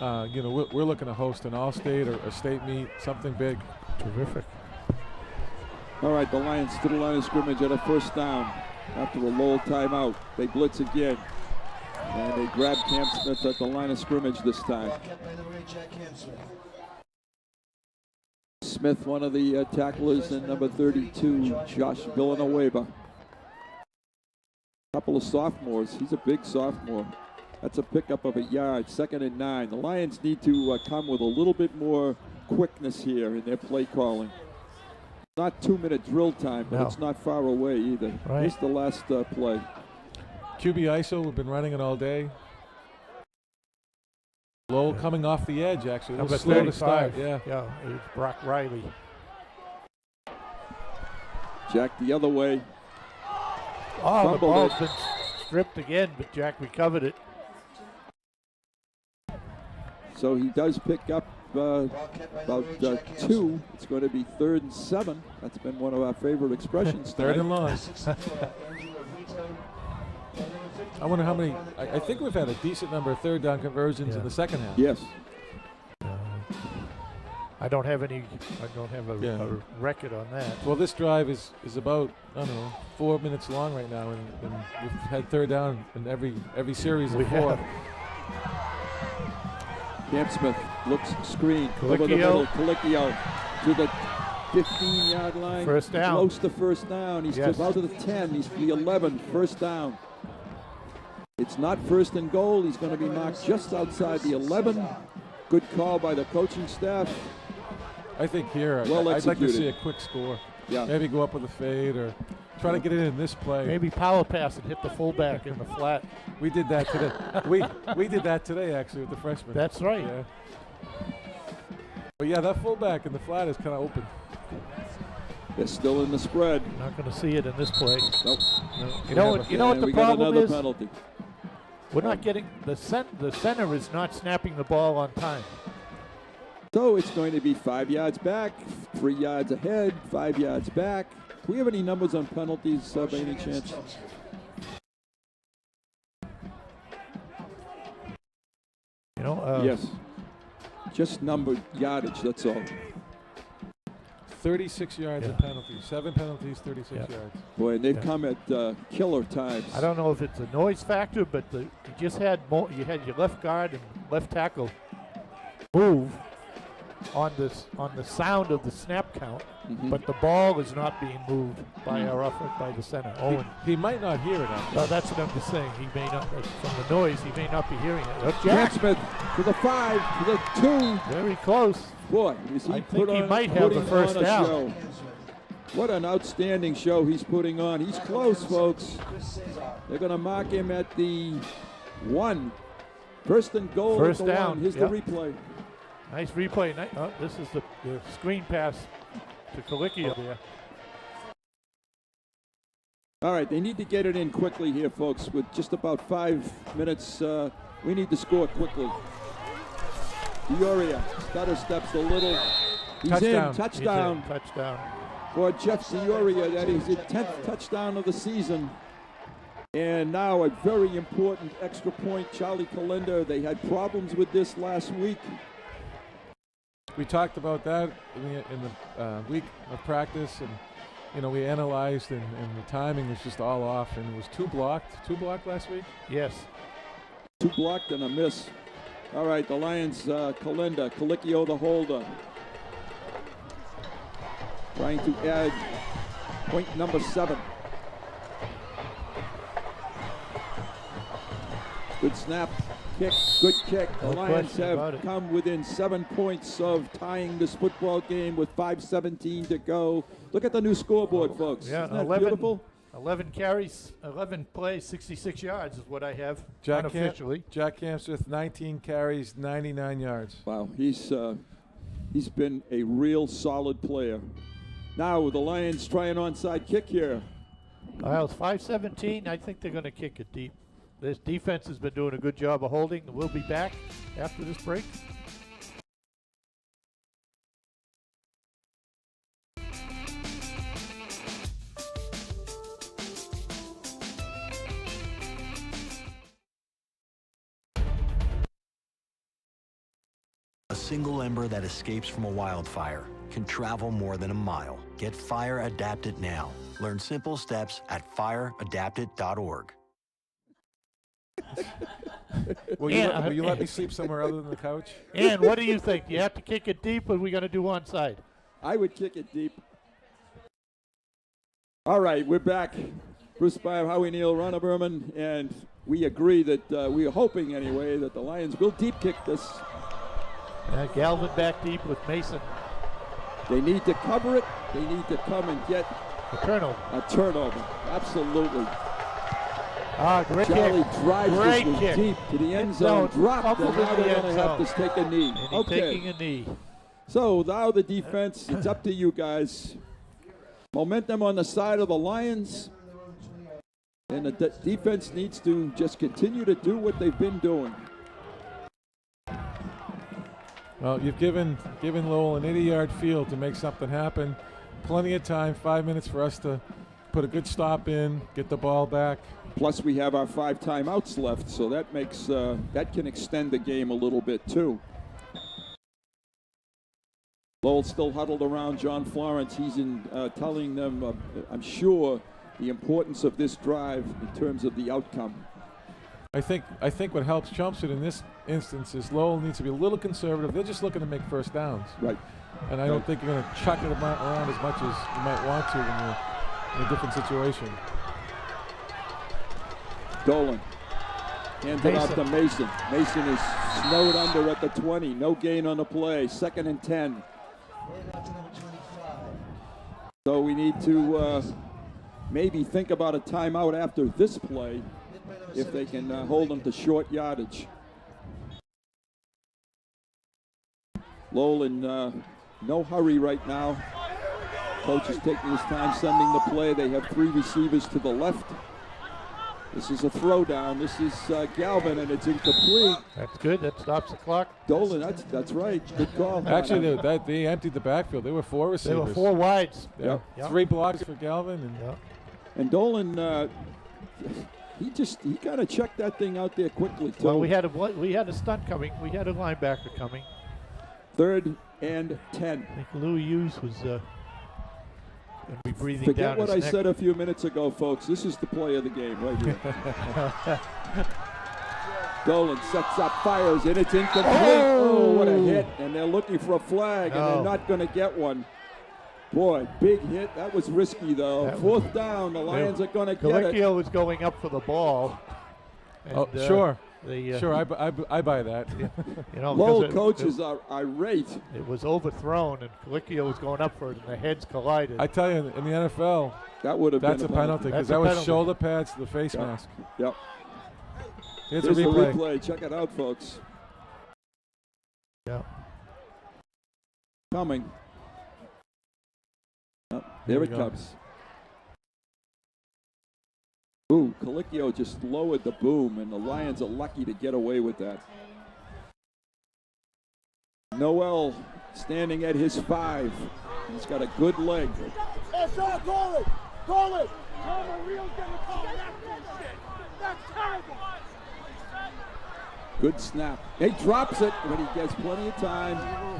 we're looking to host an all-state or a state meet, something big. Terrific. All right, the Lions to the line of scrimmage at a first down after a Lowell timeout. They blitz again, and they grab Cam Smith at the line of scrimmage this time. Smith, one of the tacklers, and number 32, Josh Villanueva. Couple of sophomores. He's a big sophomore. That's a pickup of a yard, 2nd and 9. The Lions need to come with a little bit more quickness here in their play calling. Not 2-minute drill time, but it's not far away either. Right. Here's the last play. QB ISO, we've been running it all day. Lowell coming off the edge, actually. A little slow to start. Yeah, it's Brock Riley. Jack the other way. Oh, the ball's been stripped again, but Jack recovered it. So he does pick up about 2. It's going to be 3rd and 7. That's been one of our favorite expressions. 3rd and long. I wonder how many. I think we've had a decent number of 3rd down conversions in the second half. Yes. I don't have a record on that. Well, this drive is about 4 minutes long right now, and we've had 3rd down in every series of 4. Cam Smith looks screen over the middle. Colicchio to the 15-yard line. First down. Close to first down. He's about to the 10. He's to the 11. First down. It's not 1st and goal. He's going to be knocked just outside the 11. Good call by the coaching staff. I think here, well I'd like to see a quick score. Yeah. Maybe go up with a fade or try to get it in this play. Maybe power pass and hit the fullback in the flat. We did that today. we did that today, actually, with the freshmen. That's right. Yeah. But yeah, that fullback in the flat is kind of open. They're still in the spread. Not going to see it in this play. Nope. No. You know what the problem is? Penalty. We're not getting the center is not snapping the ball on time. So it's going to be 5 yards back, 3 yards ahead, 5 yards back. Do we have any numbers on penalties by any chance? Yes. Just numbered yardage, that's all. 36 yards of penalties. 7 penalties, 36 yards. Boy, and they've come at killer times. I don't know if it's a noise factor, but you just had you had your left guard and left tackle move on the sound of the snap count, but the ball is not being moved by by the center. Owen. He might not hear it. No, that's what I'm just saying. He may not, from the noise, he may not be hearing it. Jack Smith to the 5, to the 2. Very close. Boy, is he I think he might have the first down. Show. What an outstanding show he's putting on. He's close, folks. They're going to mark him at the 1. 1st and goal. First at the down. 1. Here's the replay. Nice replay. This is the screen pass to Colicchio there. All right, they need to get it in quickly here, folks. With just about 5 minutes, we need to score quickly. Dioria stutter steps a little. He's touchdown. in. Touchdown. He's in. Touchdown. For Jeff Dioria, that is his 10th touchdown of the season. And now a very important extra point. Charlie Kalender, they had problems with this last week. We talked about that in the week of practice, and we analyzed, and the timing was just all off, and it was 2 blocked last week. Yes, 2 blocked and a miss. All right, the Lions, Kalenda, Colicchio the holder, trying to add point number 7. Good snap, kick, good kick. The No Lions question about have it. come within 7 points of tying this football game with 5:17 to go. Look at the new scoreboard, folks. Yeah, Isn't that 11, beautiful? 11 carries, 11 plays, 66 yards is what I have Jack unofficially. Jack Camsworth, 19 carries, 99 yards. Wow, he's been a real solid player. Now the Lions try an onside kick here. Well, it's 5:17. I think they're going to kick it deep. This defense has been doing a good job of holding. We'll be back after this break. A single ember that escapes from a wildfire can travel more than a mile. Get fire adapted now. Learn simple steps at fireadapted.org. Will you let me sleep somewhere other than the couch? And what do you think? You have to kick it deep, or are we going to do onside? I would kick it deep. All right, we're back. Bruce Beyer, Howie Neal, Ronna Berman, and we agree that we are hoping anyway that the Lions will deep kick this. Galvin back deep with Mason. They need to cover it. They need to come and get a turnover. A turnover, absolutely. Great Charlie kick. drives Great this kick. deep to the end zone, dropped, and now they're going to have to zone. take a knee. And he's Okay. taking a knee. So now the defense, it's up to you guys. Momentum on the side of the Lions. And the defense needs to just continue to do what they've been doing. Well, you've given Lowell an 80-yard field to make something happen. Plenty of time, 5 minutes for us to put a good stop in, get the ball back. Plus, we have our 5 timeouts left, so that makes that can extend the game a little bit too. Lowell still huddled around John Florence. He's telling them, I'm sure, the importance of this drive in terms of the outcome. I think what helps Chelmsford in this instance is Lowell needs to be a little conservative. They're just looking to make first downs. Right. And I don't think you're going to chuck it around as much as you might want to when you're in a different situation. Dolan hands it off to Mason. Mason is snowed under at the 20. No gain on the play. 2nd and 10. So we need to maybe think about a timeout after this play if they can hold them to short yardage. Lowell in no hurry right now. Coach is taking his time sending the play. They have 3 receivers to the left. This is a throwdown. This is Galvin, and it's incomplete. That's good. That stops the clock. Dolan, that's right. Good call. Actually, they emptied the backfield. There were 4 receivers. There were 4 wides. Yeah. Yep. 3 blocks for Galvin. And Dolan, he kind of checked that thing out there quickly too. Well, we had a stunt coming. We had a linebacker coming. 3rd and 10. I think Lou Hughes was going to be breathing Forget down what his I neck. said a few minutes ago, folks. This is the play of the game right here. Dolan sets up, fires, and it's incomplete. Oh, what a hit. And they're looking for a flag, and they're not going to get one. Boy, big hit. That was risky, though. 4th down. The Lions are going to get it. Colicchio was going up for the ball. And, sure. Sure, I buy that. You know, Lowell coaches are irate. It was overthrown, and Colicchio was going up for it, and the heads collided. I tell you, in the NFL, that would have that's been a penalty because that was shoulder pads to the face mask. Yep. Here's a a replay. replay. Check it out, folks. Yeah. Coming. There it comes. Ooh, Colicchio just lowered the boom, and the Lions are lucky to get away with that. Noel standing at his 5. He's got a good leg. Call it! Call it! Reel's gonna call it. That's terrible! Good snap. He drops it, but he gets plenty of time.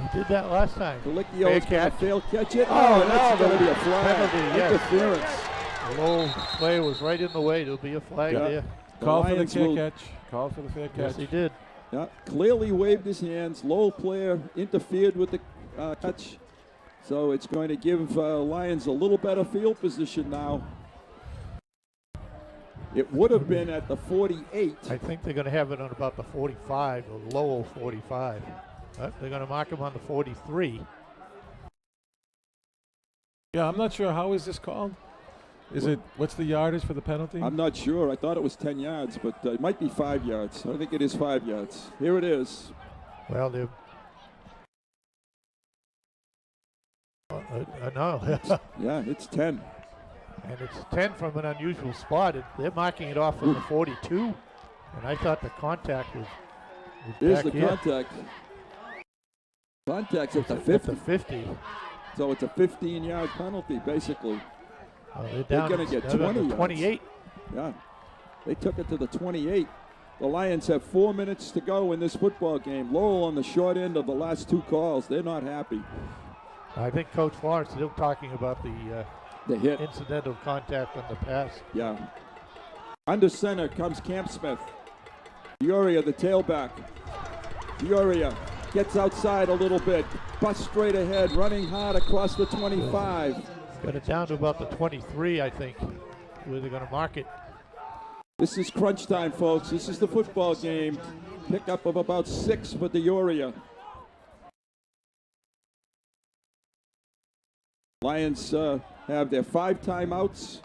He did that last time. Colicchio's going to fail catch it. Oh, that's no, going to be a flag. penalty, yes. Interference. The Lowell play was right in the way. There'll be a flag there. Call for the fair catch. Call for the fair catch. Yes, he did. Yeah, clearly waved his hands. Lowell player interfered with the catch. So it's going to give Lions a little better field position now. It would have been at the 48. I think they're going to have it on about the 45, or Lowell 45. They're going to mark him on the 43. Yeah, I'm not sure. How is this called? Is it, what's the yardage for the penalty? I'm not sure. I thought it was 10 yards, but it might be 5 yards. I think it is 5 yards. Here it is. Well, they're... no. Yeah, it's 10. And it's 10 from an unusual spot. They're marking it off from the 42. And I thought the contact was Here's back the here. contact. Contact's at the 50. At the 50. So it's a 15-yard penalty, basically. They're going to get 20 yards. 28. Yeah. They took it to the 28. The Lions have 4 minutes to go in this football game. Lowell on the short end of the last two calls. They're not happy. I think Coach Florence is still talking about the hit. Incidental contact on the pass. Yeah. Under center comes Camp Smith. Dioria, the tailback. Dioria gets outside a little bit. Busts straight ahead, running hard across the 25. Got it down to about the 23, I think, where they're going to mark it. This is crunch time, folks. This is the football game. Pickup of about 6 for Dioria. Lions have their 5 timeouts.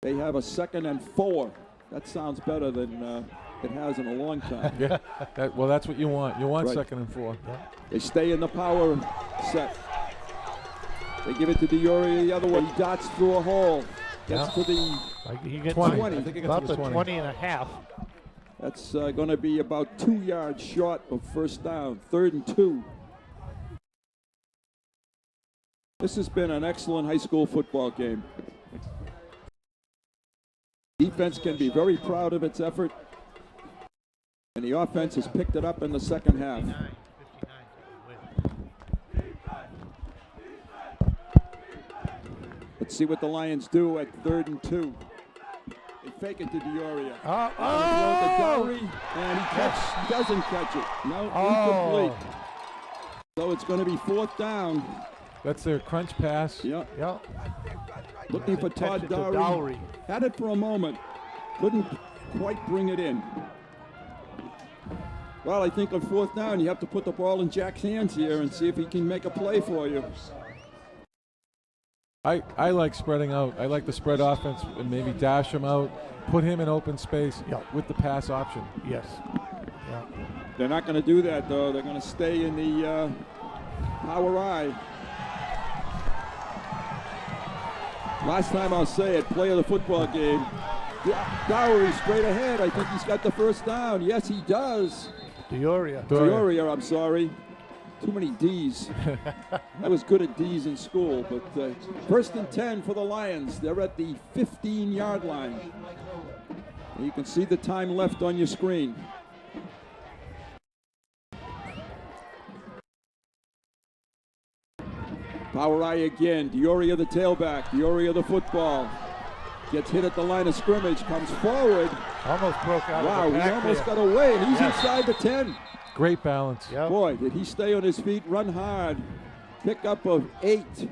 They have a 2nd and 4. That sounds better than it has in a long time. Yeah, well, that's what you want. You want Right. 2nd and 4. Yeah. They stay in the power set. They give it to Dioria the other way. He darts through a hole. Gets to the He gets 20. I think it gets about to the the 20. 20 and a half. That's going to be about 2 yards short of first down. 3rd and 2. This has been an excellent high school football game. Defense can be very proud of its effort, and the offense has picked it up in the second half. Let's see what the Lions do at 3rd and 2. They fake it to Dioria. The Dowry, and he doesn't catch it. No, incomplete. So it's going to be 4th down. That's their crunch pass. Yep. Yeah. Looking for Todd Attention to Dowry. Dowry. Had it for a moment. Couldn't quite bring it in. Well, I think on 4th down, you have to put the ball in Jack's hands here and see if he can make a play for you. I like spreading out. I like the spread offense and maybe dash him out, put him in open space with the pass option. Yes. Yeah. They're not going to do that, though. They're going to stay in the power eye. Last time I'll say it, play of the football game. Dowry straight ahead. I think he's got the first down. Yes, he does. Dioria, I'm sorry. Too many D's. I was good at D's in school, but 1st and 10 for the Lions. They're at the 15-yard line. And you can see the time left on your screen. Power eye again. Dioria the tailback. Dioria the football. Gets hit at the line of scrimmage. Comes forward. Almost broke out Wow, of the he back almost there. got away, and he's Yes. inside the 10. Great balance. Yep. Boy, did he stay on his feet, run hard. Pickup of 8.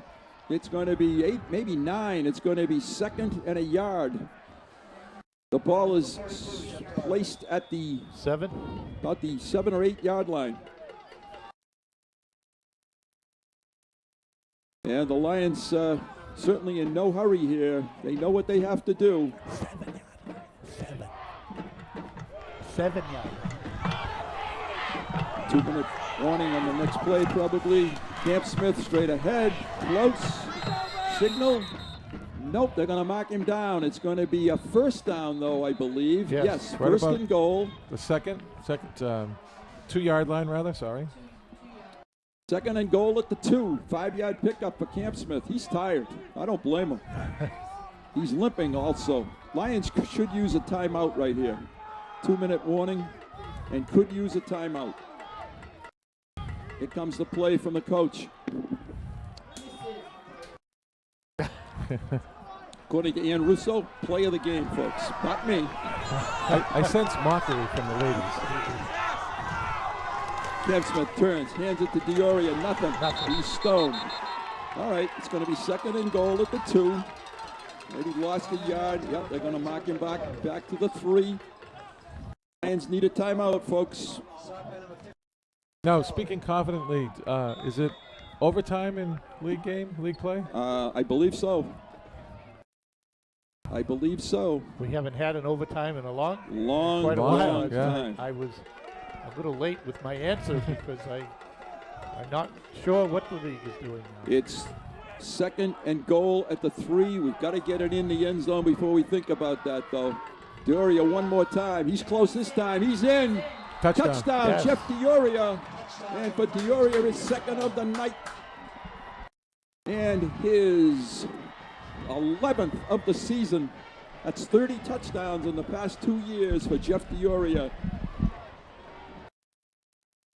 It's going to be 8, maybe 9. It's going to be 2nd and a yard. The ball is placed at the 7, about the 7 or 8 yard line. And the Lions certainly in no hurry here. They know what they have to do. 7 yards. 2-minute warning on the next play, probably. Camp Smith straight ahead. Close. Signal. Nope, they're going to mark him down. It's going to be a first down, though, I believe. Yes, right first about and goal. The second 2-yard line, rather. Sorry. 2nd and goal at the 2. 5-yard pickup for Camp Smith. He's tired. I don't blame him. He's limping also. Lions should use a timeout right here. 2-minute warning and could use a timeout. Here comes the play from the coach. According to Ian Russo, play of the game, folks. Not me. I sense mockery from the ladies. Camp Smith turns, hands it to Dioria. Nothing. He's stoned. All right, it's going to be 2nd and goal at the 2. Maybe lost a yard. Yep, they're going to mark him back to the 3. Lions need a timeout, folks. Now, speaking confidently, is it overtime in league play? I believe so. I believe so. We haven't had an overtime in a long long time. I was a little late with my answer because I'm not sure what the league is doing now. It's 2nd and goal at the 3. We've got to get it in the end zone before we think about that, though. Dioria one more time. He's close this time. He's in. Touchdown. Yes. Jeff Dioria. And for Dioria, his 2nd of the night. And his 11th of the season. That's 30 touchdowns in the past 2 years for Jeff Dioria.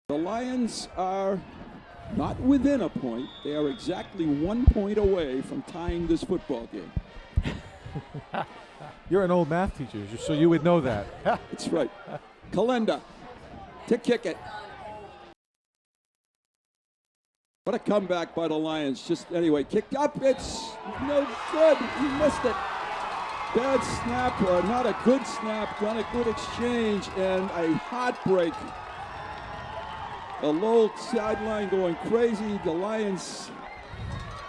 The Lions are not within a point. They are exactly 1 point away from tying this football game. You're an old math teacher, so you would know that. That's right. Kalenda to kick it. What a comeback by the Lions. Just anyway, kicked up. It's no good. He missed it. Bad snap, or not a good snap, not a good exchange, and a heartbreak. The Lowell sideline going crazy. The Lions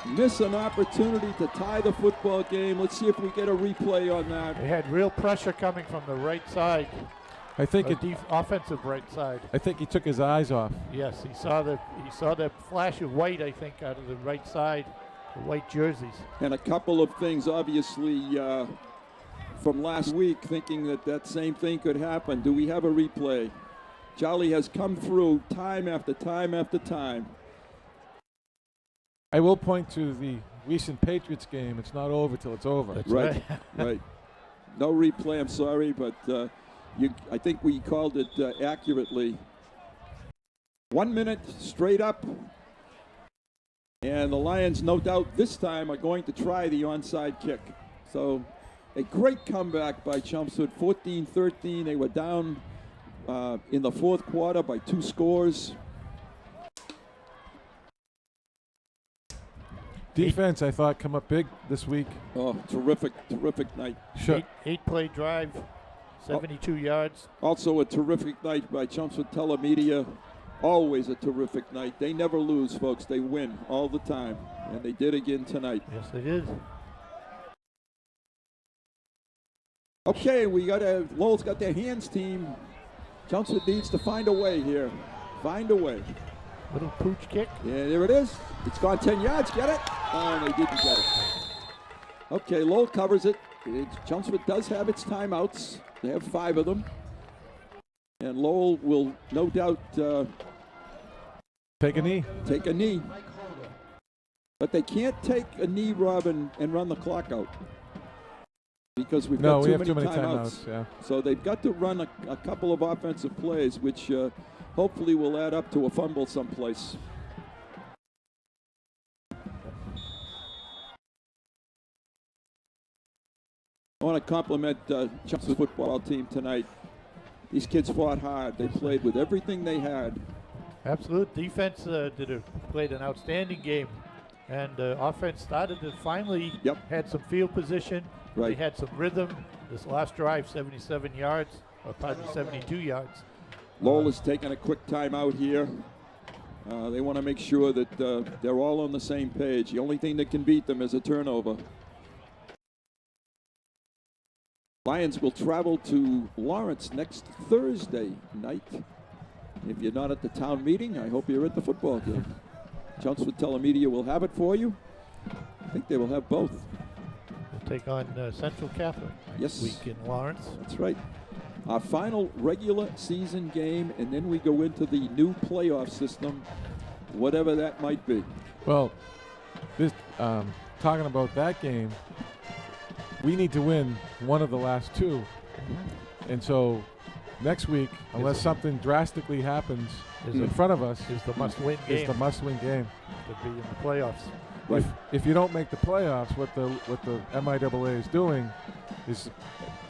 miss an opportunity to tie the football game. Let's see if we get a replay on that. They had real pressure coming from the right side. I think offensive right side. I think he took his eyes off. Yes, he saw the flash of white, I think, out of the right side, the white jerseys. And a couple of things, obviously, from last week, thinking that same thing could happen. Do we have a replay? Jolly has come through time after time after time. I will point to the recent Patriots game. It's not over till it's over. That's right. Right. No replay, I'm sorry, but I think we called it accurately. 1 minute straight up. And the Lions, no doubt, this time are going to try the onside kick. So a great comeback by Chelmsford, 14-13. They were down in the 4th quarter by 2 scores. Defense, I thought, come up big this week. Oh, terrific night. Sure. 8-play drive, 72 yards. Also a terrific night by Chelmsford Telemedia. Always a terrific night. They never lose, folks. They win all the time. And they did again tonight. Yes, they did. Okay, Lowell's got their hands team. Chelmsford needs to find a way here. Find a way. Little pooch kick. Yeah, there it is. It's gone 10 yards. Get it? Oh, and they didn't get it. Okay, Lowell covers it. Chelmsford does have its timeouts. They have 5 of them. And Lowell will no doubt take a knee. Take a knee. But they can't take a knee, Rob, and run the clock out. Because we have too many timeouts. Yeah. So they've got to run a couple of offensive plays, which hopefully will add up to a fumble someplace. I want to compliment Chelmsford football team tonight. These kids fought hard. They played with everything they had. Absolute defense played an outstanding game, and offense started to finally had some field position. Right. They had some rhythm. This last drive, 77 yards, or pardon, 72 yards. Lowell is taking a quick timeout here. They want to make sure that they're all on the same page. The only thing that can beat them is a turnover. Lions will travel to Lawrence next Thursday night. If you're not at the town meeting, I hope you're at the football game. Chelmsford Telemedia will have it for you. I think they will have both. We'll take on Central Catholic next week in Lawrence. That's right. Our final regular season game, and then we go into the new playoff system, whatever that might be. Well, this talking about that game, we need to win one of the last 2. And so next week, unless something drastically happens in front of us, is the must-win game. Is the must-win game To be in the playoffs. Right. If you don't make the playoffs, what the MIAA is doing is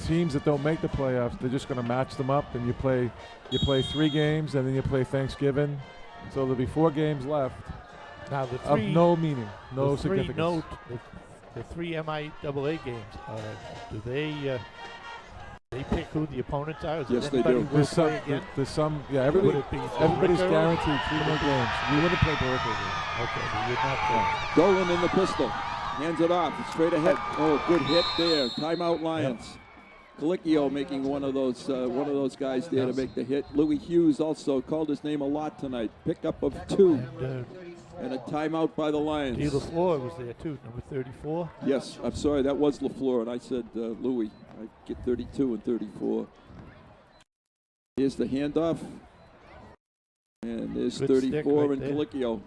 teams that don't make the playoffs, they're just going to match them up, and you play 3 games, and then you play Thanksgiving. So there'll be 4 games left. Now the of no meaning, no significance. the 3 MIAA games, do they pick who the opponents are? Is Yes, they anybody do. will play again? There's some, yeah, Would everybody's it be Ricker? guaranteed 3 more games. We wouldn't play the Ricker game. Okay, we would not play. Dolan in the pistol. Hands it off. Straight ahead. Oh, good hit there. Timeout Lions. Colicchio making one of those guys there to make the hit. Louis Hughes also called his name a lot tonight. Pickup of 2. And a timeout by the Lions. D. LaFleur was there too, number 34. Yes, I'm sorry, that was LaFleur, and I said Louis. I get 32 and 34. Here's the handoff. And there's Good 34 stick and right Colicchio.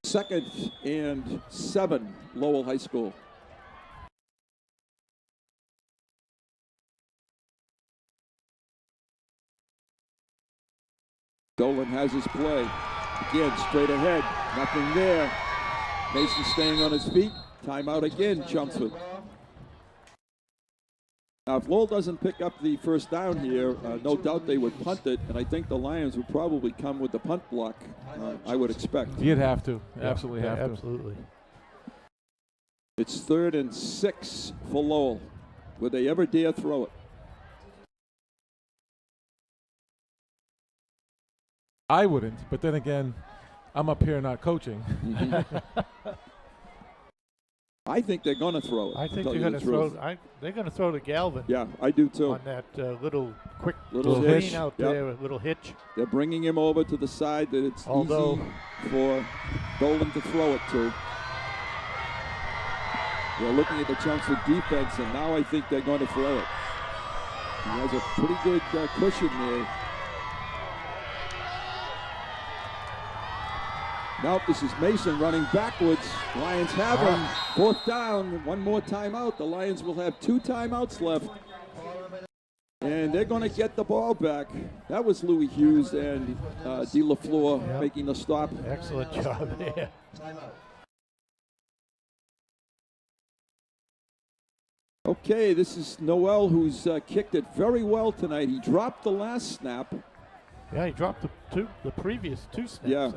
2nd and 7, Lowell High School. Dolan has his play. Again, straight ahead. Nothing there. Mason staying on his feet. Timeout again, Chelmsford. Now, if Lowell doesn't pick up the first down here, no doubt they would punt it, and I think the Lions would probably come with the punt block, I would expect. You'd have to. Yeah, Absolutely have to. Absolutely. It's 3rd and 6 for Lowell. Would they ever dare throw it? I wouldn't, but then again, I'm up here not coaching. I think they're going to throw it. I think they're going to throw. They're going to throw to Galvin. Yeah, I do too. On that little quick little screen hitch out there, a little hitch. They're bringing him over to the side that it's easy for Dolan to throw it to. They're looking at the Chelmsford defense, and now I think they're going to throw it. He has a pretty good cushion there. Now this is Mason running backwards. Lions have him. 4th down. One more timeout. The Lions will have 2 timeouts left. And they're going to get the ball back. That was Louis Hughes and D. LaFleur making the stop. Excellent job there. Okay, this is Noel, who's kicked it very well tonight. He dropped the last snap. Yeah, he dropped the previous 2 snaps. Yeah,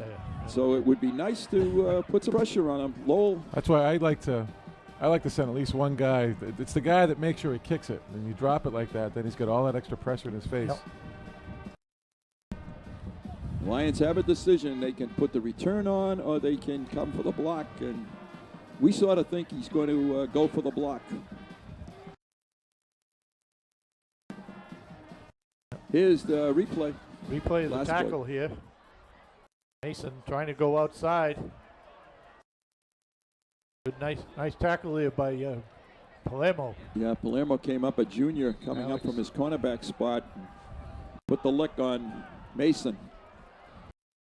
so it would be nice to put some pressure on him. Lowell. That's why I like to send at least one guy. It's the guy that makes sure he kicks it. And you drop it like that, then he's got all that extra pressure in his face. Yep. Lions have a decision. They can put the return on, or they can come for the block. And we sort of think he's going to go for the block. Here's the replay. Replay of the tackle here. Mason trying to go outside. Good, nice tackle there by Palermo. Yeah, Palermo came up, a junior, coming up from his cornerback spot. Put the lick on Mason.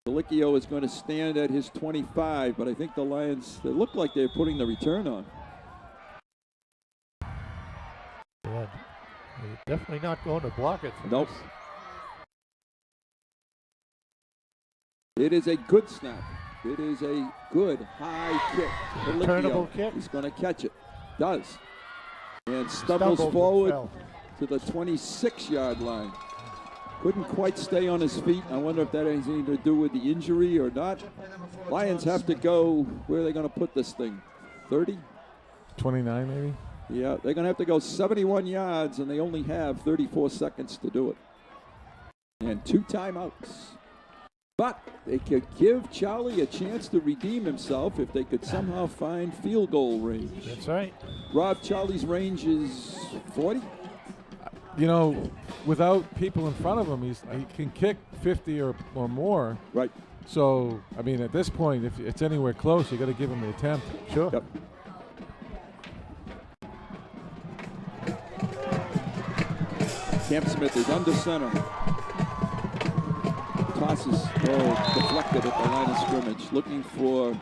Colicchio is going to stand at his 25, but I think the Lions, they look like they're putting the return on. Yeah, they're definitely not going to block it. Nope. It is a good snap. It is a good high kick. Returnable kick. He's going to catch it. Does. And stumbles forward to the 26-yard line. Couldn't quite stay on his feet. I wonder if that has anything to do with the injury or not. Lions have to go, where are they going to put this thing? 30? 29 maybe? Yeah, they're going to have to go 71 yards, and they only have 34 seconds to do it. And 2 timeouts. But they could give Charlie a chance to redeem himself if they could somehow find field goal range. That's right. Rob, Charlie's range is 40? You know, without people in front of him, he can kick 50 or more. Right. So, I mean, at this point, if it's anywhere close, you got to give him the attempt. Sure. Yep. Camp Smith is under center. Tosses, deflected at the line of scrimmage, looking for...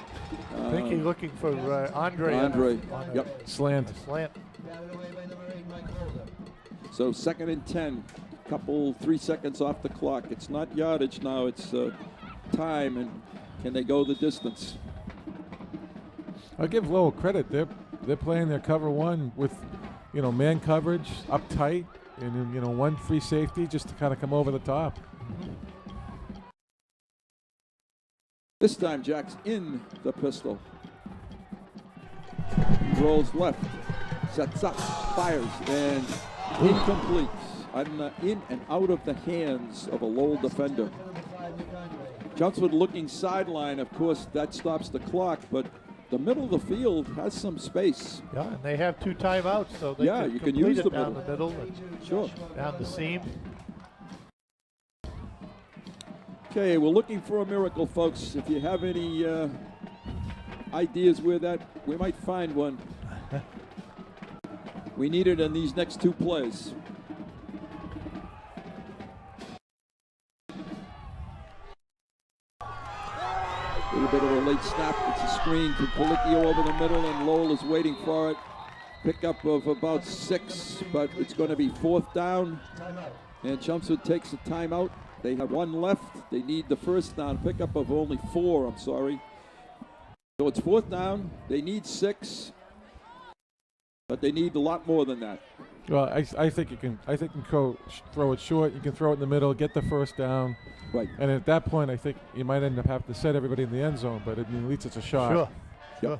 I think he's looking for Andre. Andre, yep. Slant. So 2nd and 10, 3 seconds off the clock. It's not yardage now, it's time, and can they go the distance? I'll give Lowell credit. They're playing their cover 1 with, man coverage up tight, and 1 free safety just to kind of come over the top. This time Jack's in the pistol. Rolls left. Sets up. Fires. And incomplete. In and out of the hands of a Lowell defender. Chelmsford looking sideline. Of course, that stops the clock, but the middle of the field has some space. Yeah, and they have 2 timeouts, so they you can complete use it the down middle. the middle and Sure. down the seam. Okay, we're looking for a miracle, folks. If you have any ideas where we might find one. We need it in these next 2 plays. A little bit of a late snap. It's a screen to Colicchio over the middle, and Lowell is waiting for it. Pickup of about 6, but it's going to be 4th down. And Chelmsford takes a timeout. They have 1 left. They need the first down. Pickup of only 4, I'm sorry. So it's 4th down. They need 6, but they need a lot more than that. Well, I think you can. I think you can throw it short. You can throw it in the middle, get the first down. Right. And at that point, I think you might end up having to set everybody in the end zone. But at least it's a shot. Sure. Yep.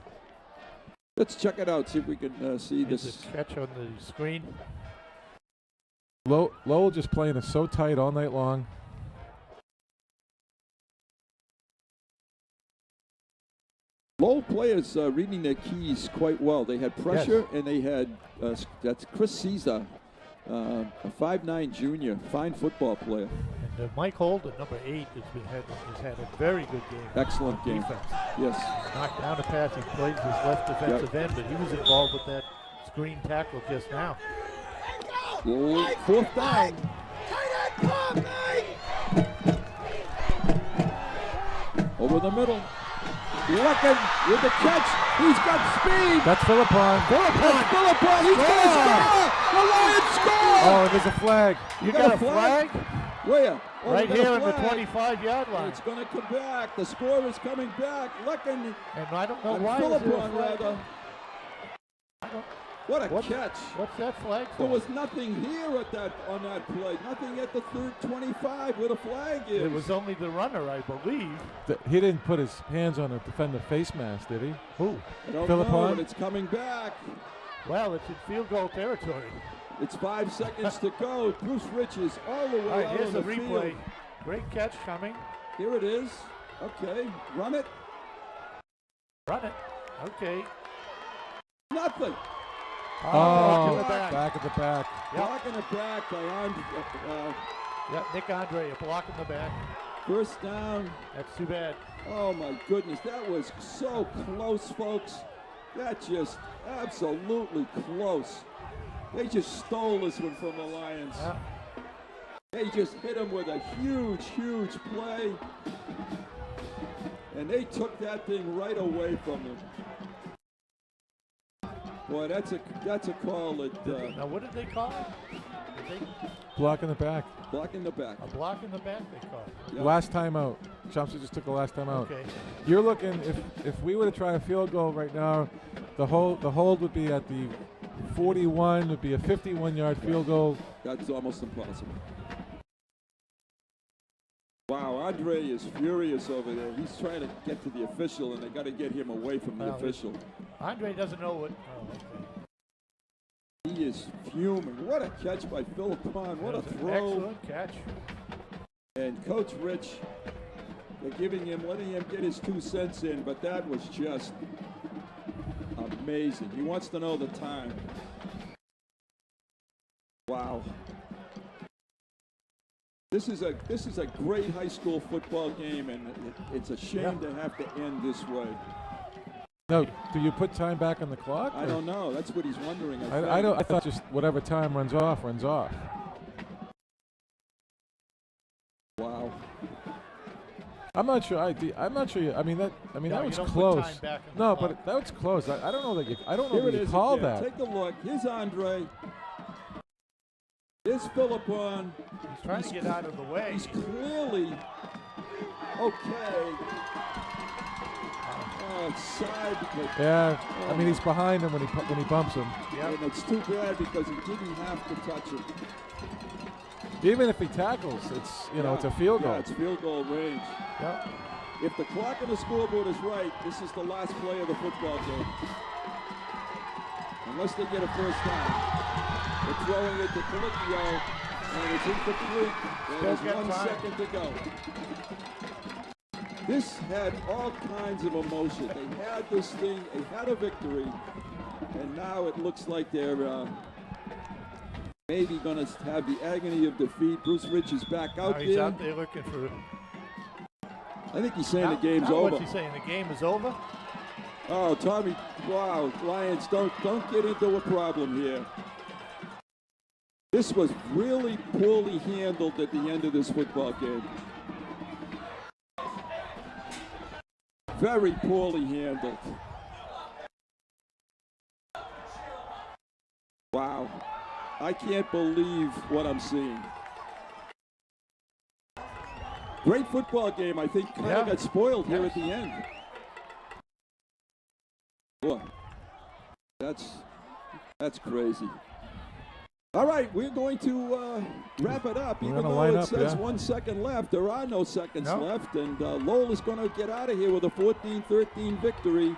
Let's check it out. See if we can see this catch on the screen. Lowell just playing it so tight all night long. Lowell players reading their keys quite well. They had pressure, and they had that's Chris Caesar, a 5'9" junior, fine football player. And Mike Holden, number 8, has had a very good game. Excellent game. Defense. Yes. Knocked down a pass. He played his left defensive end, but he was involved with that screen tackle just now. 4th down. Over the middle. Looking with the catch. He's got speed. That's Philippon. That's Philippon. He's going to score. The Lions score. Oh, and there's a flag. You got a flag? Where? Oh, right we got here a on the flag. 25-yard line. It's going to come back. The score is coming back. Looking. And I don't know And why. Is there a Philippon, flag? rather. What a catch. What's that flag for? There was nothing here on that play. Nothing at the 25 where the flag is. It was only the runner, I believe. He didn't put his hands on a defender face mask, did he? Who? I don't Philippon? know, but it's coming back. Well, it's in field goal territory. It's 5 seconds to go. Bruce Rich is all the way All right, out here's on the the replay. field. Great catch coming. Here it is. Okay, run it. Run it. Okay. Nothing. Oh, to the back. back at the back. Block in the back by Yeah, Nick Andre, a block in the back. first down. That's too bad. Oh my goodness, that was so close, folks. That just absolutely close. They just stole this one from the Lions. Yeah. They just hit him with a huge, huge play. And they took that thing right away from them. Boy, that's a call that. Now, what did they call it? Block in the back. Block in the back. A block in the back they called it. Yep. Last time out. Chomsky just took the last time out. Okay. You're looking, if we were to try a field goal right now, the hold would be at the 41, would be a 51-yard field goal. That's almost impossible. Wow, Andre is furious over there. He's trying to get to the official, and they got to get him away from the official. Andre doesn't know what. Oh, okay. He is fuming. What a catch by Philippon. What a throw. Excellent catch. And Coach Rich, they're letting him get his 2 cents in, but that was just amazing. He wants to know the time. Wow. This is a great high school football game, and it's a shame to have to end this way. No, do you put time back on the clock? I don't know. That's what he's wondering. I thought just whatever time runs off, runs off. Wow. I'm not sure. I'm not sure. I mean that was close. No, but that was close. I don't know that you. I don't know that you call that. Take a look. Here's Andre. Here's Philippon. He's trying to get out of the way. He's clearly okay. Side. Yeah, I mean he's behind him when he bumps him. Yeah, and it's too bad because he didn't have to touch him. Even if he tackles, it's it's a field goal. Yeah, it's field goal range. Yep. If the clock on the scoreboard is right, this is the last play of the football game. unless they get a first down. They're throwing it to Colicchio, and it's incomplete. There's 1 second to go. This had all kinds of emotion. They had this thing, they had a victory, and now it looks like they're maybe going to have the agony of defeat. Bruce Rich is back out there. He's out there looking for. I think he's saying the game's over. What's he saying? The game is over? Oh, Tommy! Wow, Lions, don't get into a problem here. This was really poorly handled at the end of this football game. Very poorly handled. Wow. I can't believe what I'm seeing. Great football game. I think kind of got spoiled here at the end. Boy, that's crazy. All right, we're going to wrap it up. Even though it says 1 second left, there are no seconds left. And Lowell is going to get out of here with a 14-13 victory.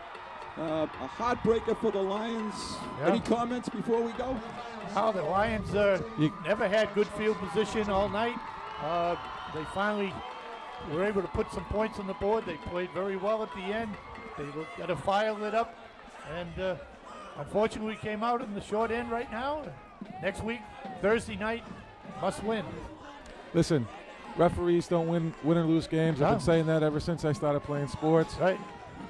A heartbreaker for the Lions. Any comments before we go? Oh, the Lions never had good field position all night. They finally were able to put some points on the board. They played very well at the end. They got to file it up. And unfortunately, we came out in the short end right now. Next week, Thursday night, must win. Listen, referees don't win or lose games. I've been saying that ever since I started playing sports. Right.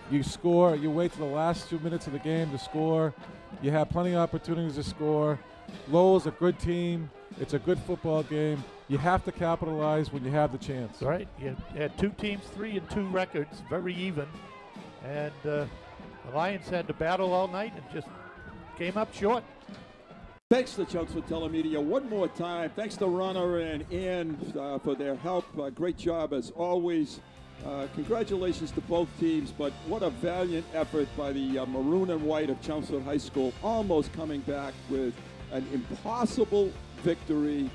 You score. You wait till the last 2 minutes of the game to score. You have plenty of opportunities to score. Lowell's a good team. It's a good football game. You have to capitalize when you have the chance. Right. You had two teams, 3-2 records, very even. And the Lions had to battle all night and just came up short. Thanks to Chunks for Telemedia one more time. Thanks to Runner and Ann for their help. Great job as always. Congratulations to both teams, but what a valiant effort by the Maroon and White of Chelmsford High School, almost coming back with an impossible victory.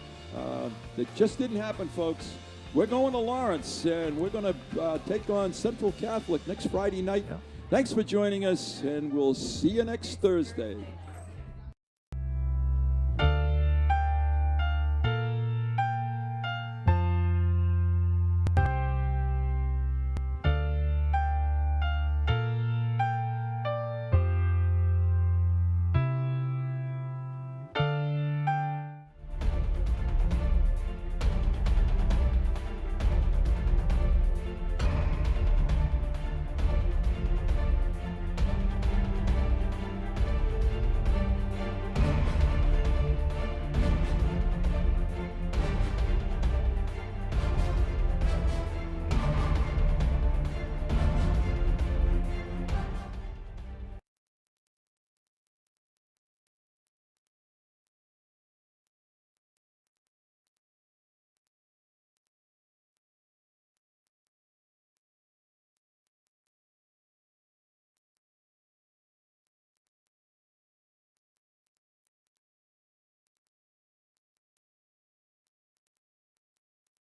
That just didn't happen, folks. We're going to Lawrence, and we're going to take on Central Catholic next Friday night. Thanks for joining us, and we'll see you next Thursday.